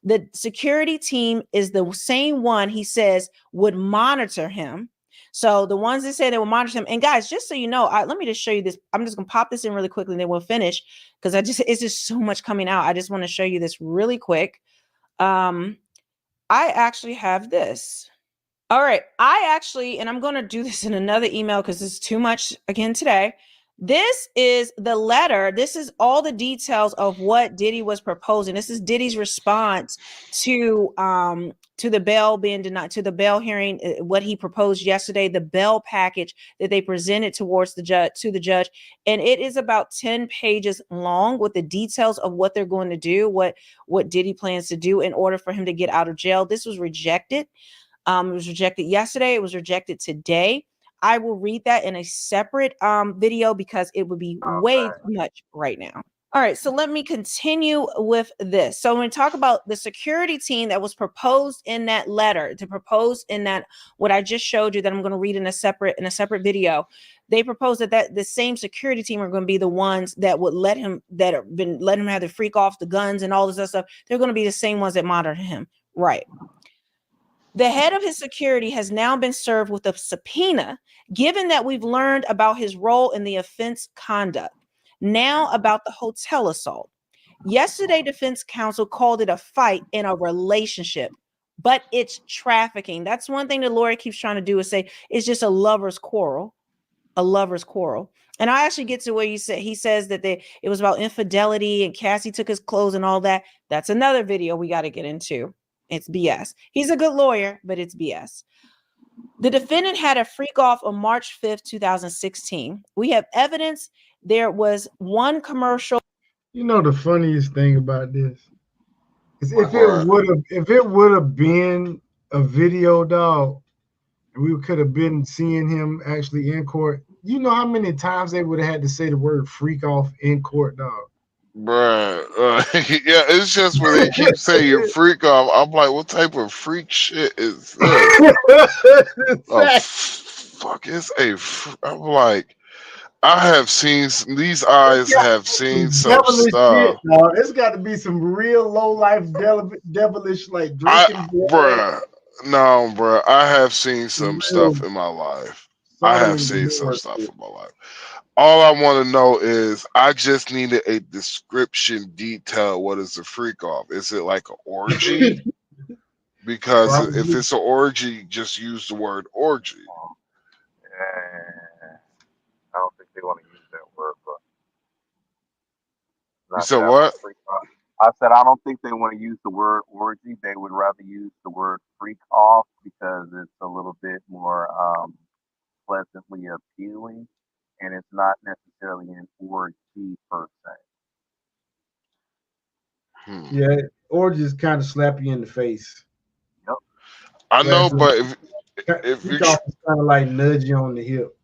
The security team is the same one he says would monitor him. So the ones that say they will monitor him, and guys, just so you know, let me just show you this. I'm just gonna pop this in really quickly, and then we'll finish because it's just so much coming out. I just want to show you this really quick. I actually have this. All right, and I'm going to do this in another email because it's too much again today. This is the letter. This is all the details of what Diddy was proposing. This is Diddy's response to the bail being denied, to the bail hearing, what he proposed yesterday, the bail package that they presented towards the judge, and it is about 10 pages long with the details of what they're going to do, what Diddy plans to do in order for him to get out of jail. This was rejected. It was rejected yesterday. It was rejected today. I will read that in a separate video because it would be way too much right now. All right, so let me continue with this. So when we talk about the security team that was proposed in that letter, to propose in that what I just showed you that I'm going to read in a separate video, they proposed that the same security team are going to be the ones that would let him have the freak off the guns and all this other stuff. They're going to be the same ones that monitor him, right? The head of his security has now been served with a subpoena, given that we've learned about his role in the offense conduct. Now about the hotel assault. Yesterday, defense counsel called it a fight in a relationship, but it's trafficking. That's one thing the lawyer keeps trying to do, is say it's just a lover's quarrel. A lover's quarrel. And I actually get to where he says that it was about infidelity and Cassie took his clothes and all that. That's another video we got to get into. It's BS. He's a good lawyer, but it's BS. The defendant had a freak off on March 5th, 2016. We have evidence there was one commercial. You know the funniest thing about this is if it would have been a video, dog, and we could have been seeing him actually in court. You know how many times they would have had to say the word freak off in court, dog? Bruh, yeah, it's just when they keep saying freak off, I'm like, what type of freak shit is this? Fuck, I'm like, I have seen, these eyes have seen some stuff. Shit, dog. It's got to be some real low life devilish, like drinking. Bruh, no, bruh, I have seen some stuff in my life. I have seen some stuff in my life. All I want to know is I just needed a description detail. What is the freak off? Is it like an orgy? Because if it's an orgy, just use the word orgy. I don't think they want to use that word, but you said what? I said I don't think they want to use the word orgy. They would rather use the word freak off because it's a little bit more pleasantly appealing. And it's not necessarily an orgy per se. Yeah, or just kind of slap you in the face. Yep. I know, but if you kind of like nudge you on the hip.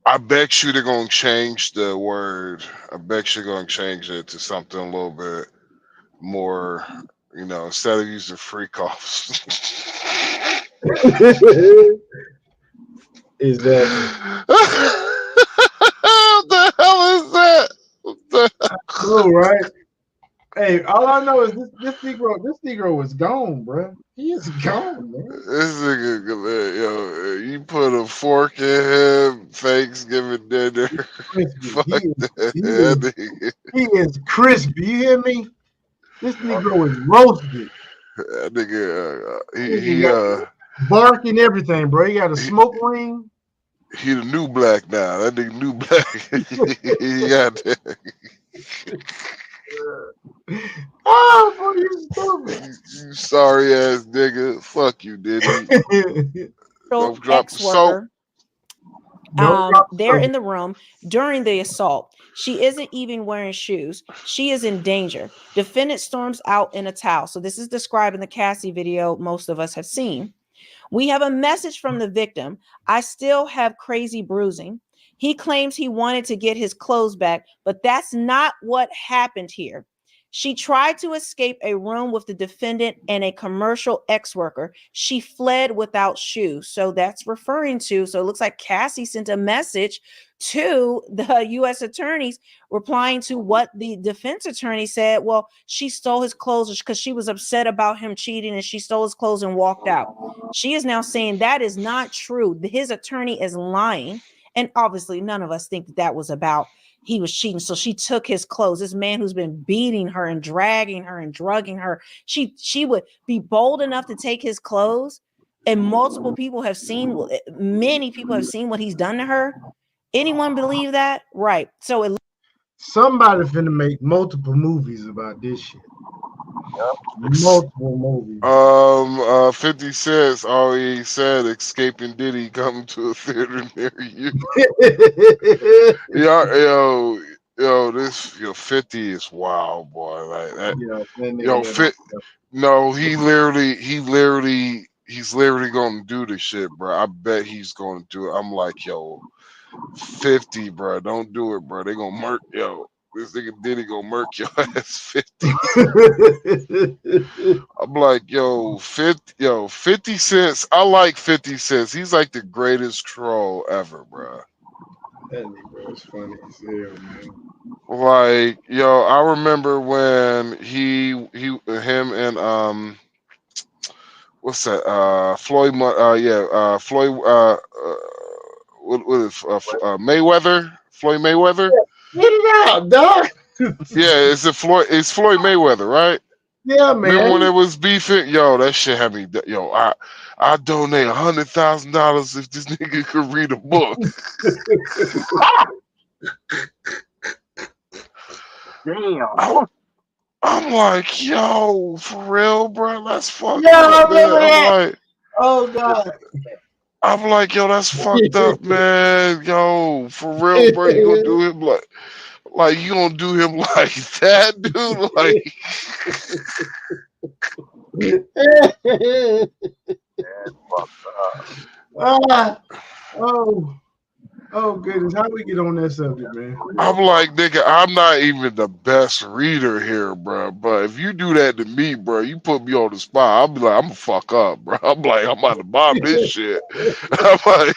I bet you they're gonna change the word. I bet you're gonna change it to something a little bit more, instead of using freak offs. Exactly. What the hell is that? Oh, right. Hey, all I know is this Negro is gone, bro. He is gone, man. This nigga, you put a fork in him, Thanksgiving dinner. He is crispy. You hear me? This Negro is roasted. That nigga, he bark and everything, bro. He got a smoke ring. He the new black now. That nigga new black. He got that. Oh, boy, you stupid. You sorry ass nigga. Fuck you, Diddy. Don't drop the soap. They're in the room during the assault. She isn't even wearing shoes. She is in danger. Defendant storms out in a towel. So this is described in the Cassie video most of us have seen. We have a message from the victim. I still have crazy bruising. He claims he wanted to get his clothes back, but that's not what happened here. She tried to escape a room with the defendant and a commercial ex-worker. She fled without shoes. So that's referring to, so it looks like Cassie sent a message to the U.S. attorneys replying to what the defense attorney said. Well, she stole his clothes because she was upset about him cheating and she stole his clothes and walked out. She is now saying that is not true. His attorney is lying. And obviously none of us think that was about he was cheating. So she took his clothes. This man who's been beating her and dragging her and drugging her, she would be bold enough to take his clothes. And multiple people have seen, many people have seen what he's done to her. Anyone believe that? Right. So it Somebody finna make multiple movies about this shit. Multiple movies. 50 Cent already said escaping Diddy coming to a theater near you. This 50 is wild, boy. Like that. No, he's literally gonna do this shit, bro. I bet he's gonna do it. I'm like, 50, bro. Don't do it, bro. They gonna murk, this nigga Diddy gonna murk your ass 50. I'm like, 50 cents. I like 50 cents. He's like the greatest troll ever, bro. That nigga is funny as hell, man. Like, I remember when him and what's that? Floyd, Floyd, what is Mayweather? Floyd Mayweather? Get it out, dog. It's Floyd Mayweather, right? Yeah, man. Remember when it was beefing? That shit had me. I donate $100,000 if this nigga could read a book. Damn. I'm like, for real, bro, that's fucked Yeah, up, I man. remember I'm that. like, Oh God. I'm like, that's fucked up, man. For real, bro, you gonna do him like you gonna do him like that, dude? Like, That's fucked up. Oh goodness, how do we get on that subject, man? I'm like, nigga, I'm not even the best reader here, bro. But if you do that to me, bro, you put me on the spot. I'll be like, I'm gonna fuck up, bro. I'm like, I'm about to bomb this shit. I'm like,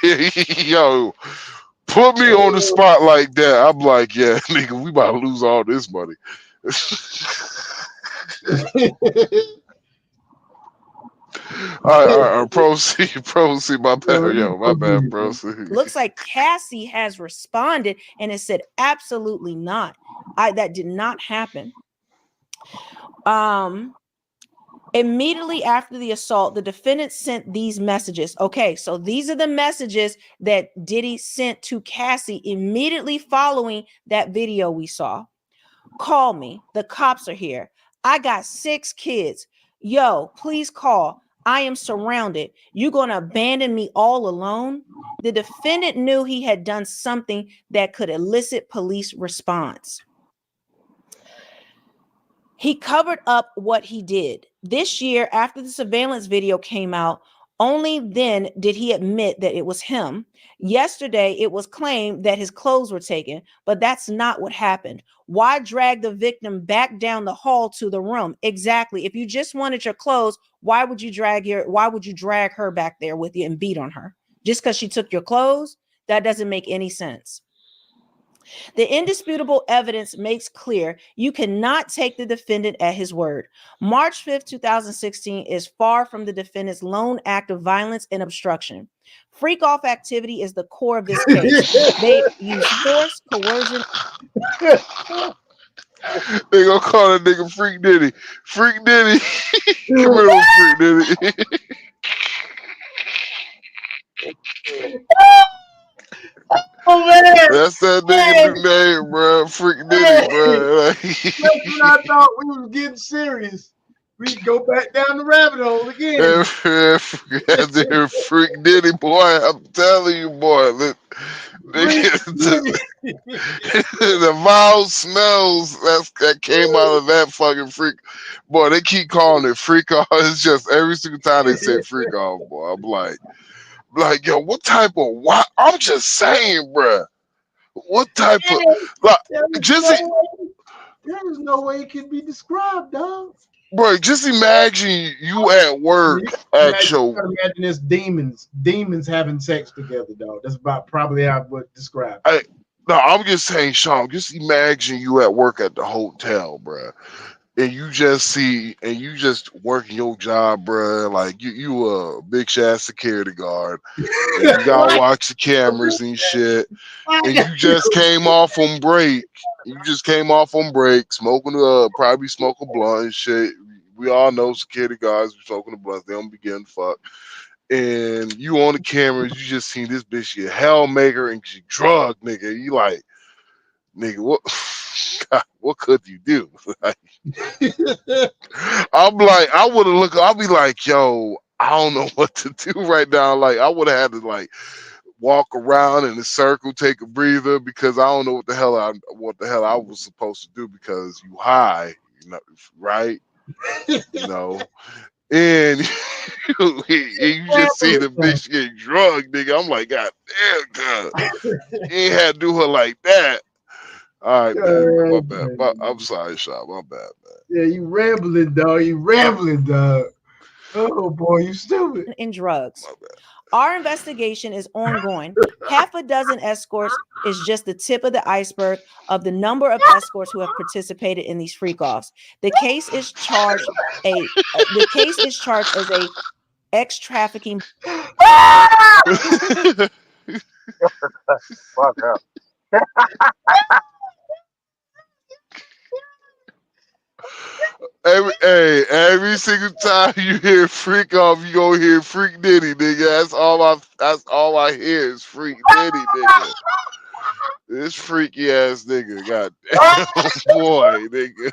put me on the spot like that. I'm like, yeah, nigga, we about to lose all this money. All right, proceed, my bad, my bad, proceed. Looks like Cassie has responded and has said, absolutely not. That did not happen. Immediately after the assault, the defendant sent these messages. Okay, so these are the messages that Diddy sent to Cassie immediately following that video we saw. Call me. The cops are here. I got 6 kids. Yo, please call. I am surrounded. You gonna abandon me all alone? The defendant knew he had done something that could elicit police response. He covered up what he did. This year, after the surveillance video came out, only then did he admit that it was him. Yesterday, it was claimed that his clothes were taken, but that's not what happened. Why drag the victim back down the hall to the room? Exactly. If you just wanted your clothes, why would you drag her back there with you and beat on her? Just because she took your clothes? That doesn't make any sense. The indisputable evidence makes clear you cannot take the defendant at his word. March 5th, 2016 is far from the defendant's lone act of violence and obstruction. Freak-off activity is the core of this case. They use force, coercion. They gonna call that nigga Freak Diddy. Freak Diddy. Come here, Freak Diddy. Oh man, that's that nigga new name, bro. Freak Diddy, bro. That's when I thought we was getting serious. We go back down the rabbit hole again. Freak Diddy, boy. I'm telling you, boy. The vile smells that came out of that fucking freak. Boy, they keep calling it freak off. It's just every single time they say freak off, boy. I'm like, yo, what type of what? I'm just saying, bruh. What type of like There is no way it can be described, dog. Bro, just imagine you at work at your. Imagine this demons having sex together, dog. That's about probably how I would describe it. I, no, I'm just saying, Sean. Just imagine you at work at the hotel, bro, and you just working your job, bro. Like you a big shot security guard, and you gotta watch the cameras and shit. And you just came off on break. You just came off on break, smoking probably smoke a blunt and shit. We all know security guards be smoking a blunt. They don't be getting fucked. And you on the cameras, you just seen this bitch get hell maker and she drug nigga. You like, nigga, what? God, what could you do? Like, I'm like, I would have looked. I'll be like, yo, I don't know what to do right now. Like, I would have had to like walk around in a circle, take a breather, because I don't know what the hell I was supposed to do because you high, right? And you just see the bitch get drugged, nigga. I'm like, God damn, God, you ain't had to do her like that. All right, man. My bad. I'm sorry, Sean. My bad, man. Yeah, you rambling, dog. Oh boy, you stupid. In drugs. Our investigation is ongoing. Half a dozen escorts is just the tip of the iceberg of the number of escorts who have participated in these freak-offs. The case is charged as a ex-trafficking. Fuck up. Every single time you hear freak off, you gonna hear freak Diddy, nigga. That's all I hear is freak Diddy, nigga. This freaky ass nigga, goddamn boy, nigga.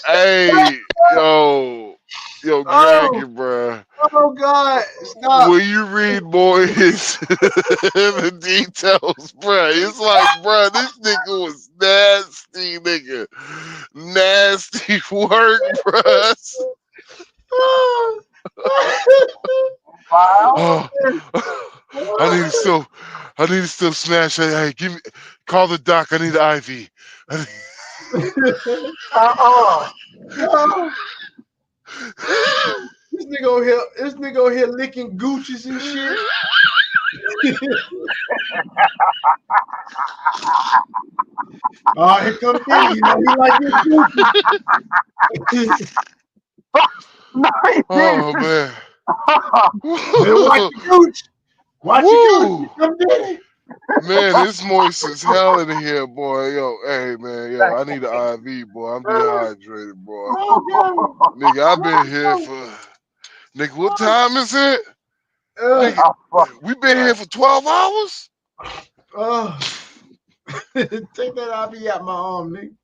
Hey, yo, Dragon, bruh. Oh God, stop. When you read more the details, bruh, it's like, bruh, this nigga was nasty, nigga. Nasty work, bruh. Oh, I need to still smash it. Hey, call the doc. I need the IV. This nigga over here licking Gucci's and shit. Oh, here comes Diddy. You know he like his Gucci. Oh man. Watch the Gucci. Watch the Gucci. Come Diddy. Man, it's moist as hell in here, boy. Yo, hey, man, yo, I need an IV, boy. I'm dehydrated, boy. Nigga, I've been here for... Nigga, what time is it? Nigga, we been here for 12 hours? Take that IV out my arm, nigga.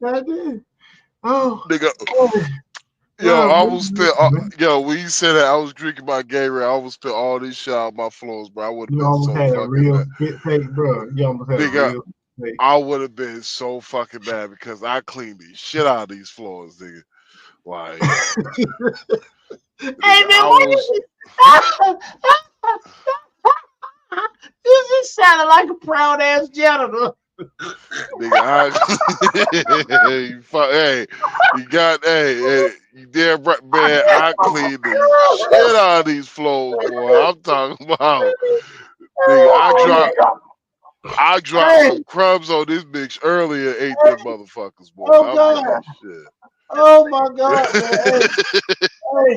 I did. Nigga... when you said that, I was drinking my Gatorade. I almost spit all this shit out my floors, bro. I would have been so fucking mad. Bro. You almost had a real take. I would have been so fucking mad because I cleaned the shit out of these floors, nigga. Like, hey man, this just sounded like a proud ass janitor. Nigga, you damn right, man. I cleaned the shit out of these floors, boy. I'm talking about, nigga. I dropped some crumbs on this bitch earlier. Ate them motherfuckers, boy. Oh my God, man.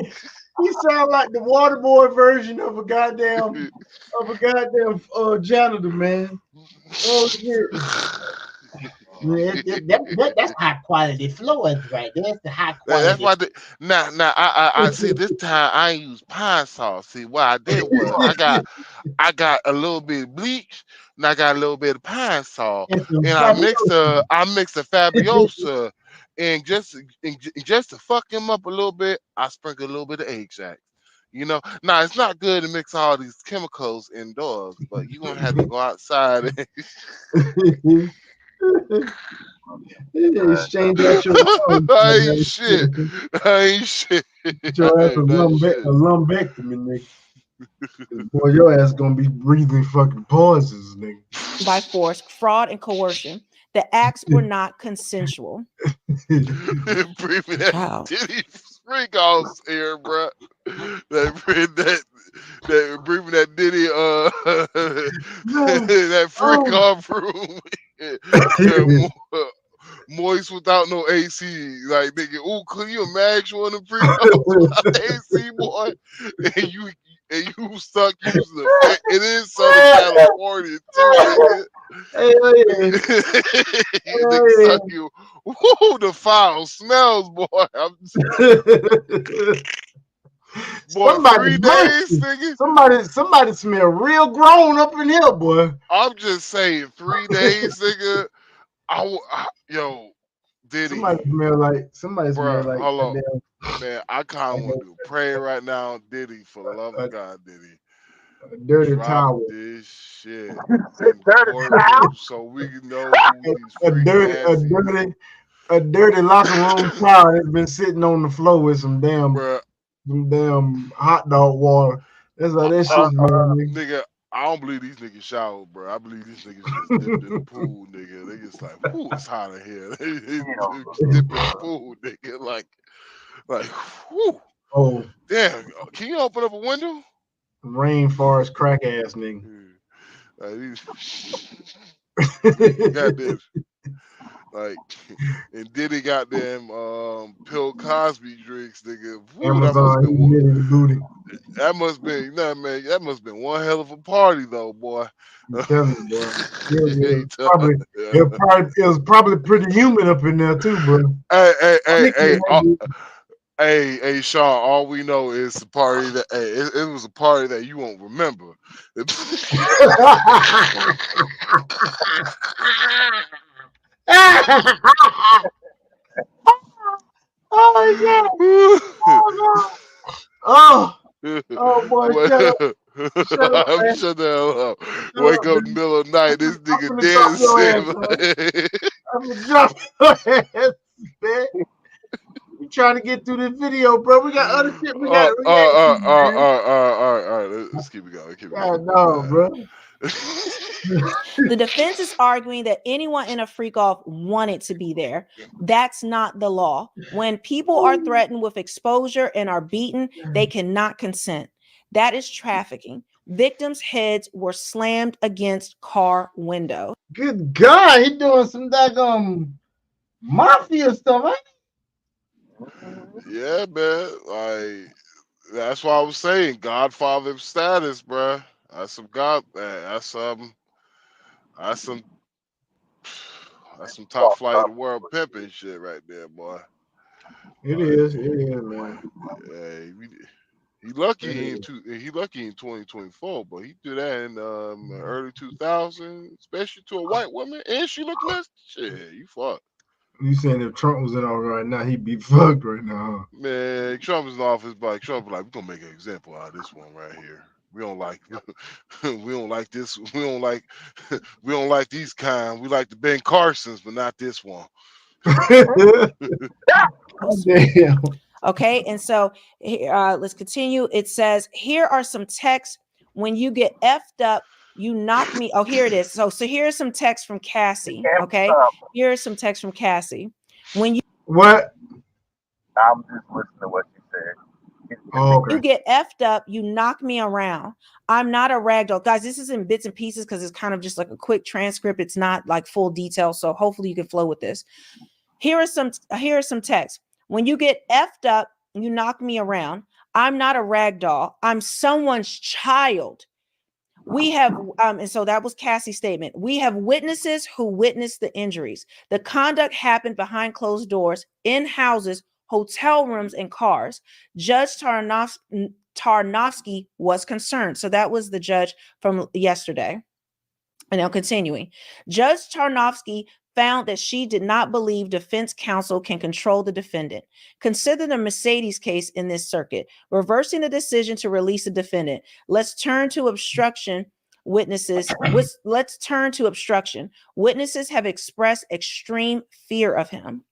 Hey, he sound like the waterboard version of a goddamn janitor, man. Oh shit. That's high quality floors right there. That's the high quality. That's why I see this time I ain't use pine sauce. See what I did was I got a little bit of bleach and I got a little bit of pine sauce and I mixed a Fabulosa and just to fuck him up a little bit, I sprinkled a little bit of egg sack. Now it's not good to mix all these chemicals indoors, but you're gonna have to go outside and exchange out your I ain't shit. Your ass a lumpectomy, nigga. Boy, your ass gonna be breathing fucking pauses, nigga. by force, fraud, and coercion. The acts were not consensual. Breathing that Child. Diddy freak house here, bro. That breathing that Diddy that freak Oh. off room. Moist without no AC. Like nigga, ooh, could you imagine one of the freak house without AC, boy? And you stuck using the fan. It is Southern California too, nigga. Hell yeah. Nigga suck you. Woo, the foul smells, boy. Boy, Somebody 3 days, nigga. Somebody smell real grown up in here, boy. I'm just saying, 3 days, nigga. Yo, Diddy, Somebody smell like bruh, hold on, goddamn, man. I kind of want to do a prayer right now, Diddy, for the love of God, Diddy. a dirty Drop towel. this shit in Dirty courtroom so we can know who these A freak nasties. dirty locker room towel that's been sitting on the floor with some damn Bruh, hot dog water. That's how that shit smell, nigga. nigga, I don't believe these niggas shower, bro. I believe these niggas just dipped in the pool, nigga. They just like, whoo, it's hot in here. They just dip in the pool, nigga. Like, whoo. Oh, Damn, can you open up a window? rainforest crack ass nigga. Like, goddamn, like, and Diddy goddamn Bill Cosby drinks, nigga. Woo, Amazon humidity booty. that must be, nah, man, that must have been one hell of a party, though, boy. I'm telling you, bro. Hey, It was probably pretty humid up in there too, bro. Hey, Sean. All we know is the party that it was a party that you won't remember. Oh yeah. Oh boy, shut up. Shut up, man. Shut the hell up. Shut Wake up, up in man. the middle of the night. This I'm nigga gonna drop your ass, dancing. I'm gonna drop your ass, man. We trying to get through this video, bro. We got other shit we got to react to, man. All right. Let's keep it going. Keep it God, going. no, bro. The defense is arguing that anyone in a freak off wanted to be there. That's not the law. When people are threatened with exposure and are beaten, they cannot consent. That is trafficking. Victims' heads were slammed against car windows. Good God, he doing some daggum mafia stuff, ain't Yeah, man. Like that's why I was saying Godfather status, bruh. That's some God. That's some top flight of the world pimping shit right there, boy. it is, man. Yeah, he lucky in 2024, but he do that in early 2000s, especially to a white woman, and she look nice. Shit, you fuck. You saying if Trump was in office right now, he'd be fucked right now, huh? Man, Trump is in office, but Trump like, we're gonna make an example out of this one right here. We don't like we don't like this. We don't like we don't like these kind. We like the Ben Carsons, but not this one. Damn. Okay, and so let's continue. It says, here are some texts. When you get effed up, you knock me. Oh, here it is. So here's some text from Cassie. Okay, here's some text from Cassie. When What? I'm just listening to what you said. Oh, okay. you get effed up, you knock me around. I'm not a ragdoll. Guys, this is in bits and pieces because it's kind of just like a quick transcript. It's not like full detail. So hopefully you can flow with this. Here are some text. When you get effed up, you knock me around. I'm not a ragdoll. I'm someone's child. We have, and so that was Cassie's statement. We have witnesses who witnessed the injuries. The conduct happened behind closed doors, in houses, hotel rooms, and cars. Judge Tarnowski was concerned. So that was the judge from yesterday. And now continuing, Judge Tarnowski found that she did not believe defense counsel can control the defendant. Consider the Mercedes case in this circuit, reversing the decision to release the defendant. Let's turn to obstruction. Witnesses have expressed extreme fear of him.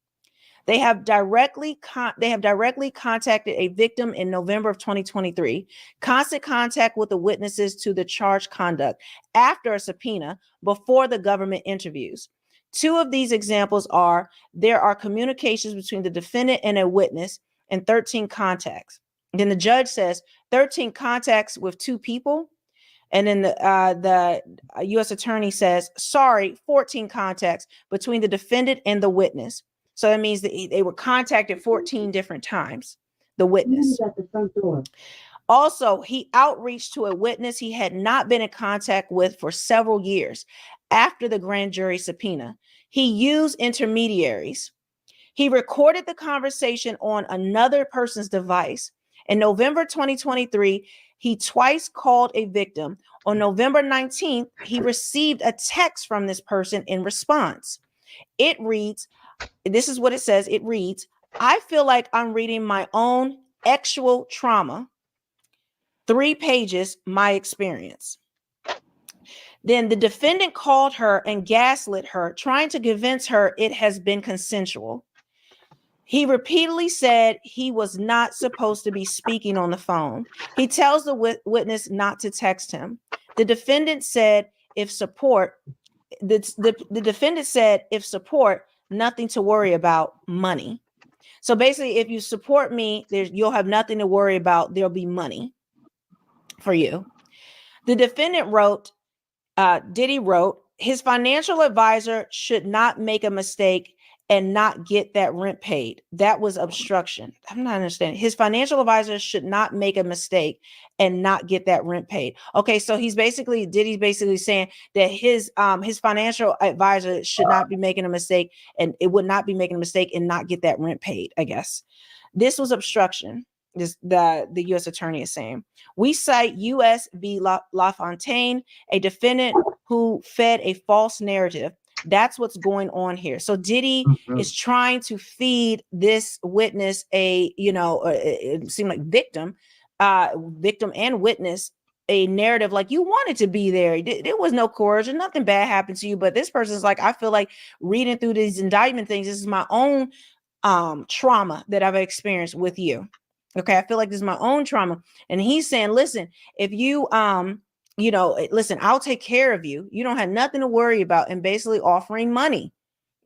They have directly contacted a victim in November of 2023, constant contact with the witnesses to the charged conduct after a subpoena before the government interviews. Two of these examples are there are communications between the defendant and a witness and 13 contacts. Then the judge says 13 contacts with two people. And then the U.S. attorney says, sorry, 14 contacts between the defendant and the witness. So that means that they were contacted 14 different times, the witness. At the front door. Also, he outreached to a witness he had not been in contact with for several years after the grand jury subpoena. He used intermediaries. He recorded the conversation on another person's device. In November 2023, he twice called a victim. On November 19th, he received a text from this person in response. It reads, this is what it says. It reads, I feel like I'm reading my own actual trauma. 3 pages, my experience. Then the defendant called her and gaslit her, trying to convince her it has been consensual. He repeatedly said he was not supposed to be speaking on the phone. He tells the witness not to text him. The defendant said, if support, the defendant said, if support, nothing to worry about, money. So basically, if you support me, you'll have nothing to worry about. There'll be money for you. The defendant wrote, Diddy wrote, his financial advisor should not make a mistake and not get that rent paid. That was obstruction. I'm not understanding. His financial advisor should not make a mistake and not get that rent paid. Okay, so Diddy's basically saying that his financial advisor should not be making a mistake, and it would not be making a mistake and not get that rent paid, I guess. This was obstruction. The U.S. attorney is saying. We cite U.S. v. LaFontaine, a defendant who fed a false narrative. That's what's going on here. So Diddy is trying to feed this witness it seemed like victim and witness a narrative like you wanted to be there. There was no coercion, nothing bad happened to you. But this person's like, I feel like reading through these indictment things, this is my own trauma that I've experienced with you. Okay, I feel like this is my own trauma. And he's saying, listen, if you listen, I'll take care of you. You don't have nothing to worry about, and basically offering money,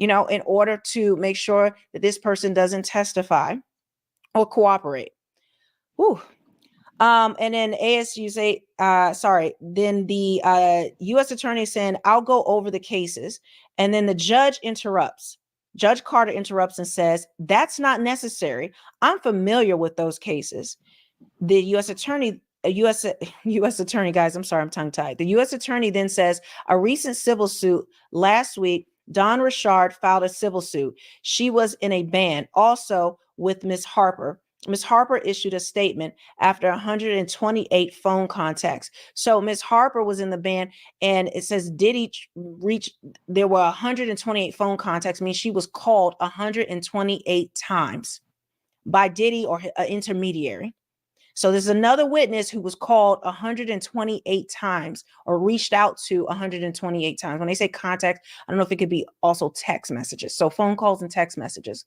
in order to make sure that this person doesn't testify or cooperate. Whew. And then ASU say, then the U.S. attorney saying, I'll go over the cases. And then the judge interrupts. Judge Carter interrupts and says, that's not necessary. I'm familiar with those cases. The U.S. attorney, guys, I'm sorry, I'm tongue-tied. The U.S. attorney then says, a recent civil suit last week, Dawn Richard filed a civil suit. She was in a band also with Ms. Harper. Ms. Harper issued a statement after 128 phone contacts. So Ms. Harper was in the band, and it says Diddy there were 128 phone contacts, means she was called 128 times by Diddy or an intermediary. So there's another witness who was called 128 times or reached out to 128 times. When they say contact, I don't know if it could be also text messages. So phone calls and text messages.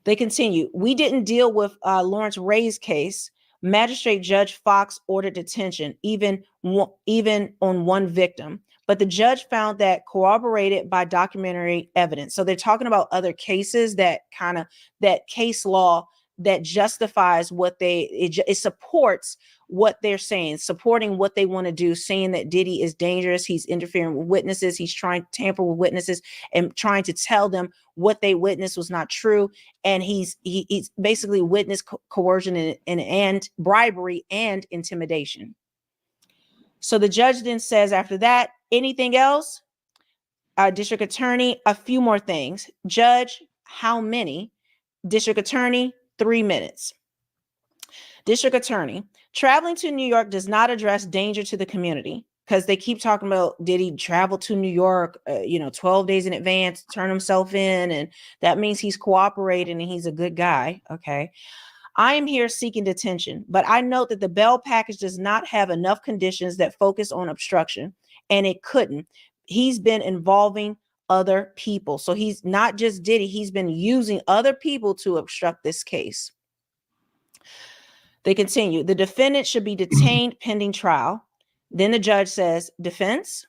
They continue. We didn't deal with Lawrence Ray's case. Magistrate Judge Fox ordered detention, even on one victim. But the judge found that corroborated by documentary evidence. So they're talking about other cases that case law that justifies it supports what they're saying, supporting what they want to do, saying that Diddy is dangerous. He's interfering with witnesses. He's trying to tamper with witnesses and trying to tell them what they witnessed was not true. And he's basically witness coercion and bribery and intimidation. So the judge then says after that, anything else? District attorney, a few more things. Judge, how many? District attorney, 3 minutes. District attorney, traveling to New York does not address danger to the community, because they keep talking about, did he travel to New York, 12 days in advance, turn himself in, and that means he's cooperating and he's a good guy. Okay. I am here seeking detention, but I note that the bail package does not have enough conditions that focus on obstruction, and it couldn't. He's been involving other people. So he's not just Diddy, he's been using other people to obstruct this case. They continue. The defendant should be detained pending trial. Then the judge says, defense.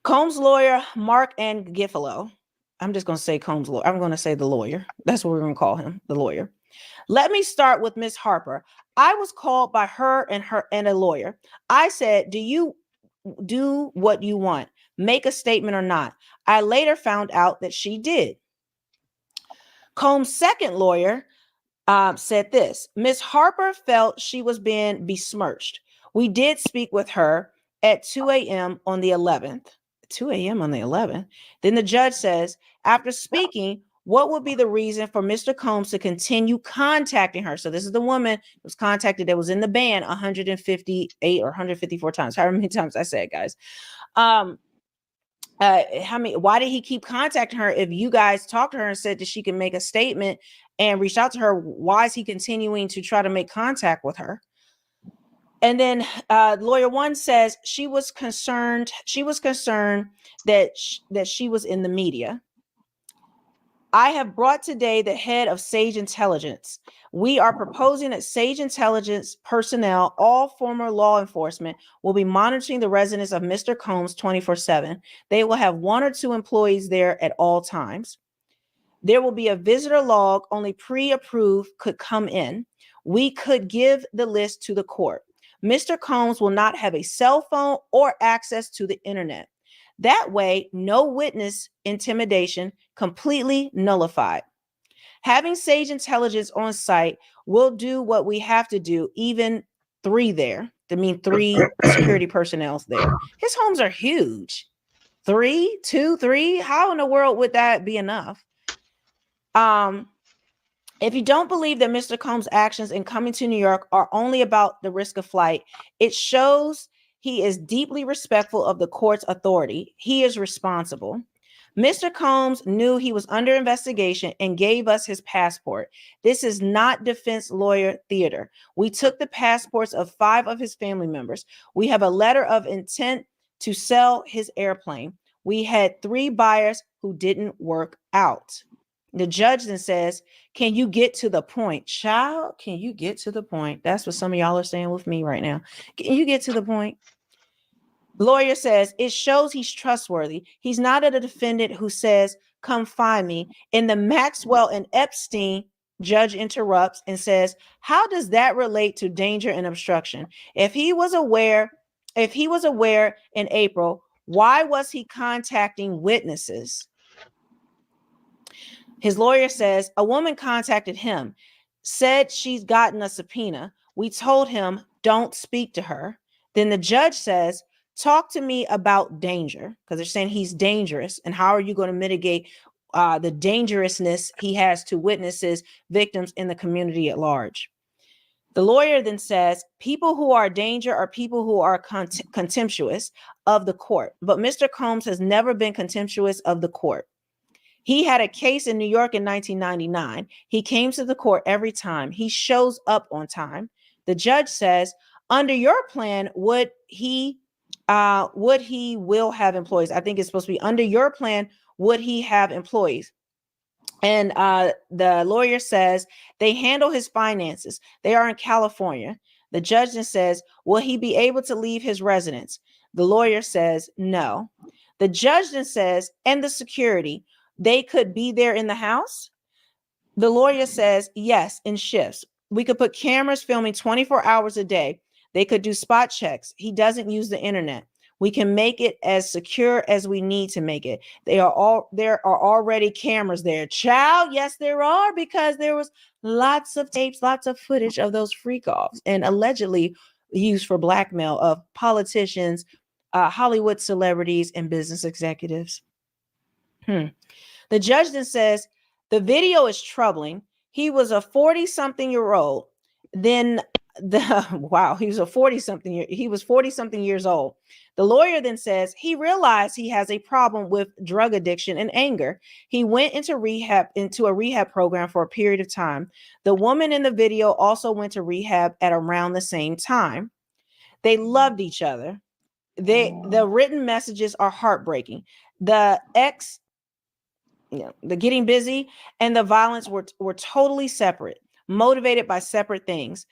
Combs' lawyer, Mark Angifalo. I'm just going to say Combs' lawyer. I'm going to say the lawyer. That's what we're going to call him, the lawyer. Let me start with Miss Harper. I was called by her and a lawyer. I said, do you do what you want? Make a statement or not? I later found out that she did. Combs' second lawyer said this. Miss Harper felt she was being besmirched. We did speak with her at 2 a.m. on the 11th. 2 a.m. on the 11th. Then the judge says, after speaking, what would be the reason for Mr. Combs to continue contacting her? So this is the woman who was contacted that was in the band 158 or 154 times. However many times I said, guys. Why did he keep contacting her? If you guys talked to her and said that she can make a statement and reached out to her, why is he continuing to try to make contact with her? And then lawyer one says she was concerned that she was in the media. I have brought today the head of Sage Intelligence. We are proposing that Sage Intelligence personnel, all former law enforcement, will be monitoring the residence of Mr. Combs 24/7. They will have 1 or 2 employees there at all times. There will be a visitor log. Only pre-approved could come in. We could give the list to the court. Mr. Combs will not have a cell phone or access to the internet. That way, no witness intimidation, completely nullified. Having Sage Intelligence on site will do what we have to do, even 3 there. I mean, 3 security personnel there. His homes are huge. 3, 2, 3. How in the world would that be enough? If you don't believe that Mr. Combs' actions in coming to New York are only about the risk of flight, it shows he is deeply respectful of the court's authority. He is responsible. Mr. Combs knew he was under investigation and gave us his passport. This is not defense lawyer theater. We took the passports of 5 of his family members. We have a letter of intent to sell his airplane. We had 3 buyers who didn't work out. The judge then says, can you get to the point? Child, can you get to the point? That's what some of y'all are saying with me right now. Can you get to the point? Lawyer says, it shows he's trustworthy. He's not a defendant who says, come find me. In the Maxwell and Epstein, judge interrupts and says, how does that relate to danger and obstruction? If he was aware in April, why was he contacting witnesses? His lawyer says a woman contacted him, said she's gotten a subpoena. We told him, don't speak to her. Then the judge says, talk to me about danger, because they're saying he's dangerous. And how are you going to mitigate the dangerousness he has to witnesses, victims in the community at large? The lawyer then says, people who are a danger are people who are contemptuous of the court. But Mr. Combs has never been contemptuous of the court. He had a case in New York in 1999. He came to the court every time. He shows up on time. The judge says, under your plan, would he will have employees? I think it's supposed to be under your plan, would he have employees? And the lawyer says they handle his finances. They are in California. The judge then says, will he be able to leave his residence? The lawyer says, no. The judge then says, and the security, they could be there in the house? The lawyer says, yes, in shifts. We could put cameras filming 24 hours a day. They could do spot checks. He doesn't use the internet. We can make it as secure as we need to make it. There are already cameras there. Child, yes, there are, because there was lots of tapes, lots of footage of those freak offs and allegedly used for blackmail of politicians, Hollywood celebrities, and business executives. The judge then says, the video is troubling. He was a 40-something-year-old. Then he was 40-something years old. The lawyer then says he realized he has a problem with drug addiction and anger. He went into a rehab program for a period of time. The woman in the video also went to rehab at around the same time. They loved each other. the written messages are heartbreaking. The ex, the getting busy and the violence were totally separate, motivated by separate things.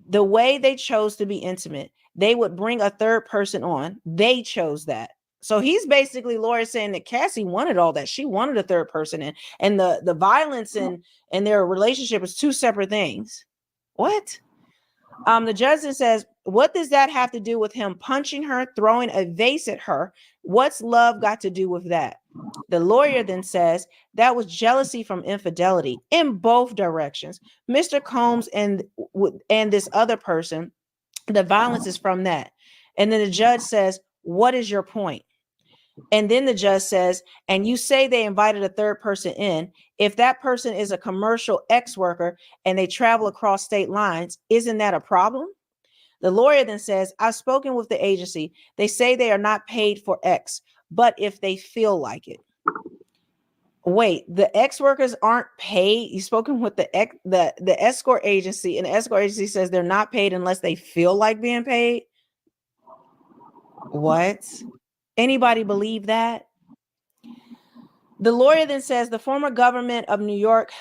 The way they chose to be intimate, they would bring a third person on. They chose that. So he's basically, Laura, saying that Cassie wanted all that. She wanted a third person in, and the violence and their relationship is two separate things. What? The judge then says, what does that have to do with him punching her, throwing a vase at her? What's love got to do with that? The lawyer then says that was jealousy from infidelity in both directions. Mr. Combs and this other person, the violence is from that. And then the judge says, what is your point? And then the judge says, and you say they invited a third person in. If that person is a commercial ex-worker and they travel across state lines, isn't that a problem? The lawyer then says, I've spoken with the agency. They say they are not paid for X, but if they feel like it. Wait, the ex-workers aren't paid? You've spoken with the escort agency, and the escort agency says they're not paid unless they feel like being paid? What? Anybody believe that? The lawyer then says the former government of New York,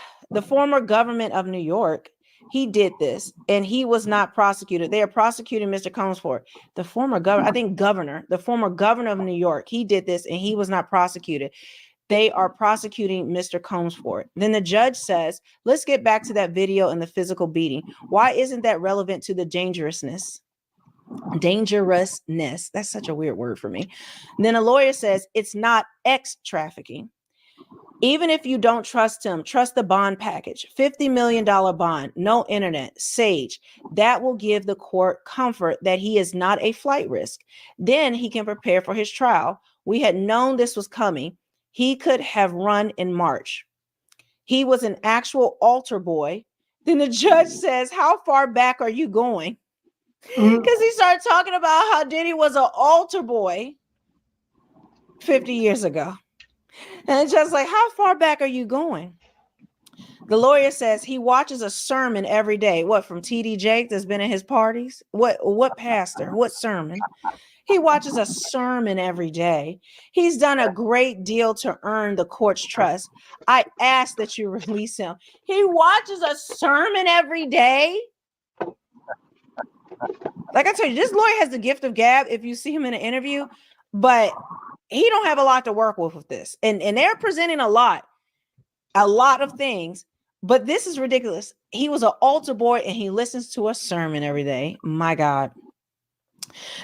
he did this and he was not prosecuted. They are prosecuting Mr. Combs for it. The former governor of New York, he did this and he was not prosecuted. They are prosecuting Mr. Combs for it. Then the judge says, let's get back to that video and the physical beating. Why isn't that relevant to the dangerousness? That's such a weird word for me. And then a lawyer says it's not X trafficking. Even if you don't trust him, trust the bond package. $50 million bond, no internet, Sage. That will give the court comfort that he is not a flight risk. Then he can prepare for his trial. We had known this was coming. He could have run in March. He was an actual altar boy. Then the judge says, how far back are you going? Because he started talking about how Diddy was an altar boy 50 years ago. And it's just like, how far back are you going? The lawyer says he watches a sermon every day. What, from TD Jakes that's been at his parties? What pastor? What sermon? He watches a sermon every day. He's done a great deal to earn the court's trust. I ask that you release him. He watches a sermon every day. Like I told you, this lawyer has the gift of gab if you see him in an interview, but he don't have a lot to work with this. And they're presenting a lot of things, but this is ridiculous. He was an altar boy and he listens to a sermon every day. My God.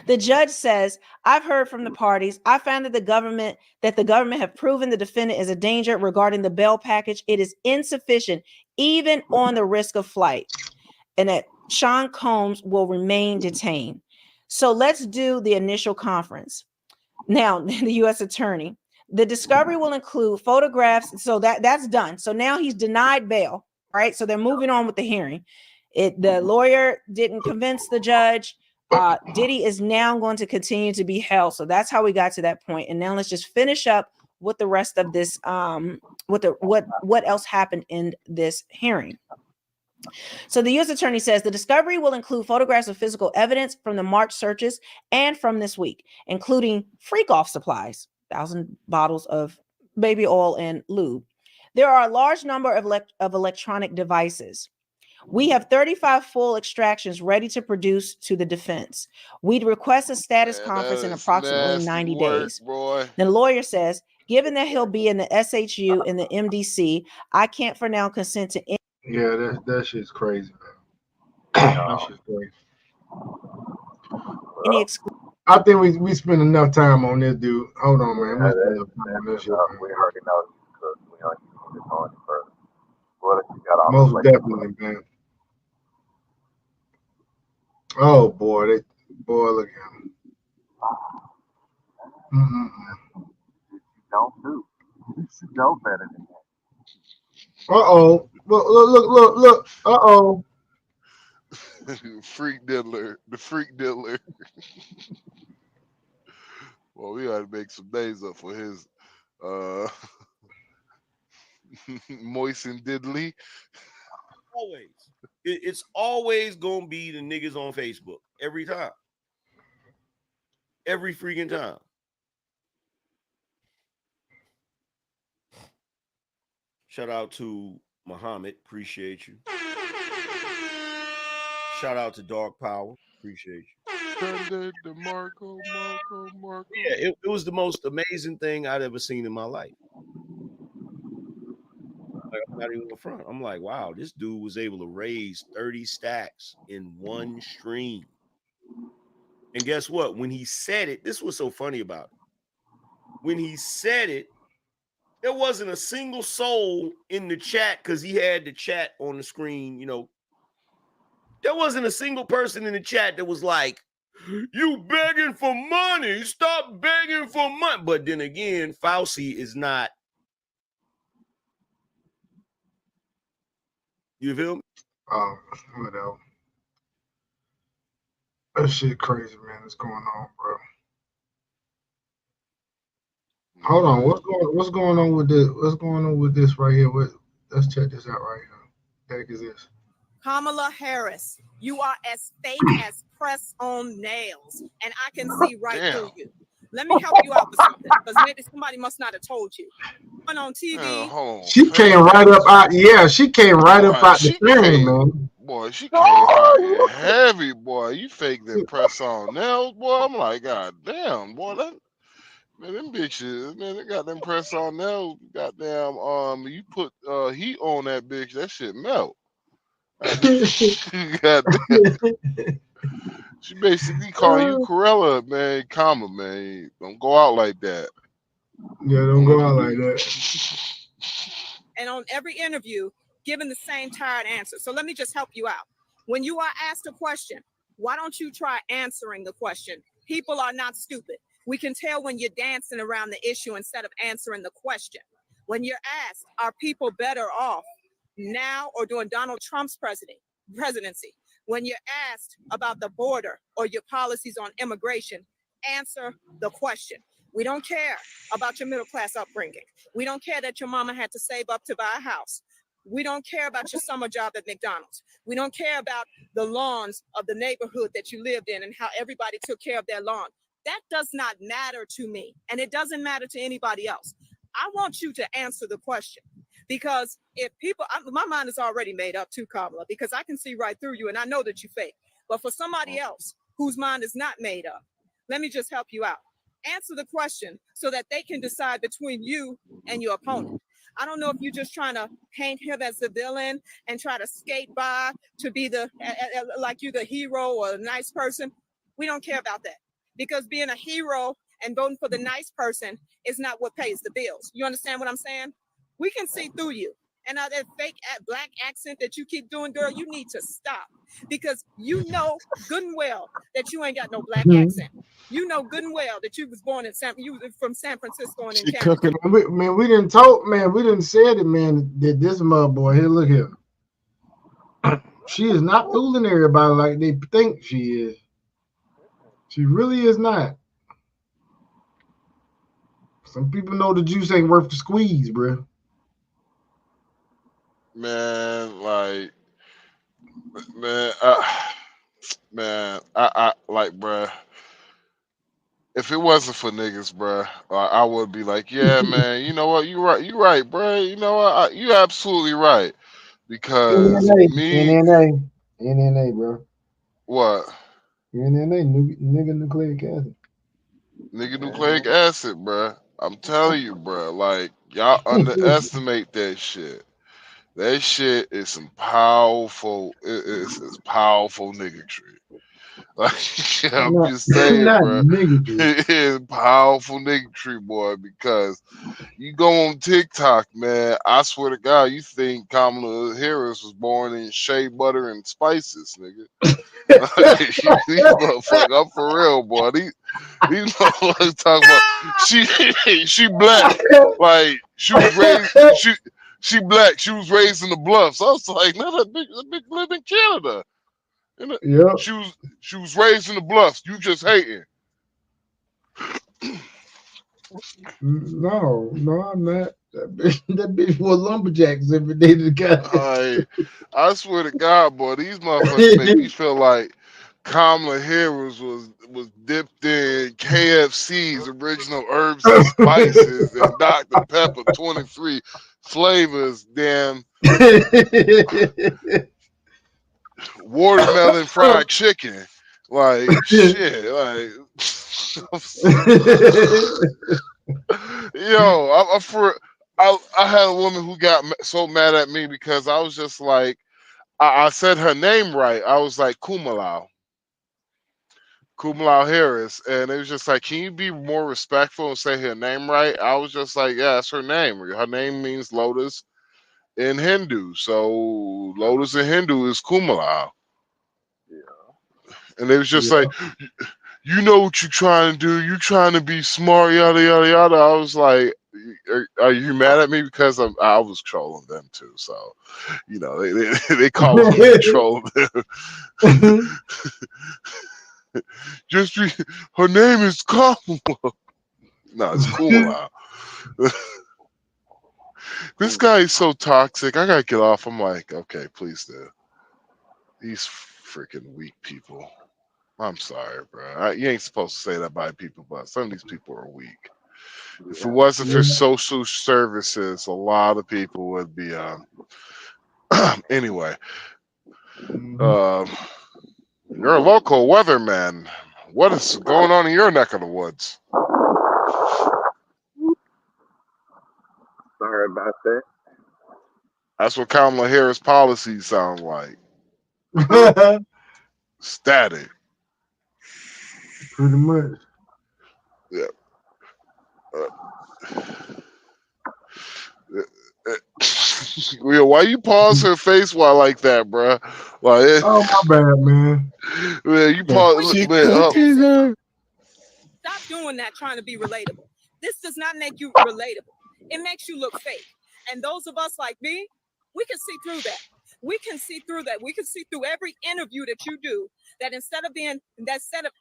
The judge says, I've heard from the parties. I found that the government have proven the defendant is a danger regarding the bail package. It is insufficient, even on the risk of flight, and that Sean Combs will remain detained. So let's do the initial conference. Now, the U.S. attorney, the discovery will include photographs. So that's done. So now he's denied bail, right? So they're moving on with the hearing. The lawyer didn't convince the judge. Diddy is now going to continue to be held. So that's how we got to that point. And now let's just finish up with the rest of this, what else happened in this hearing. So the U.S. attorney says the discovery will include photographs of physical evidence from the March searches and from this week, including freak-off supplies, 1,000 bottles of baby oil and lube. There are a large number of electronic devices. We have 35 full extractions ready to produce to the defense. We'd request a status conference in approximately 90 days. Boy. The lawyer says, given that he'll be in the SHU and the MDC, I can't for now consent to any. Yeah, that shit's crazy, man. That shit's crazy. I think we spent enough time on this, dude. Hold on, man. We spent enough time on this shit, man. We already know because we don't need to go any further. What if you got all Most definitely, man. Oh boy, look at him. You don't do. You should know better than that. Uh-oh. Look. Uh-oh. Freak diddler. The freak diddler. Well, we gotta make some days up for his moisten diddly. Always. It's always gonna be the niggas on Facebook. Every time. every freaking time. Shout out to Muhammad, appreciate you. Shout out to Dog Power, appreciate you. Marco. Yeah, it was the most amazing thing I'd ever seen in my life. Like, I'm not even in front. I'm like, wow, this dude was able to raise 30 stacks in one stream. And guess what? When he said it, this was so funny about it. When he said it, there wasn't a single soul in the chat because he had the chat on the screen, you know. There wasn't a single person in the chat that was like, you begging for money. Stop begging for money. But then again, Fauci is not. You feel me? Whatever. That shit crazy, man. What's going on, bro? Hold on. What's going on with this? What's going on with this right here? Let's check this out right here. What the heck is this? Kamala Harris, you are as fake as press on nails, and I can see right through you. Let me help you out with something, because maybe somebody must not have told you. On TV, she came right up out. Yeah, she came right up out the thing, man. Boy, she came hot and heavy, boy. You fake that press on nails, boy. I'm like, God damn, boy. Man, them bitches, man, they got them press on nails. Goddamn, you put heat on that bitch, that shit melt. Goddamn. She basically calling you Corella, man. Comma, man. Don't go out like that. Yeah, don't go out like that. And on every interview, giving the same tired answer. So let me just help you out. When you are asked a question, why don't you try answering the question? People are not stupid. We can tell when you're dancing around the issue instead of answering the question. When you're asked, are people better off now or during Donald Trump's presidency? When you're asked about the border or your policies on immigration, answer the question. We don't care about your middle class upbringing. We don't care that your mama had to save up to buy a house. We don't care about your summer job at McDonald's. We don't care about the lawns of the neighborhood that you lived in and how everybody took care of their lawn. That does not matter to me, and it doesn't matter to anybody else. I want you to answer the question. Because if people, my mind is already made up too, Kamala, because I can see right through you and I know that you fake. But for somebody else whose mind is not made up, let me just help you out. Answer the question so that they can decide between you and your opponent. I don't know if you're just trying to paint him as the villain and try to skate by to be like you the hero or a nice person. We don't care about that, because being a hero and voting for the nice person is not what pays the bills. You understand what I'm saying? We can see through you. And that fake black accent that you keep doing, girl, you need to stop, because you know good and well that you ain't got no black accent. You know good and well that you was born in you was from San Francisco and in Canada. Cooking. Man, we didn't talk, man. We didn't say it, man. That this mother boy here, look here. She is not fooling everybody like they think she is. She really is not. Some people know the juice ain't worth the squeeze, bro. Man, like, man, I like, bruh. If it wasn't for niggas, bruh, I would be like, yeah, man. You know what? You right, bruh. You know what? You absolutely right. Because NNA, bro. What? NNA, nigga nucleic acid. Nigga nucleic acid, bruh. I'm telling you, bruh. Like, y'all underestimate that shit. That shit is some powerful. It's powerful niggatry. Like, I'm just saying, bro. It is powerful niggatry, boy. Because you go on TikTok, man. I swear to God, you think Kamala Harris was born in shea butter and spices, nigga. These motherfuckers, I'm for real, boy. These motherfuckers talking about she black. Like, she was raised. She black. She was raised in the Bluffs. I was like, no, that bitch lived in Canada. Yeah. She was raised in the Bluffs. You just hating. No, I'm not. That bitch was lumberjacks every day to the guy. I swear to God, boy, these motherfuckers make me feel like Kamala Harris was dipped in KFC's original herbs and spices and Dr. Pepper 23 flavors, damn watermelon fried chicken. Like shit, like yo, I had a woman who got so mad at me because I was just like, I said her name right. I was like Kumalau Harris, and it was just like, can you be more respectful and say her name right? I was just like, yeah, that's her name. Her name means lotus in Hindu, so lotus in Hindu is Kumalau. And it was just like, you know what you're trying to do. You're trying to be smart, yada yada yada. I was like, are you mad at me because I was trolling them too? So, you know, they call me trolling them. Just her name is Kamala. No, it's Kumala. This guy is so toxic. I gotta get off. I'm like, okay, please do. These freaking weak people. I'm sorry, bro. You ain't supposed to say that by people, but some of these people are weak. If it wasn't for social services, a lot of people would be. Anyway, you're a local weatherman. What is going on in your neck of the woods? Sorry about that. That's what Kamala Harris policies sound like. Static. Pretty much. Yeah. Why you pause her face while like that, bro? Like, oh my bad, man. Man, you pause. Man, Stop doing that, trying to be relatable. This does not make you relatable. It makes you look fake. And those of us like me, we can see through that. We can see through that. We can see through every interview that you do, that instead of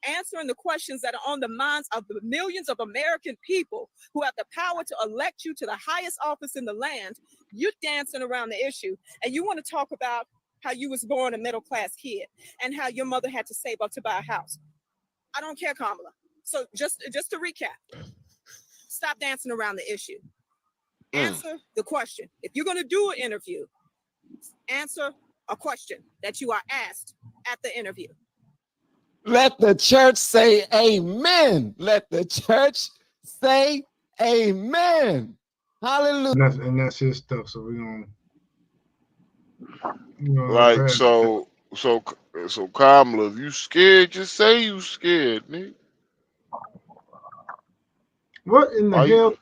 answering the questions that are on the minds of the millions of American people who have the power to elect you to the highest office in the land, you're dancing around the issue. And you want to talk about how you was born a middle-class kid and how your mother had to save up to buy a house. I don't care, Kamala. So just to recap, stop dancing around the issue. Answer the question. If you're going to do an interview, answer a question that you are asked at the interview. Let the church say amen. Let the church say amen. Hallelujah. And that's his stuff. So we're gonna like so Kamala, if you scared, just say you scared, nigga. What in the hell?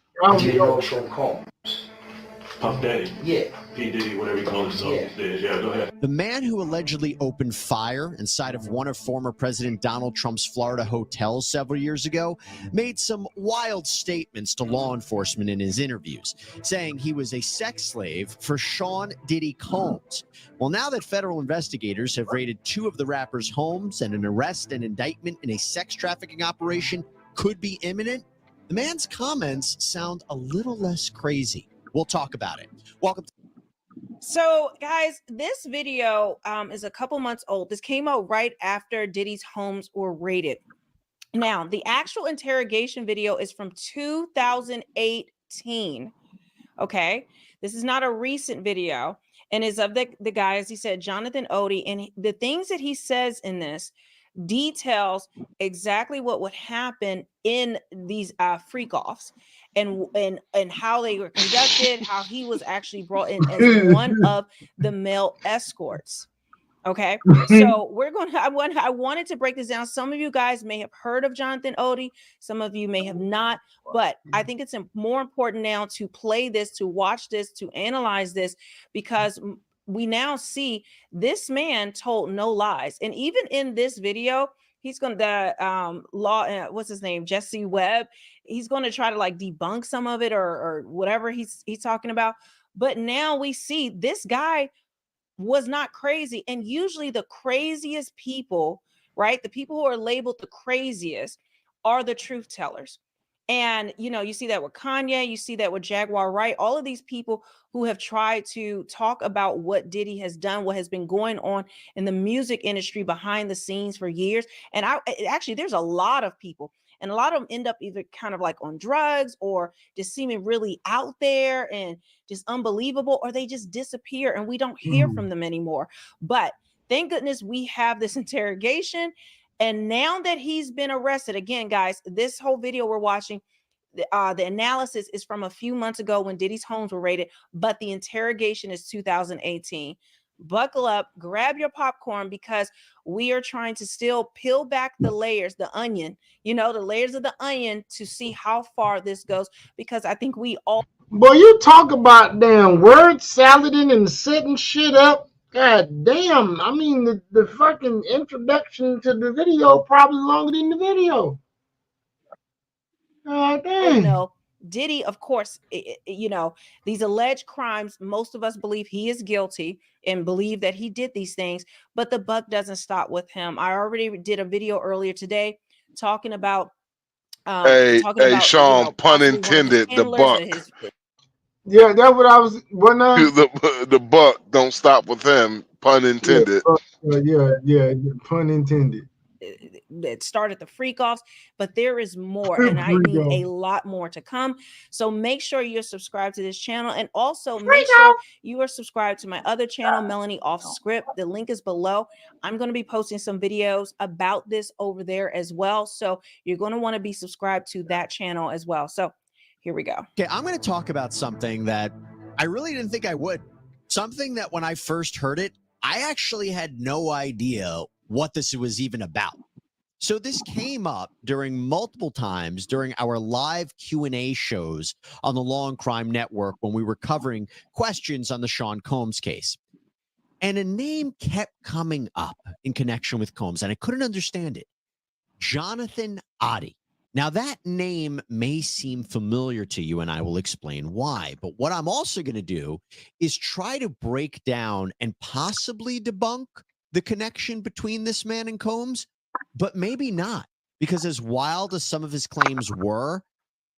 Puff Daddy. Yeah. P. Diddy, whatever you call himself these days. Yeah, go ahead. The man who allegedly opened fire inside of one of former President Donald Trump's Florida hotels several years ago made some wild statements to law enforcement in his interviews, saying he was a sex slave for Sean Diddy Combs. Well, now that federal investigators have raided two of the rapper's homes and an arrest and indictment in a sex trafficking operation could be imminent, the man's comments sound a little less crazy. We'll talk about it. Welcome. So, guys, this video is a couple months old. This came out right after Diddy's homes were raided. Now, the actual interrogation video is from 2018. Okay, this is not a recent video, and is of the guy, as he said, Jonathan Odie, and the things that he says in this details exactly what would happen in these freak offs and how they were conducted, how he was actually brought in as one of the male escorts. Okay, so I wanted to break this down. Some of you guys may have heard of Jonathan Odie, some of you may have not, but I think it's more important now to play this, to watch this, to analyze this, because we now see this man told no lies. And even in this video, he's going to what's his name, Jesse Webb, he's going to try to like debunk some of it or whatever he's talking about. But now we see this guy was not crazy. And usually the craziest people, right, the people who are labeled the craziest are the truth tellers. And, you know, you see that with Kanye, you see that with Jaguar Wright, all of these people who have tried to talk about what Diddy has done, what has been going on in the music industry behind the scenes for years. And actually, there's a lot of people, and a lot of them end up either kind of like on drugs or just seeming really out there and just unbelievable, or they just disappear and we don't hear from them anymore. But thank goodness we have this interrogation. And now that he's been arrested, again, guys, this whole video we're watching, the analysis is from a few months ago when Diddy's homes were raided, but the interrogation is 2018. Buckle up, grab your popcorn, because we are trying to still peel back the layers, the onion, you know, the layers of the onion, to see how far this goes, because I think we all. Boy, you talk about damn word salading and setting shit up. God damn. I mean, the fucking introduction to the video probably longer than the video. God damn. know Diddy, of course, you know, these alleged crimes, most of us believe he is guilty and believe that he did these things, but the buck doesn't stop with him. I already did a video earlier today talking about Hey, Sean, pun possibly one of his intended, the handlers buck. and his. Yeah, that's what I was. What now? The buck don't stop with him, pun intended. Yeah, pun intended. That started the freak offs, but there is more, and I mean a lot more to come. So make sure you're subscribed to this channel, and also make sure you are subscribed to my other channel, Melanie Off Script. The link is below. I'm going to be posting some videos about this over there as well, so you're going to want to be subscribed to that channel as well. So here we go. Okay, I'm going to talk about something that I really didn't think I would. Something that when I first heard it, I actually had no idea what this was even about. So this came up during multiple times during our live Q&A shows on the Law and Crime Network when we were covering questions on the Sean Combs case. And a name kept coming up in connection with Combs, and I couldn't understand it. Jonathan Oddie. Now, that name may seem familiar to you, and I will explain why. But what I'm also going to do is try to break down and possibly debunk the connection between this man and Combs, but maybe not, because as wild as some of his claims were,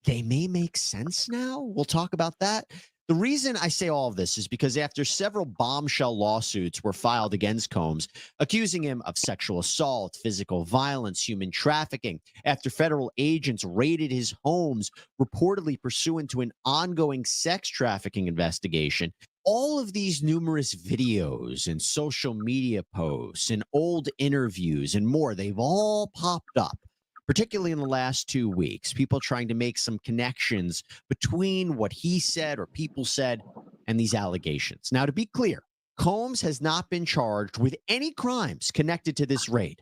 they may make sense now. We'll talk about that. The reason I say all of this is because after several bombshell lawsuits were filed against Combs, accusing him of sexual assault, physical violence, human trafficking, after federal agents raided his homes, reportedly pursuant to an ongoing sex trafficking investigation, all of these numerous videos and social media posts and old interviews and more, they've all popped up, particularly in the last 2 weeks, people trying to make some connections between what he said or people said and these allegations. Now, to be clear, Combs has not been charged with any crimes connected to this raid,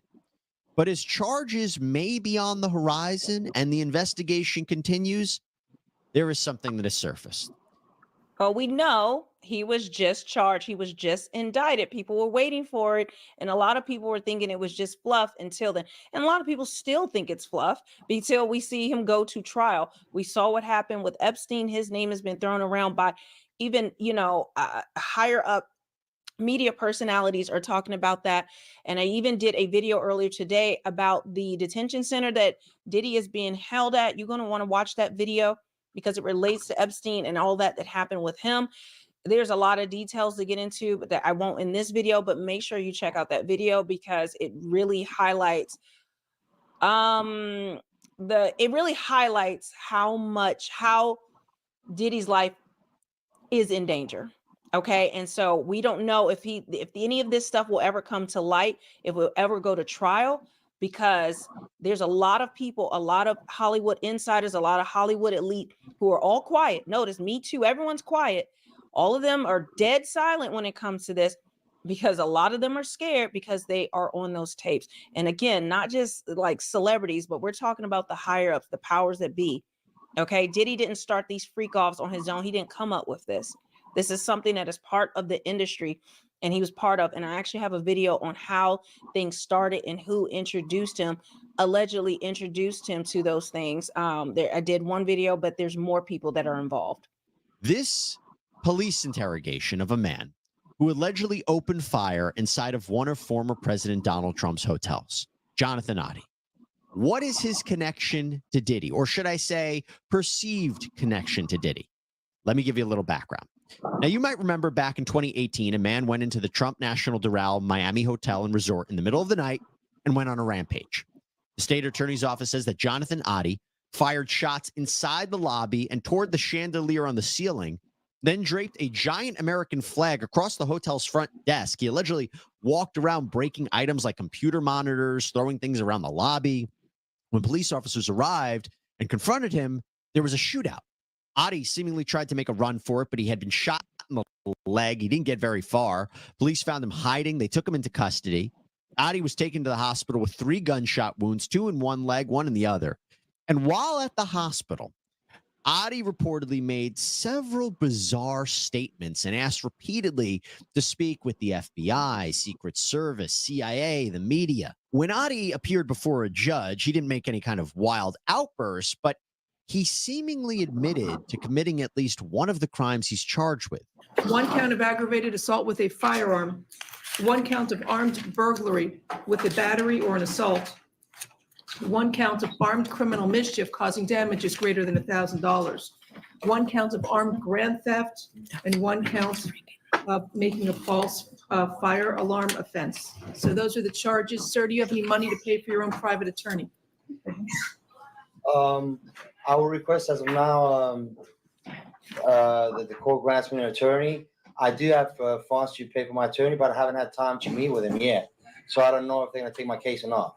but his charges may be on the horizon and the investigation continues. There is something that has surfaced. Well, we know he was just charged. He was just indicted. People were waiting for it. And a lot of people were thinking it was just fluff until then. And a lot of people still think it's fluff until we see him go to trial. We saw what happened with Epstein. His name has been thrown around by even, you know, higher up media personalities are talking about that. And I even did a video earlier today about the detention center that Diddy is being held at. You're going to want to watch that video because it relates to Epstein and all that happened with him. There's a lot of details to get into, but that I won't in this video, but make sure you check out that video because it really highlights how Diddy's life is in danger. Okay. And so we don't know if any of this stuff will ever come to light, if we'll ever go to trial, because there's a lot of people, a lot of Hollywood insiders, a lot of Hollywood elite who are all quiet. Notice Me Too, everyone's quiet. All of them are dead silent when it comes to this because a lot of them are scared because they are on those tapes. And again, not just like celebrities, but we're talking about the higher ups, the powers that be. Okay. Diddy didn't start these freak offs on his own. He didn't come up with this. This is something that is part of the industry and he was part of. And I actually have a video on how things started and who allegedly introduced him to those things. I did one video, but there's more people that are involved. This police interrogation of a man who allegedly opened fire inside of one of former President Donald Trump's hotels, Jonathan Oddie. What is his connection to Diddy? Or should I say perceived connection to Diddy? Let me give you a little background. Now, you might remember back in 2018, a man went into the Trump National Doral Miami Hotel and Resort in the middle of the night and went on a rampage. The state attorney's office says that Jonathan Oddie fired shots inside the lobby and toward the chandelier on the ceiling, then draped a giant American flag across the hotel's front desk. He allegedly walked around breaking items like computer monitors, throwing things around the lobby. When police officers arrived and confronted him, there was a shootout. Oddie seemingly tried to make a run for it, but he had been shot in the leg. He didn't get very far. Police found him hiding. They took him into custody. Oddie was taken to the hospital with 3 gunshot wounds, 2 in one leg, 1 in the other. And while at the hospital, Oddie reportedly made several bizarre statements and asked repeatedly to speak with the FBI, Secret Service, CIA, the media. When Oddie appeared before a judge, he didn't make any kind of wild outbursts, but he seemingly admitted to committing at least one of the crimes he's charged with. 1 count of aggravated assault with a firearm, 1 count of armed burglary with a battery or an assault, 1 count of armed criminal mischief causing damages greater than $1,000, 1 count of armed grand theft, and 1 count of making a false fire alarm offense. So those are the charges. Sir, do you have any money to pay for your own private attorney? I will request as of now that the court grants me an attorney. I do have funds to pay for my attorney, but I haven't had time to meet with him yet. So I don't know if they're going to take my case or not.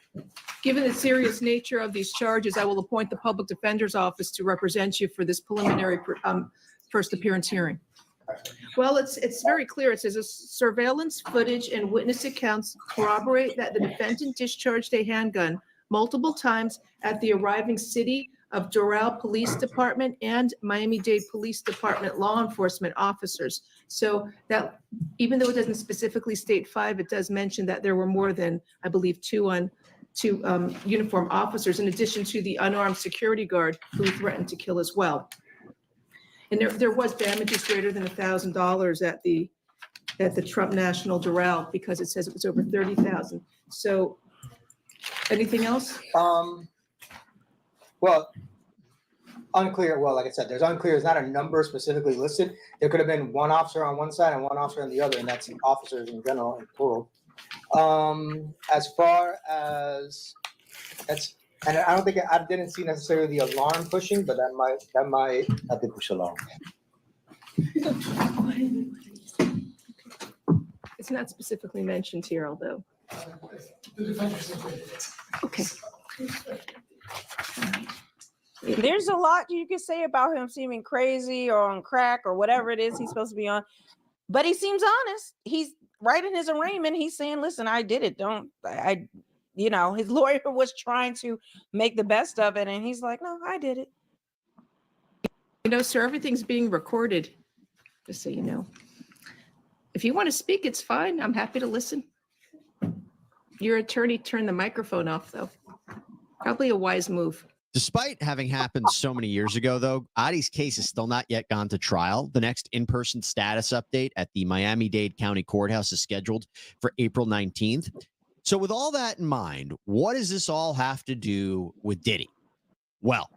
Given the serious nature of these charges, I will appoint the public defender's office to represent you for this preliminary first appearance hearing. Well, it's very clear. It says surveillance footage and witness accounts corroborate that the defendant discharged a handgun multiple times at the arriving city of Doral Police Department and Miami-Dade Police Department law enforcement officers. So that, even though it doesn't specifically state 5, it does mention that there were more than, I believe, 2 uniformed officers, in addition to the unarmed security guard who threatened to kill as well. And there was damages greater than $1,000 at the Trump National Doral, because it says it was over 30,000. So anything else? Well, unclear. Well, like I said, there's unclear. There's not a number specifically listed. There could have been 1 officer on one side and 1 officer on the other, and that's officers in general, in plural. As far as that's, and I don't think I didn't see necessarily the alarm pushing, but that might have been push alarm. It's not specifically mentioned here, although. Okay. There's a lot you could say about him seeming crazy or on crack or whatever it is he's supposed to be on, but he seems honest. He's right in his arraignment. He's saying, listen, I did it. His lawyer was trying to make the best of it. And he's like, no, I did it. Sir, everything's being recorded, just so you know. If you want to speak, it's fine. I'm happy to listen. Your attorney turned the microphone off, though. Probably a wise move. Despite having happened so many years ago, though, Oddie's case has still not yet gone to trial. The next in-person status update at the Miami-Dade County Courthouse is scheduled for April 19th. So with all that in mind, what does this all have to do with Diddy? Well,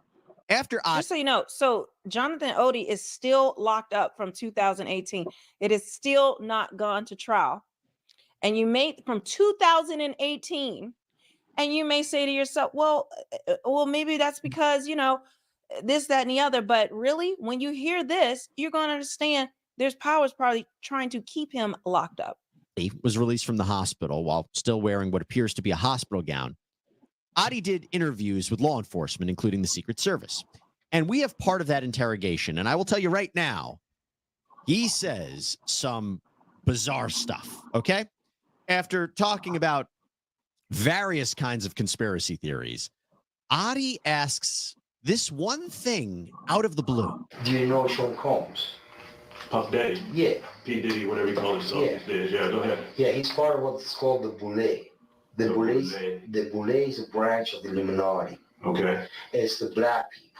after just so you know, so Jonathan Oddie is still locked up from 2018. It is still not gone to trial. And you made from 2018, and you may say to yourself, well, maybe that's because, this, that, and the other. But really, when you hear this, you're going to understand there's powers probably trying to keep him locked up. He was released from the hospital while still wearing what appears to be a hospital gown. Oddie did interviews with law enforcement, including the Secret Service. And we have part of that interrogation. And I will tell you right now, he says some bizarre stuff, okay? After talking about various kinds of conspiracy theories, Oddie asks this one thing out of the blue. Do you know Sean Combs? Puff Daddy? Yeah. P. Diddy, whatever you call himself. Yeah, go ahead. Yeah, he's part of what's called the Boule. The Boule is a branch of the Illuminati. Okay. It's the black people.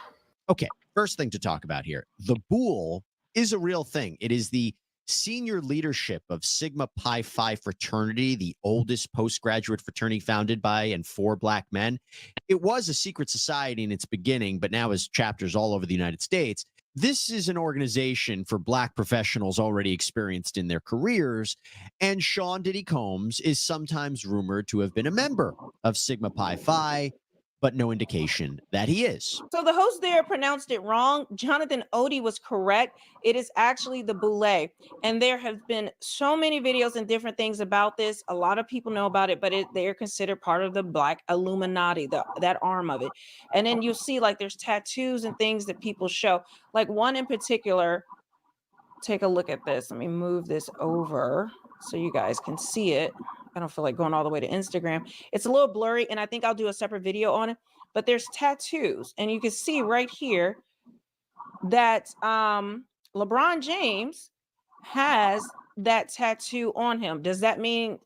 Okay, first thing to talk about here. The Boule is a real thing. It is the senior leadership of Sigma Pi Phi fraternity, the oldest postgraduate fraternity founded by and for Black men. It was a secret society in its beginning, but now has chapters all over the United States. This is an organization for Black professionals already experienced in their careers, and Sean Diddy Combs is sometimes rumored to have been a member of Sigma Pi Phi, but no indication that he is. So the host there pronounced it wrong. Jonathan Odie was correct. It is actually the Boule. And there have been so many videos and different things about this. A lot of people know about it, but they're considered part of the Black Illuminati, that arm of it. And then you'll see like there's tattoos and things that people show. Like one in particular, take a look at this. Let me move this over so you guys can see it. I don't feel like going all the way to Instagram. It's a little blurry, and I think I'll do a separate video on it. But there's tattoos, and you can see right here that LeBron James has that tattoo on him. Does that mean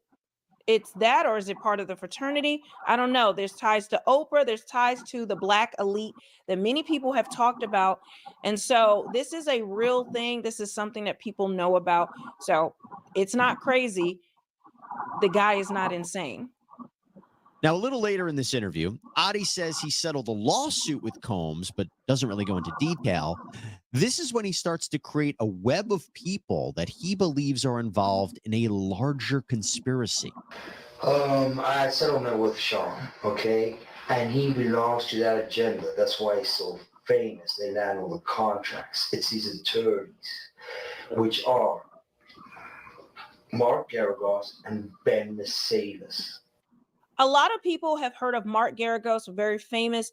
it's that, or is it part of the fraternity? I don't know. There's ties to Oprah. There's ties to the Black elite that many people have talked about. And so this is a real thing. This is something that people know about. So it's not crazy. The guy is not insane. Now, a little later in this interview, Adi says he settled a lawsuit with Combs, but doesn't really go into detail. This is when he starts to create a web of people that he believes are involved in a larger conspiracy. I had settlement with Sean, okay? And he belongs to that agenda. That's why he's so famous. They land all the contracts. It's these attorneys, which are Mark Garagos and Ben Mercedes. A lot of people have heard of Mark Garagos, a very famous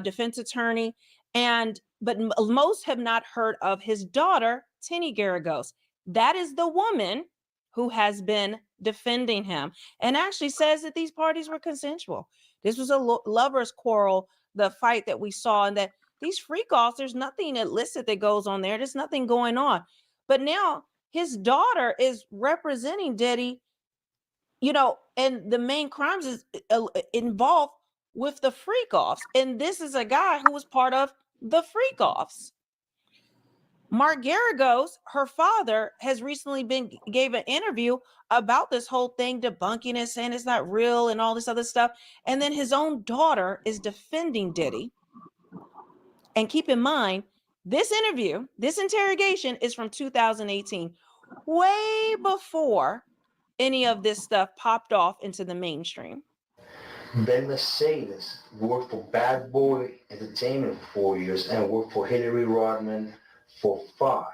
defense attorney, but most have not heard of his daughter, Tenny Garagos. That is the woman who has been defending him and actually says that these parties were consensual. This was a lover's quarrel, the fight that we saw, and that these freak-offs, there's nothing illicit that goes on there. There's nothing going on. But now his daughter is representing Diddy, and the main crimes is involved with the freak-offs. And this is a guy who was part of the freak-offs. Mark Garagos, her father, has recently gave an interview about this whole thing, debunking it, saying it's not real and all this other stuff. And then his own daughter is defending Diddy. And keep in mind, this interrogation is from 2018, way before any of this stuff popped off into the mainstream. Ben Mercedes worked for Bad Boy Entertainment for 4 years and worked for Hillary Rodman for 5,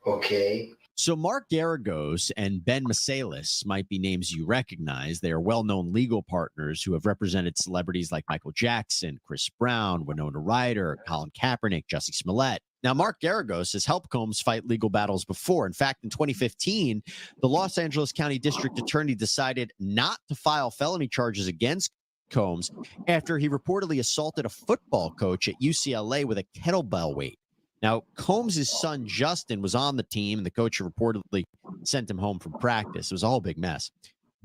okay? So Mark Garagos and Ben Mercedes might be names you recognize. They are well-known legal partners who have represented celebrities like Michael Jackson, Chris Brown, Winona Ryder, Colin Kaepernick, Jussie Smollett. Now, Mark Garagos has helped Combs fight legal battles before. In fact, in 2015, the Los Angeles County District Attorney decided not to file felony charges against Combs after he reportedly assaulted a football coach at UCLA with a kettlebell weight. Now, Combs' son, Justin, was on the team, and the coach reportedly sent him home from practice. It was a whole big mess.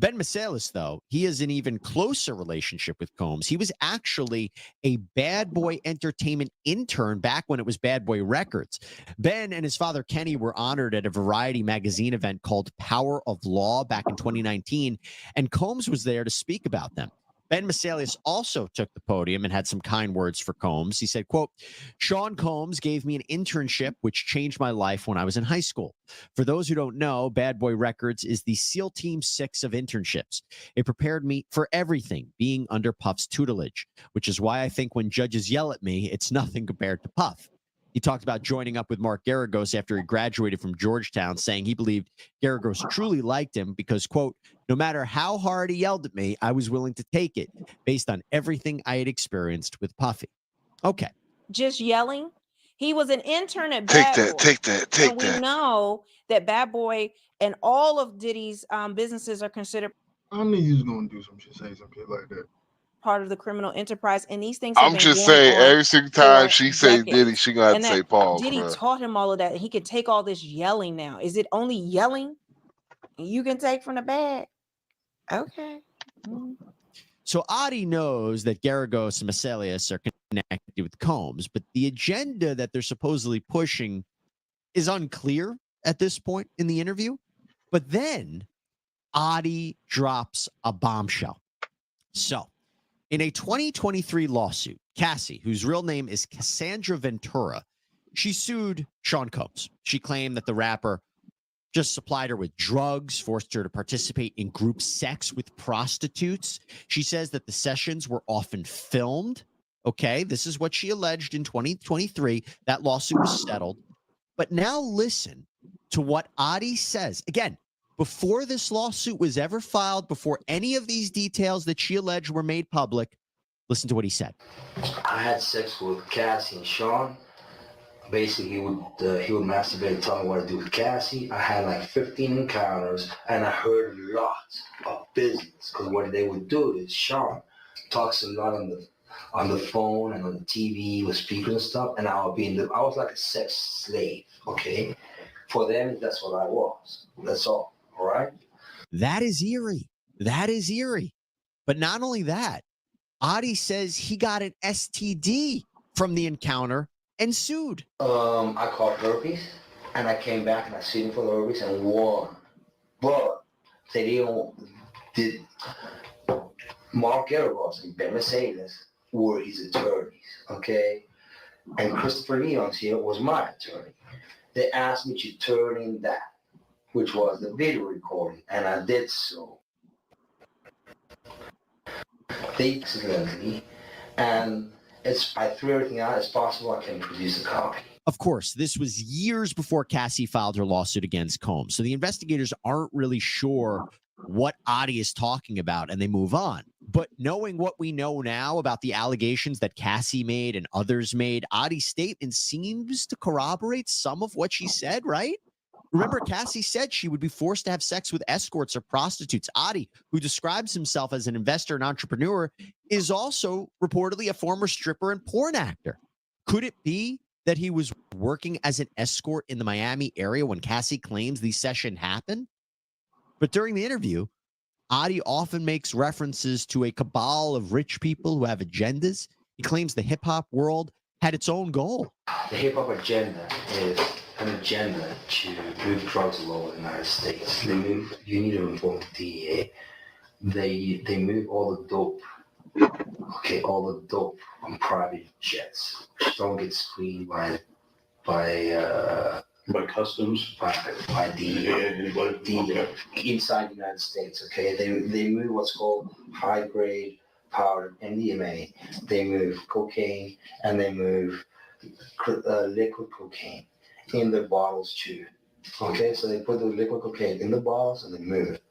Ben Mercedes, though, he has an even closer relationship with Combs. He was actually a Bad Boy Entertainment intern back when it was Bad Boy Records. Ben and his father, Kenny, were honored at a Variety magazine event called Power of Law back in 2019, and Combs was there to speak about them. Ben Mercedes also took the podium and had some kind words for Combs. He said, quote, Sean Combs gave me an internship which changed my life when I was in high school. For those who don't know, Bad Boy Records is the SEAL Team 6 of internships. It prepared me for everything being under Puff's tutelage, which is why I think when judges yell at me, it's nothing compared to Puff. He talked about joining up with Mark Garagos after he graduated from Georgetown, saying he believed Garagos truly liked him because, quote, no matter how hard he yelled at me, I was willing to take it based on everything I had experienced with Puffy. Okay. Just yelling. He was an intern at Bad Boy. Take that. And we know that Bad Boy and all of Diddy's businesses are considered. I knew you was gonna do some shit, say some shit like that. Part of the criminal enterprise, and these things have I'm been just going saying, on every single time for she say decades. Diddy, she gonna have And to say that Paul. Diddy Bro. taught him all of that, and he could take all this yelling now. Is it only yelling you can take from the bag? Okay. So Adi knows that Garagos and Mercedes are connected with Combs, but the agenda that they're supposedly pushing is unclear. at this point in the interview. But then Adi drops a bombshell. So, in a 2023 lawsuit, Cassie, whose real name is Cassandra Ventura, she sued Sean Combs. She claimed that the rapper just supplied her with drugs, forced her to participate in group sex with prostitutes. She says that the sessions were often filmed. Okay, this is what she alleged in 2023. That lawsuit was settled. But now listen to what Adi says. Again, before this lawsuit was ever filed, before any of these details that she alleged were made public, listen to what he said. I had sex with Cassie and Sean. Basically, he would masturbate and tell me what to do with Cassie. I had like 15 encounters, and I heard a lot of business. Because what they would do is Sean talks a lot on the phone and on the TV with speakers and stuff, and I was like a sex slave. Okay, for them, that's what I was. That's all. All right. That is eerie. That is eerie. But not only that, Adi says he got an STD from the encounter and sued. I caught herpes, and I came back and I sued him for the herpes and won. But they did Mark Eros and Ben Mercedes were his attorneys, okay? And Christopher Leon's here was my attorney. They asked me to turn in that, which was the video recording, and I did so. They accidentally, and I threw everything out as possible. I can produce a copy. Of course, this was years before Cassie filed her lawsuit against Combs. So the investigators aren't really sure what Adi is talking about, and they move on. But knowing what we know now about the allegations that Cassie made and others made, Adi's statement seems to corroborate some of what she said, right? Remember, Cassie said she would be forced to have sex with escorts or prostitutes. Adi, who describes himself as an investor and entrepreneur, is also reportedly a former stripper and porn actor. Could it be that he was working as an escort in the Miami area when Cassie claims the session happened? But during the interview, Adi often makes references to a cabal of rich people who have agendas. He claims the hip-hop world had its own goal. The hip-hop agenda is an agenda to move drugs all over the United States. You need to inform the DEA. They move all the dope, all the dope on private jets, which don't get screened by customs, by the inside the United States. Okay, they move what's called high grade powder MDMA. They move cocaine and they move liquid cocaine in the bottles too. Okay, so they put the liquid cocaine in the bottles and they move it.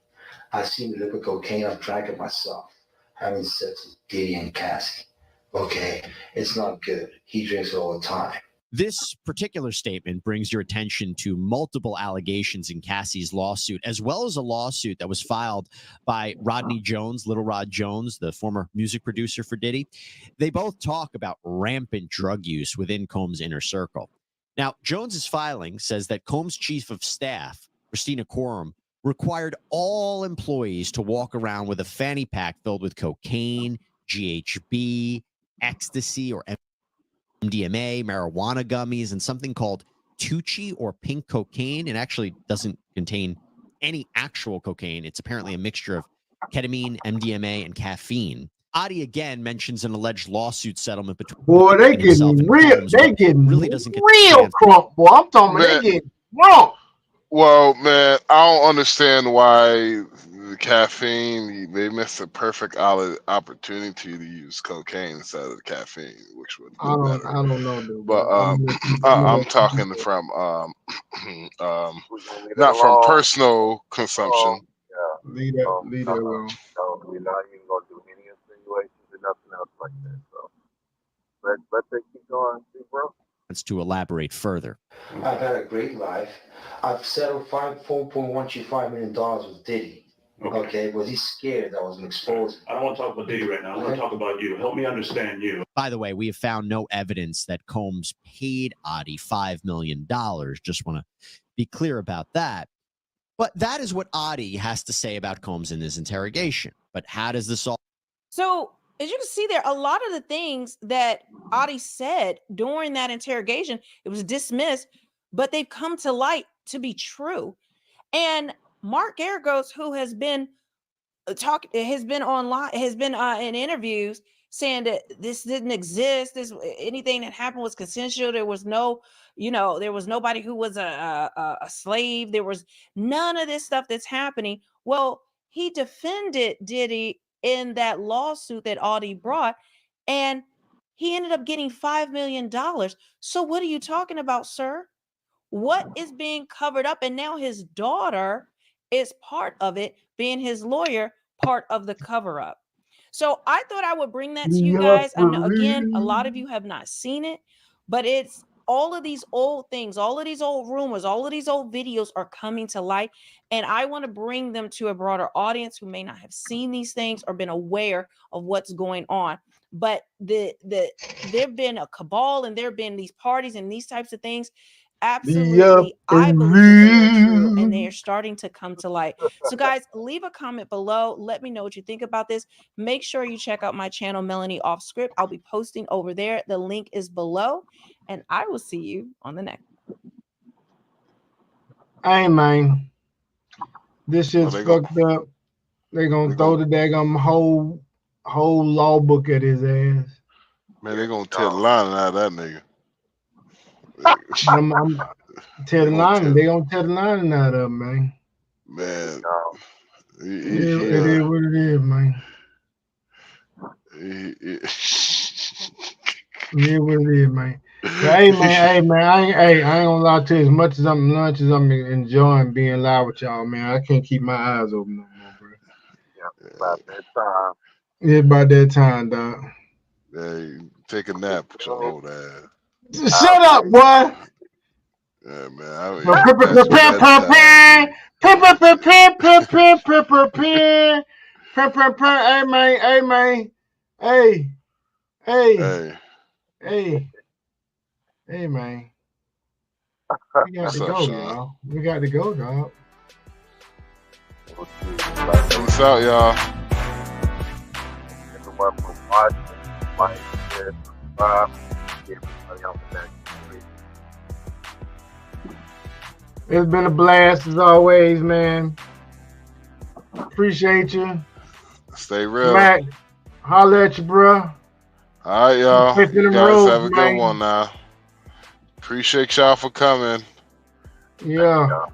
I've seen the liquid cocaine. I've drank it myself, having sex with Diddy and Cassie. Okay, it's not good. He drinks it all the time. This particular statement brings your attention to multiple allegations in Cassie's lawsuit, as well as a lawsuit that was filed by Rodney Jones, Little Rod Jones, the former music producer for Diddy. They both talk about rampant drug use within Combs' inner circle. Now, Jones's filing says that Combs' chief of staff, Christina Quorum, required all employees to walk around with a fanny pack filled with cocaine, GHB, ecstasy, or MDMA, marijuana gummies, and something called Tucci or pink cocaine. It actually doesn't contain any actual cocaine. It's apparently a mixture of ketamine, MDMA, and caffeine. Adi again mentions an alleged lawsuit settlement between they getting real. Combs, They getting really doesn't get real crunk, boy. I'm talking about they getting crunk. Well, man, I don't understand why the caffeine, they missed a perfect opportunity to use cocaine instead of caffeine, which would be better. I don't know, dude. But I'm talking from not from personal consumption. Leave that alone. No, we're not even gonna do any insinuations or nothing else like that. So let that keep going, bro. To elaborate further. I've had a great life. I've settled $4.125 million with Diddy. Okay, was he scared that I was going to expose him? I don't want to talk about Diddy right now. I want to talk about you. Help me understand you. By the way, we have found no evidence that Combs paid Adi $5 million. Just want to be clear about that. But that is what Adi has to say about Combs in this interrogation. But how does this all... So, as you can see there, a lot of the things that Adi said during that interrogation, it was dismissed, but they've come to light to be true. And Mark Geragos, who has been online, has been in interviews saying that this didn't exist. Anything that happened was consensual. There was no, there was nobody who was a slave. There was none of this stuff that's happening. Well, he defended Diddy in that lawsuit that Audie brought, and he ended up getting $5 million. So what are you talking about, sir? What is being covered up? And now his daughter is part of it, being his lawyer, part of the cover up. So I thought I would bring that to you guys. I know, again, a lot of you have not seen it, but it's all of these old things, all of these old rumors, all of these old videos are coming to light. And I want to bring them to a broader audience who may not have seen these things or been aware of what's going on. But there've been a cabal, and there've been these parties and these types of things. Absolutely, I believe that they are true, and they are starting to come to light. So guys, leave a comment below. Let me know what you think about this. Make sure you check out my channel, Melanie Off Script. I'll be posting over there. The link is below, and I will see you on the next. Hey man, this shit's fucked up. They gonna throw the daggum whole law book at his ass. Man, they gonna tear the line out of that nigga. I'm tear the line. They gonna tear the line out of him, man. Man, it is what it is, man. It is what it is, man. Hey man, I ain't gonna lie to you. As much as I'm enjoying being live with y'all, man, I can't keep my eyes open no more, bro. Yeah, about that time. It's about that time, dog. Hey, take a nap with your old ass. Shut up, boy. Yeah, man. Hey man. Hey man. We got to go, y'all. We got to go, dog. What's out, y'all? Everyone for watching, like, share, subscribe, get everybody on the next week. It's been a blast as always, man. Appreciate you. Stay real. Mac, holla at you, bro. All right, y'all. You guys roads, have a good one now. Appreciate y'all for coming. Yeah.